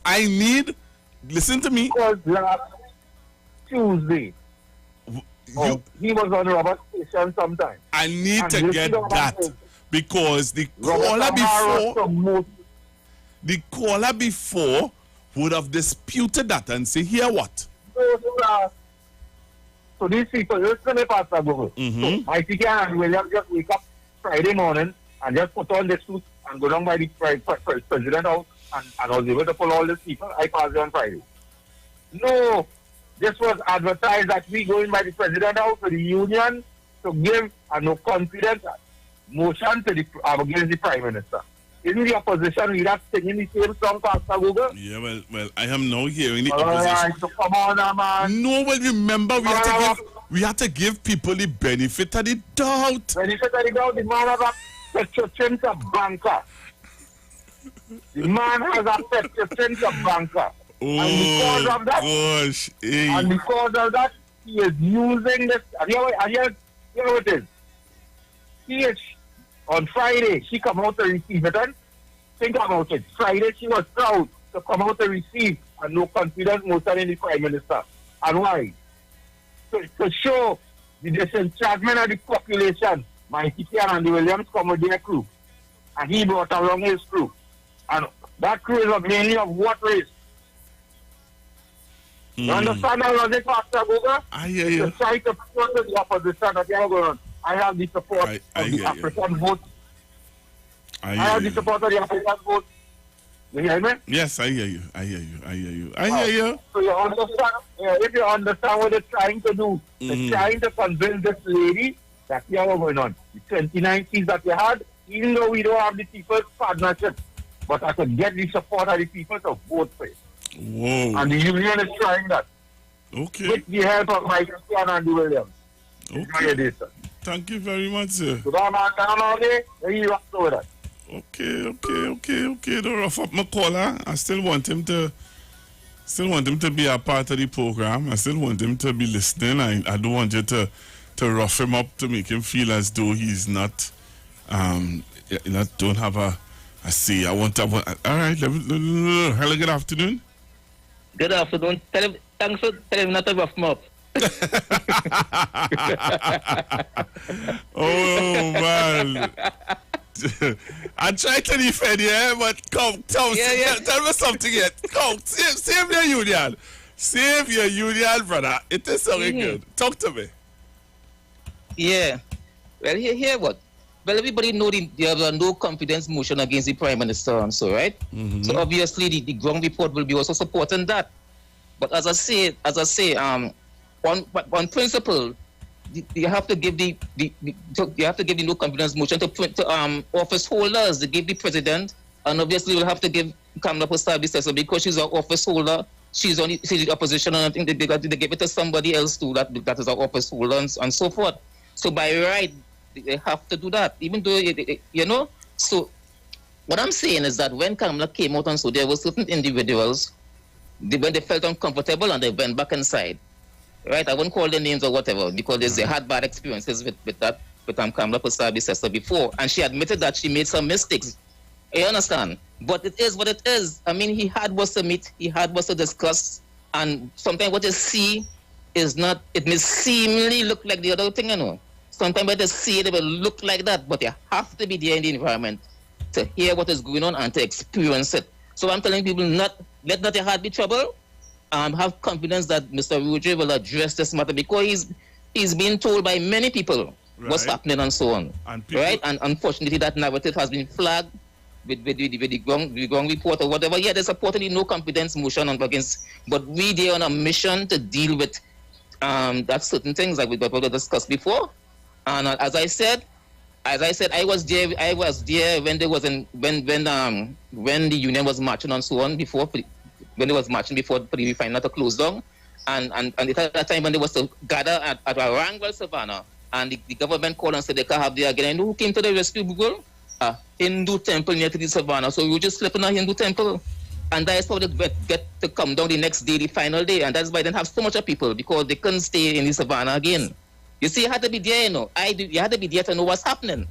Listen to me.
Because last Tuesday, he was on Robert Station sometime.
I need to get that, because the caller before would have disputed that and say, here what?
So these people, listen to Pastor Google. So my ticket and William just wake up Friday morning and just put on the suit and go down by the President House, and I was able to pull all these people. I passed on Friday. No, this was advertised that we going by the President House to the union to give a no confidence motion to against the Prime Minister. Isn't the opposition leader singing the same song, Pastor Google?
Yeah, well, I am now hearing the
opposition.
Right,
so come on now, man.
No, well, remember, we have to give people the benefit of the doubt.
Benefit of the doubt, the man has a Petrochemical banker. The man has a Petrochemical banker.
Oh,
and because of that,
gosh. Hey.
And because of that, he is using this. And you know what it is? On Friday, she come out to receive it. And think about it. Friday, she was proud to come out to receive a no confidence motion in the Prime Minister. And why? To show the disenchantment of the population. My Tikian and Andy Williams come with their crew. And he brought along his crew. And that crew is mainly of what race? You understand the logic, Pastor Google?
I hear you.
To try to put the opposition that they are going on. I have the support of the African vote. I have the support of the African vote. You hear me?
Yes, I hear you.
So you understand, if you understand what they're trying to do, they're trying to convince this lady that we are going on. The 29 seats that we had, even though we don't have the people's partnership, but I could get the support of the people to vote for it.
Whoa.
And the union is trying that.
Okay.
With the help of Michael and Andy Williams.
Okay. Thank you very much, sir.
Okay.
Don't rough up my caller. I still want him to be a part of the program. I still want him to be listening. I don't want you to rough him up to make him feel as though he's not don't have a say. All right. Hello, good afternoon.
Good afternoon. Thanks for telling me not to rough him up.
Oh, man. I try to defend you, but come, tell me something yet. Come, save your union. Save your union, brother. It is so good. Talk to me.
Yeah. Well, here what? Well, everybody know there was no confidence motion against the Prime Minister and so, right? So obviously the ground report will be also supporting that. But as I say, on principle, you have to give the no confidence motion to office holders. They give the president, and obviously we'll have to give Kamala Postabi because she's an office holder. She's the opposition, and I think they give it to somebody else too. That is our office holder and so forth. So by right, they have to do that, even though you know. So what I'm saying is that when Kamala came out and so there were certain individuals, when they felt uncomfortable and they went back inside. Right, I won't call their names or whatever because they had bad experiences with Kamala Postabi before, and she admitted that she made some mistakes. You understand? But it is what it is. I mean, he had was to meet, he had was to discuss, and sometimes what you see is not. It may seemingly look like the other thing, you know. Sometimes when you see it, it will look like that, but you have to be there in the environment to hear what is going on and to experience it. So I'm telling people, let not your heart be troubled. Have confidence that Mr. Rudre will address this matter because he's been told by many people what's happening and so on. And unfortunately, that narrative has been flagged with the ground report or whatever. Yeah, there's supportedly no confidence motion against, but we there on a mission to deal with that certain things like we discussed before. And as I said, I was there when there was when the union was marching and so on before. When they was marching before the refinery to close down, and at that time when they was to gather at Wrangell Savannah, and the government called and said they can't have there again. And who came to the rescue, Google? A Hindu temple near to the Savannah. So we just slept in a Hindu temple, and that's how they get to come down the next day, the final day, and that's why they didn't have so much of people because they couldn't stay in the Savannah again. You see, you had to be there, you know. You had to be there to know what's happening,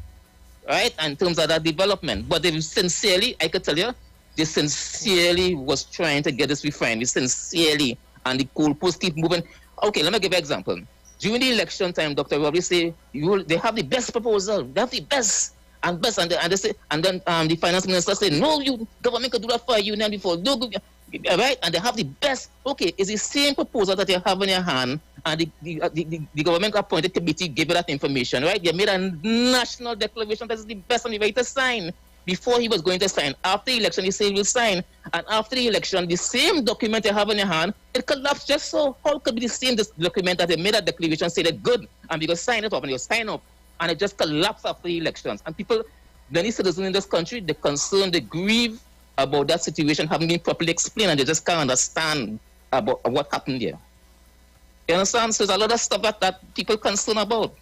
right? In terms of that development, but they sincerely, I could tell you. They sincerely was trying to get this refinery, sincerely, and the goalposts keep moving. Okay, let me give you an example. During the election time, Dr. Robbie say they have the best proposal, they have the best, and they say, and then the finance minister say, no, you government could do that for a union before, no, right? And they have the best. Okay, it's the same proposal that you have in your hand, and the government appointed committee gave you that information, right? They made a national declaration that is the best and the right to sign. Before he was going to sign. After the election, he said he will sign. And after the election, the same document you have in your hand, it collapsed just so. How could be the same document that they made a declaration, say that good, and because sign it up, and you sign up, and it just collapsed after the elections. And people, many citizens in this country, they're concerned, they grieve about that situation having been properly explained, and they just can't understand about what happened there. You understand? So there's a lot of stuff that people concerned about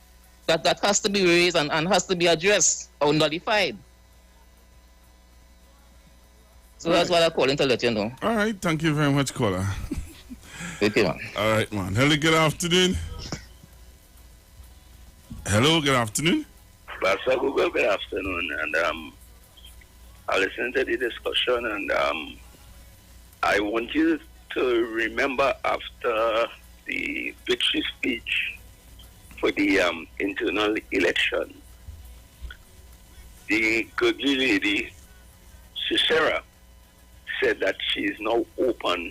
that has to be raised and has to be addressed or nullified. So that's what I call to let you know.
All right, thank you very much, caller.
Okay, man.
All right, man. Hello, good afternoon. Hello, good afternoon.
Pastor Google, good afternoon. And I listened to the discussion, and I want you to remember after the victory speech for the internal election, the goodly lady, Cicera, said that she is now open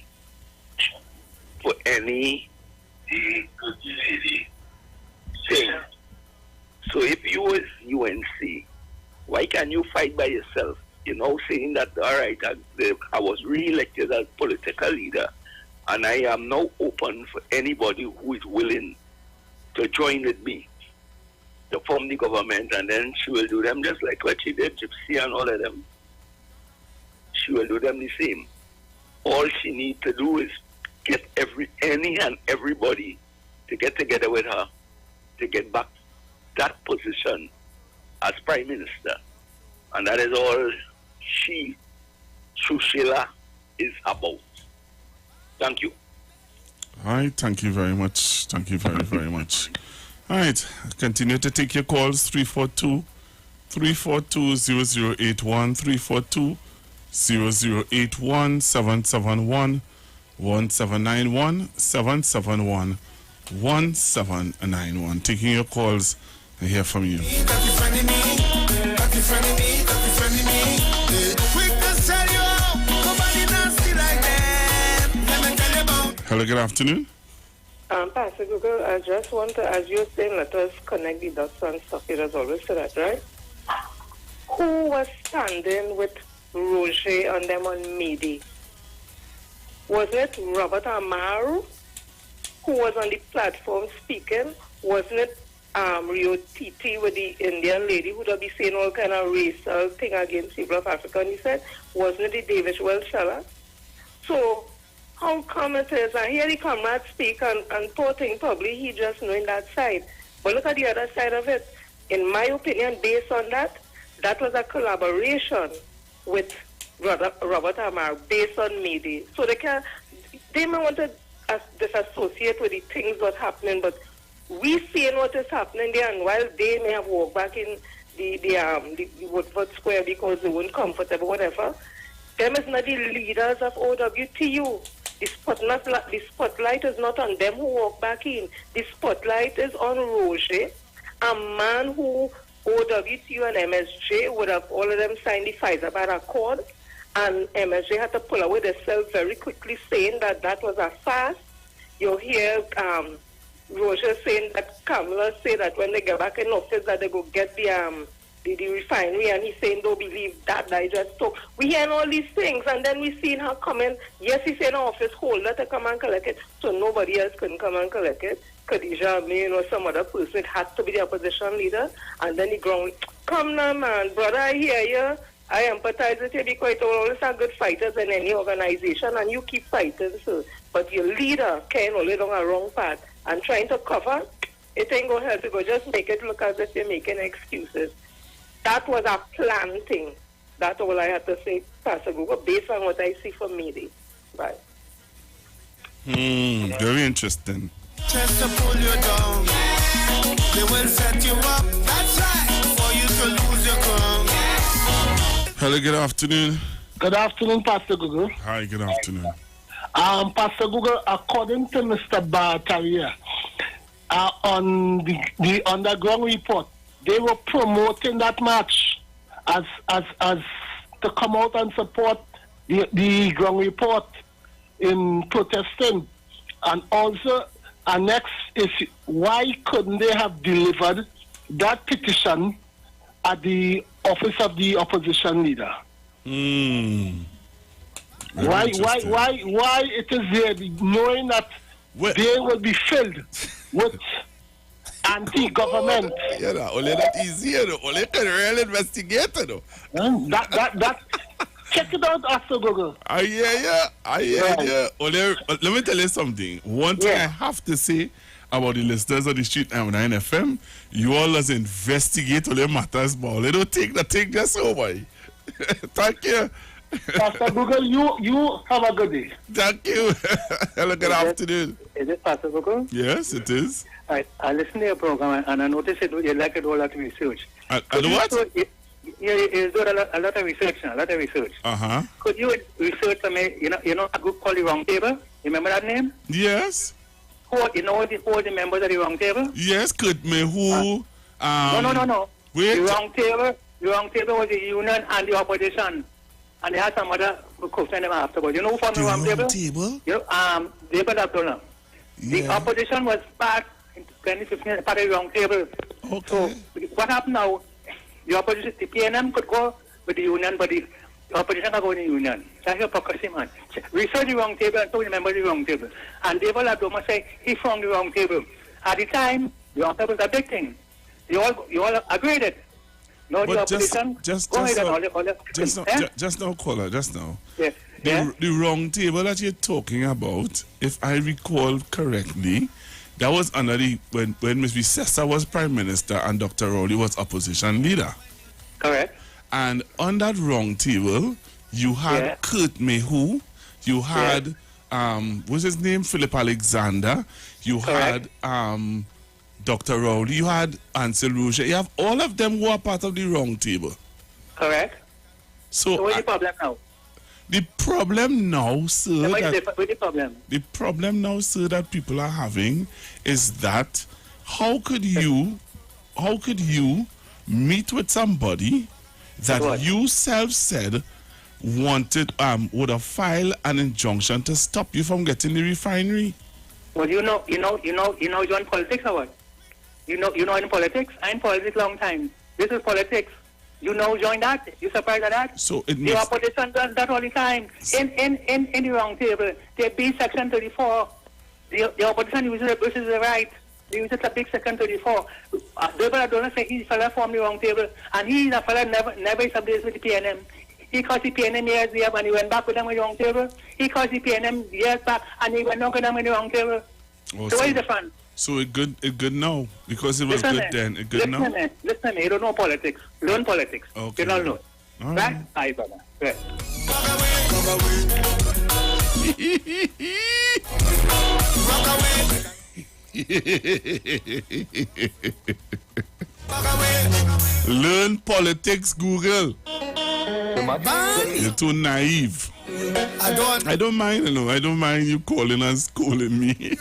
for any thing. So if you was UNC, why can't you fight by yourself? You know, saying that, all right, I was re-elected as political leader, and I am now open for anybody who is willing to join with me to form the government, and then she will do them just like what she did, Gypsy and all of them. She will do them the same. All she needs to do is get any and everybody to get together with her to get back that position as Prime Minister. And that is all she, Shushila, is about. Thank you.
All right, thank you very much. Thank you very, very much. All right, continue to take your calls, 342-0081, 342-0081, 771-1791, 1791. Taking your calls and hear from you. Hello, good afternoon.
Pastor Google, I just want to, as you're saying, let us connect the dots and stuff. It has always said that, right? Who was standing with Roger and them on Midi? Was it Robert Amaru who was on the platform speaking? Wasn't it Rio Titi with the Indian lady who would be saying all kind of racial thing against people of Africa? And he said, wasn't it the David Welsh? So how come it is, I hear the comrade speak and poor thing, probably he just knowing that side. But look at the other side of it. In my opinion, based on that, that was a collaboration with Robert Amar based on Midi. So they may want to disassociate with the things that's happening, but we seeing what is happening there, and while they may have walked back in the Woodford Square because they weren't comfortable, whatever, them is not the leaders of OWTU. The spotlight is not on them who walk back in. The spotlight is on Roger, a man who OWTU and MSJ would have all of them signed the Pfizer Accord, and MSJ had to pull away themselves very quickly, saying that that was a farce. You hear Roger saying that Kamala say that when they get back in office that they go get the refinery, and he's saying don't believe that I just talk. We hearing all these things, and then we seen her coming. Yes, he's in office holder to come and collect it, so nobody else couldn't come and collect it. Khadija Amin or some other person, it had to be the opposition leader. And then he ground, come now man, brother, I hear you. I empathize with you because you always are good fighters in any organization, and you keep fighting, so. But your leader can only on a wrong path and trying to cover, it ain't going to help you. Go just make it look as if you're making excuses. That was a plan thing. That's all I had to say, Pastor Google, based on what I see from Midi. Bye.
Very interesting.
Just to pull you down, they will set you up. That's right, for you to lose your ground.
Hello, good afternoon.
Good afternoon, Pastor Google.
Hi, good afternoon.
Pastor Google, according to Mr. Bartaria, on the underground report, they were promoting that match as to come out and support the ground report in protesting. And also, our next is why couldn't they have delivered that petition at the office of the opposition leader? Why it is there, knowing that they will be filled with anti-government?
Yeah, only that easy, only a real investigator.
That check it out after Google.
I hear you. Let me tell you something. One thing I have to say about the listeners of the Street 99 FM, you all as investigate all your matters, but they don't take the thing just over. Thank you.
Pastor Google, you have a good day.
Thank you. Hello, good afternoon.
Is it Pastor Google?
Yes, it is.
I listen to your program and I noticed you like it all that research.
And what?
You do a lot of research now, a lot of research.
Uh-huh.
Could you research for me, you know a group called the Round Table? You remember that name?
Yes.
You know all the members of the Round Table?
Yes, could me who?
No.
Wait.
The Round Table was the union and the opposition. And they had some other question them afterwards. You know who formed the Round Table? David Abdullah. The opposition was part in 2015 part of the Round Table.
Okay.
So what happened now? The opposition, the PNM could go with the union, but the opposition can go with the union. That's hypocrisy, man. Research the Round Table and told the members of the Round Table. And David Abdullah say he formed the Round Table. At the time, the Round Table was a big thing. You all agreed it. No, the opposition. Just
now, caller, just now.
Yeah.
The Round Table that you're talking about, if I recall correctly, that was under when Ms. Vicessa was Prime Minister and Dr. Rowley was opposition leader.
Correct.
And on that Round Table, you had Kurt Mehu, you had what's his name? Philip Alexander, you had Dr. Rowley, you had Ansel Rouge, you have all of them who are part of the Round Table.
Correct. So what's the problem now?
The problem now, sir,
What is the problem?
The problem now, sir, that people are having is that how could you meet with somebody that you self said would have filed an injunction to stop you from getting the refinery?
Well, you know, join politics or what? You know in politics? I'm in politics long time. This is politics. You know, join that. You surprised at that?
So it
the opposition does that all the time. In the round table, there be section 34. The opposition uses the right. They use a big section 34. Deborah Donald say he's a fella from the round table, and he's a fella never established with the PNM. He caused the PNM years there, and he went back with them with the round table. He caused the PNM years back, and he went back with them with the round table.
Oh,
so what is the fun?
So it good now because it was good then. It good now.
Listen, you don't know politics. Learn politics.
Okay.
You don't know.
All
right? Aye, brother. Right.
Learn politics, Google. You're too naive. I don't mind, you know. I don't mind you calling and scolding me.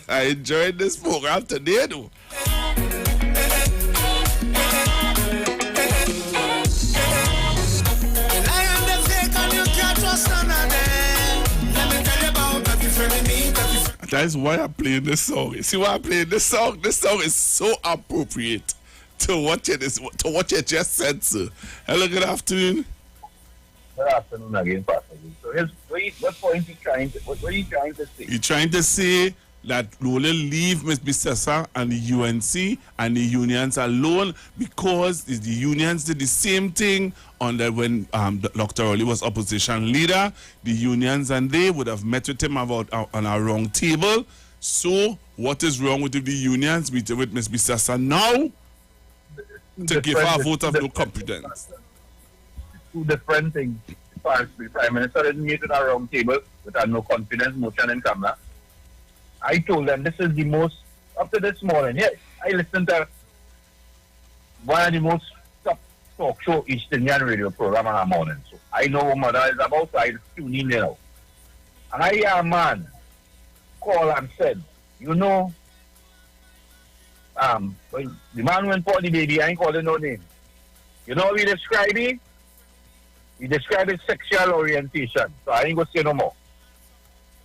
I enjoyed this program today, though. That is why I'm playing this song. You see why I'm playing this song? This song is so appropriate to what you just said, sir. Hello, good afternoon.
Good afternoon again, Pastor. So what point what are you trying to say?
You're trying to say that Lola leave Ms. Bissessa and the UNC and the unions alone because the unions did the same thing when Dr. Rowley was opposition leader. The unions and they would have met with him on a wrong table. So what is wrong with the unions meeting with Ms. Bissessa now to give her a vote of no confidence?
Two different things. First, the Prime Minister didn't meet at a round table with a no confidence motion in camera. I told them this is the most, up to this morning, yes, I listened to one of the most top talk show East Indian radio program in the morning. So I know what mother is about, so I tune in now. And I hear a man call and said, you know, when the man went for the baby, I ain't calling no name. You know how he described it? He described his sexual orientation. So I ain't going to say no more.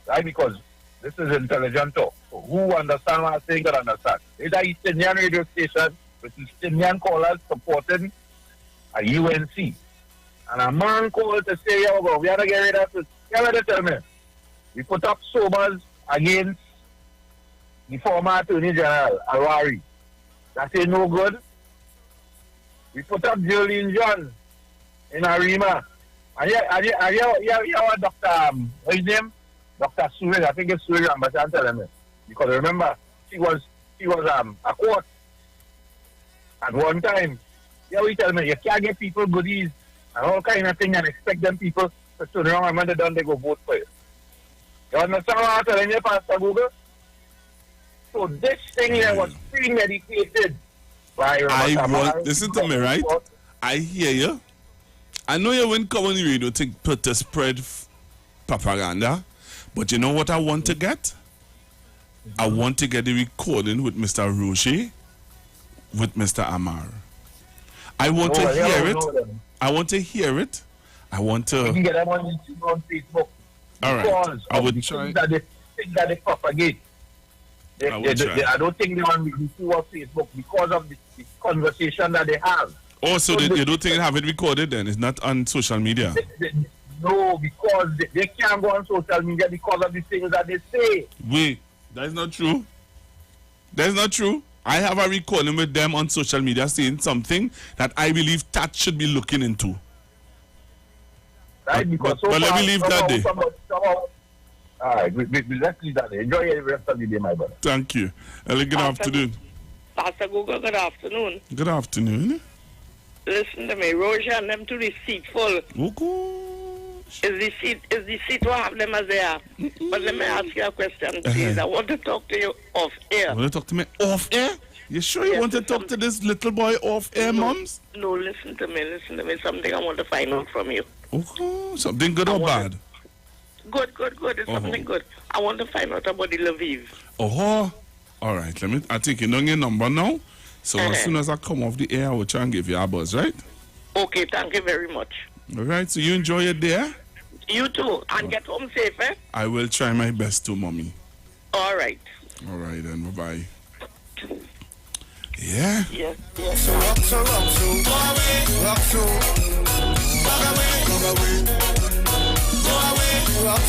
Right? Because this is intelligent talk. So who understand what I'm saying can understand. It's a East Indian radio station with East Indian callers supporting a UNC. And a man called to say, yo, bro, we have to get rid of this. You have to tell me. We put up sobers against the former Attorney General, Alwari. That ain't no good. We put up Jolene John in Arima. And yeah, Dr. What's his name? Dr. Surin, I think it's Surin, but I'm telling you. Because remember, she was a court at one time. Yeah, we tell me, you can't get people goodies and all kind of thing and expect them people to turn around and when they're done, they go vote for you. You understand what I'm telling you, Pastor Google? So this thing here was premeditated by
listen to me, right? I hear you. I know you wouldn't come on the radio to spread propaganda, but you know what I want to get? I want to get the recording with Mr. Roche, with Mr. Amar. I want to hear it. I want to hear it. I want to.
You can get them on YouTube, on Facebook.
All right. I would try.
That they propagate. I don't think they want to do on Facebook because of the conversation that they have.
Oh, so you don't think they have it recorded then? It's not on social media?
No, because they can't go on social media because of the things that they say.
Wait, that's not true. That's not true. I have a recording with them on social media saying something that I believe TAT should be looking into.
Right, because
but let me leave that day.
All right, let's leave that day. Enjoy the rest of the day, my brother.
Thank you. Good afternoon.
Pastor Google, good afternoon.
Good afternoon.
Listen to me, Roger and them to the seat full. Is the seat what have them as they are? But let me ask you a question, please. I want to talk to you off air.
You want to talk to me off air? You sure you want to talk to this little boy off air, Mums?
No, listen to me. Something I want to find out from you.
Oh, something good or bad?
Good. It's something good. I want to find out about the Lviv.
Oh, all right. I'll take your number now. So as soon as I come off the air, I will try and give you a buzz, right?
Okay, thank you very much.
All right. So you enjoy your day?
You too. And get home safe, eh?
I will try my best to, Mommy.
All right.
All right, then. Bye-bye. Yeah.
Yes.
So rock, go away, rock, walk away, rock,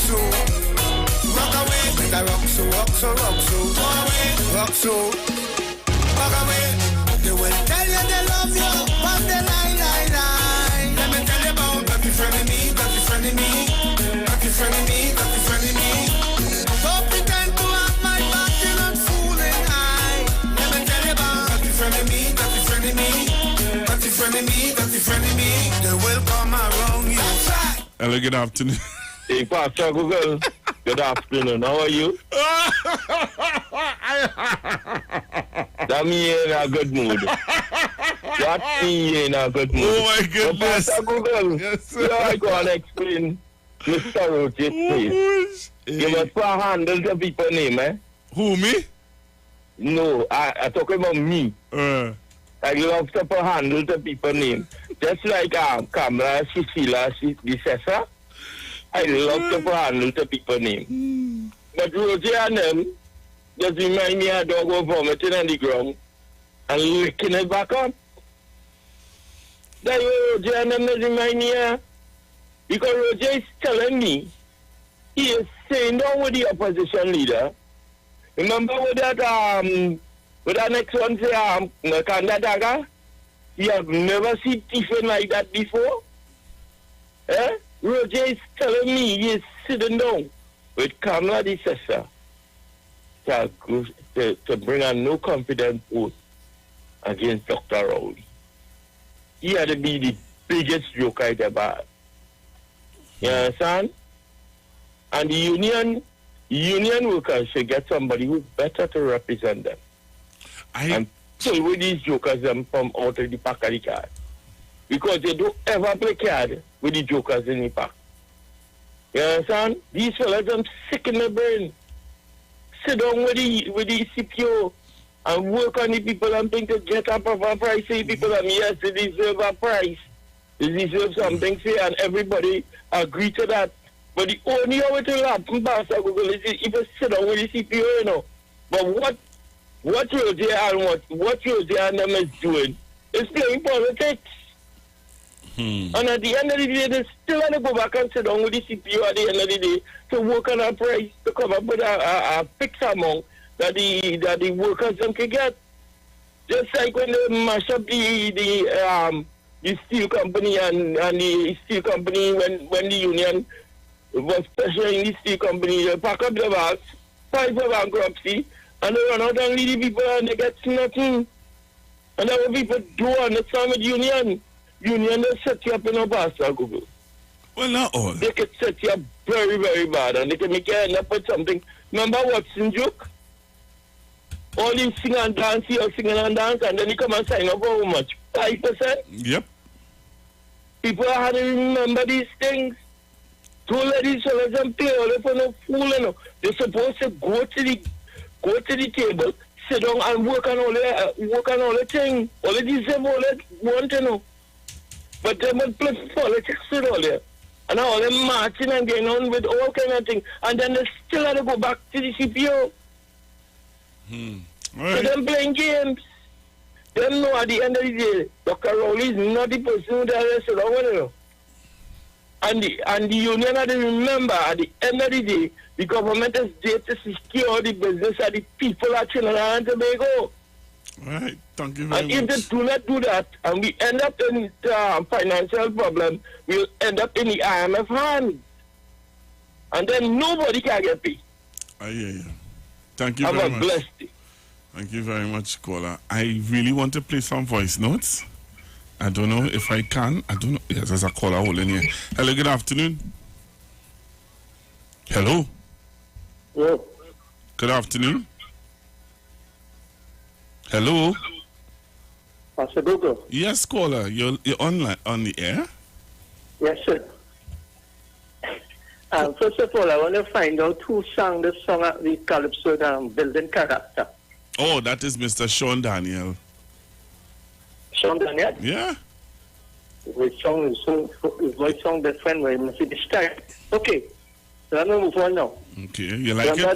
away, make a rock, go away, rock, walk away. They will tell you they love you, but they lie. Let me tell you about dirty friend of me. Don't pretend to have my back, you're not fooling I. Let me tell you about dirty friend of me. They will come around you.
Hello, good afternoon.
Hey, Pastor Google. Good afternoon. How are you? That me in a good mood. That me in a good mood.
Oh my goodness.
So Pastor Google.
Yes, sir.
You know, I go and explain Mr. Roach's place. You must put a handle to people's name, eh?
Who, me?
No, I talk about me. I love to put a handle to people's name. Just like Kamala, Cecilia, Cesar. I love to put a handle to people's name. But Roger and them just remind me of a dog was vomiting on the ground and licking it back up. That's what Roger and them just remind me of. Because Roger is telling me he is saying down with the opposition leader. Remember with that next one say Kanda Daga? You have never seen Tiffin like that before? Eh? Roger is telling me he is sitting down with Kamala the sister to bring a no confidence vote against Dr. Rowley. He had to be the biggest joke I ever had. You understand? And the union workers should get somebody who's better to represent them. And pull with these jokers them from out of the pack of the card. Because they don't ever play card with the jokers in the pack. You understand? These fellas are sick in the brain. Sit down with the CPO and work on the people and think to get up of a price. Say people yes, they deserve a price. They deserve something, say, and everybody agree to that. But the only way to happen, Pastor Google, is if you sit down with the CPO, you know. But what Roger and them is doing is playing politics. And at the end of the day, they still have to go back and sit down with the CPO at the end of the day to work on a price to come up with a fixed amount that the workers them can get. Just like when they mash up the steel company and the steel company when the union was pressuring the steel company, they pack up the bags, file for bankruptcy, and they run out and leave the people and they get nothing. And that's what people do understand with union. Union will set you up in a Pastor Google.
Well, not all.
They can set you up very, very bad and they can make you end up with something. Remember Watson joke? All these sing and dance here, singing and dance, and then you come and sign up for how much? 5%?
Yep.
People have to remember these things. Don't let these fellas and play all for no fool, you know. They're supposed to go to the table, sit down and work on all the things. All the deserve all that want to know. But they will play politics with all that. And all them marching and going on with all kind of things. And then they still have to go back to the CPO.
Right.
So them playing games. Them know at the end of the day, Dr. Rowley is not the person who does it. You know. And the union had to remember at the end of the day, the government is there to secure the business of the people at Trinidad and Tobago.
Right. Thank you very much.
And if they do not do that, and we end up in financial problem, we'll end up in the IMF hand. And then nobody can get paid.
I hear you. Thank you
Have
very
a
much.
blessed day.
Thank you very much, caller. I really want to play some voice notes. I don't know if I can. I don't know. Yes, there's a caller holding here. Hello, good afternoon. Hello.
Yeah.
Good afternoon. Hello?
Pastor Google.
Yes, caller. You're on the air?
Yes, sir. First of all, I want to find out who sang the song at the Calypso Building Character.
Oh, that is Mr. Sean Daniel.
Sean Daniel?
Yeah.
His voice song different way. Must be style. Okay. So I'm going to move on now.
Okay, you like
Remember
it?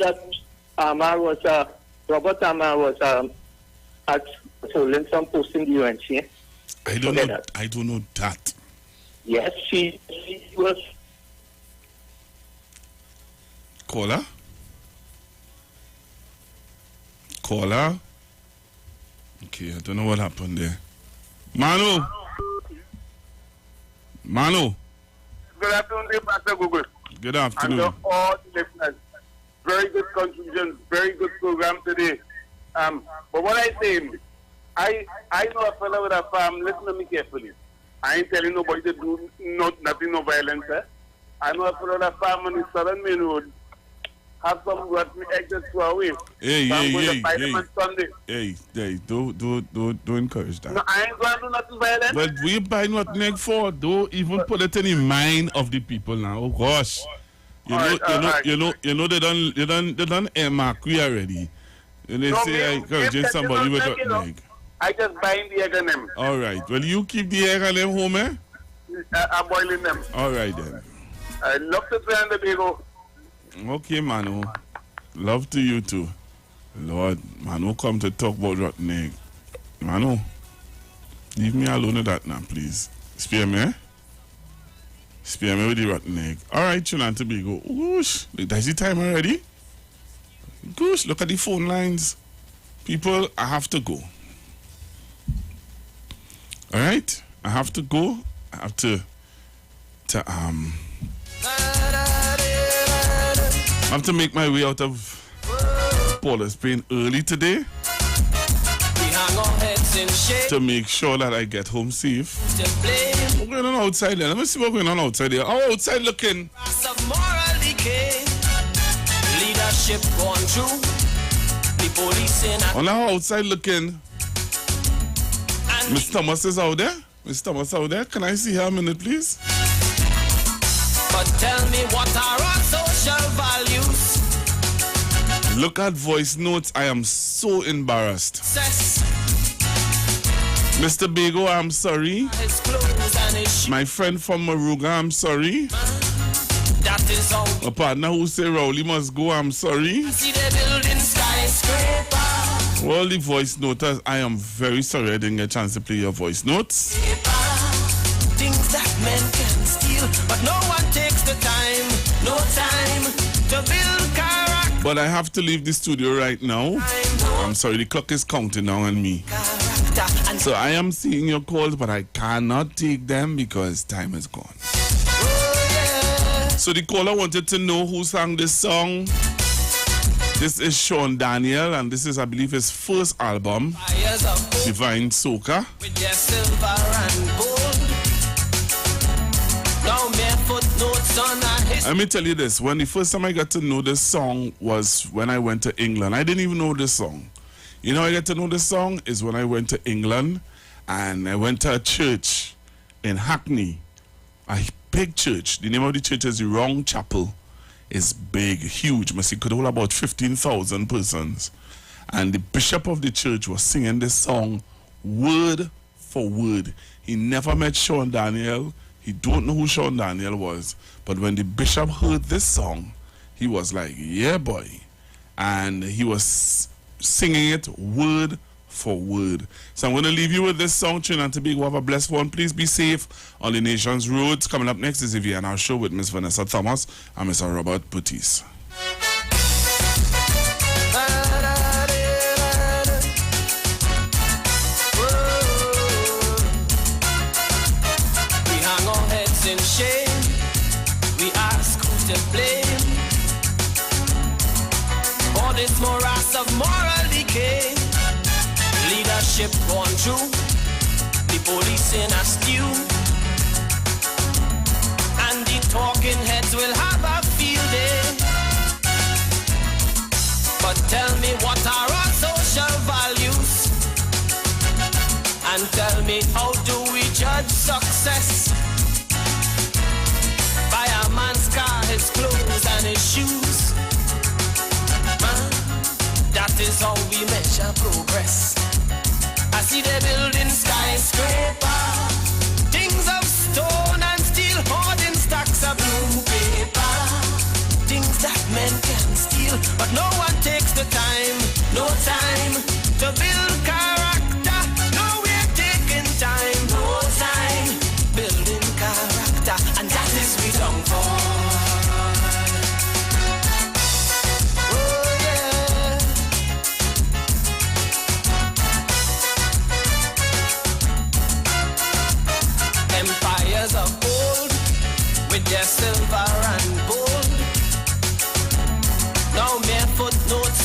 that Robert Amar was at holding some post in the UNC. Eh?
I don't know that.
Yes, she was.
Caller? Caller? Okay, I don't know what happened there. Manu?
Good afternoon, Pastor Google.
Good afternoon.
And to all the listeners. Very good contribution, very good program today. But what I say, I know a fellow with a farm. Listen to me carefully. I ain't telling nobody to do nothing, no violence. Eh? I know a fellow with a farm on the southern main road. Have some got me exit to away.
Hey, don't encourage that.
No, I ain't going to do nothing violent.
But we buy nothing egg for. Don't even put it in the mind of the people now. Oh gosh. You know they done mark we already. And they say I encouraging somebody with a egg.
I just buying the egg and them.
All right. Well, you keep the egg and them home, eh?
I'm boiling them.
All right then.
I love to play on the bagel.
Okay, Manu. Love to you too. Lord, Manu come to talk about rotten egg. Manu, leave me alone with that now, please. Spare me, eh? Spare me with the rotten egg. All right, Trinidad and Tobago. Whoosh. That's the time already? Gosh, look at the phone lines. People, I have to go. All right? I have to go. I have to make my way out of Port of Spain early today to make sure that I get home safe. What's going on outside there? Let me see what's going on outside there. Oh, outside looking.
Leadership gone through. The police in
on our outside looking. Miss Thomas is out there. Miss Thomas out there. Can I see her a minute, please?
But tell me, what are our social values?
Look at voice notes. I am so embarrassed. Mr. Bago, I'm sorry. My friend from Maruga, I'm sorry.
That is all.
A partner who say Rowley must go, I'm sorry.
See the building skyscraper.
All the voice notes, I am very sorry I didn't get a chance to play your voice notes.
Things that men can steal, but no one takes the time, no time to build character.
But I have to leave the studio right now. I'm sorry, the clock is counting down on me. So I am seeing your calls, but I cannot take them because time is gone. So the caller wanted to know who sang this song. This is Sean Daniel, and this is, I believe, his first album, Divine Soca.
With their silver and gold. Now mere footnotes on our history.
Let me tell you this. When the first time I got to know this song was when I went to England. I didn't even know this song. You know, I got to know this song is when I went to England, and I went to a church in Hackney, a big church. The name of the church is the Wrong Chapel. It's big, huge. Must could hold about 15,000 persons. And the bishop of the church was singing this song word for word. He never met Sean Daniel. He don't know who Sean Daniel was. But when the bishop heard this song, he was like, yeah, boy. And he was singing it word for word. So I'm going to leave you with this song, Trinidad and Tobago. Have a blessed one. Please be safe on the nation's roads. Coming up next is Iwer and our show with Miss Vanessa Thomas and Mr. Robert Putis.
We hang our heads in shame. We ask who to blame for this morass of moral decay. Leadership gone through, the police in a stew, and the talking heads will have a field day. But tell me, what are our social values? And tell me, how do we judge success? By a man's car, his clothes and his shoes. Man, that is how we measure progress.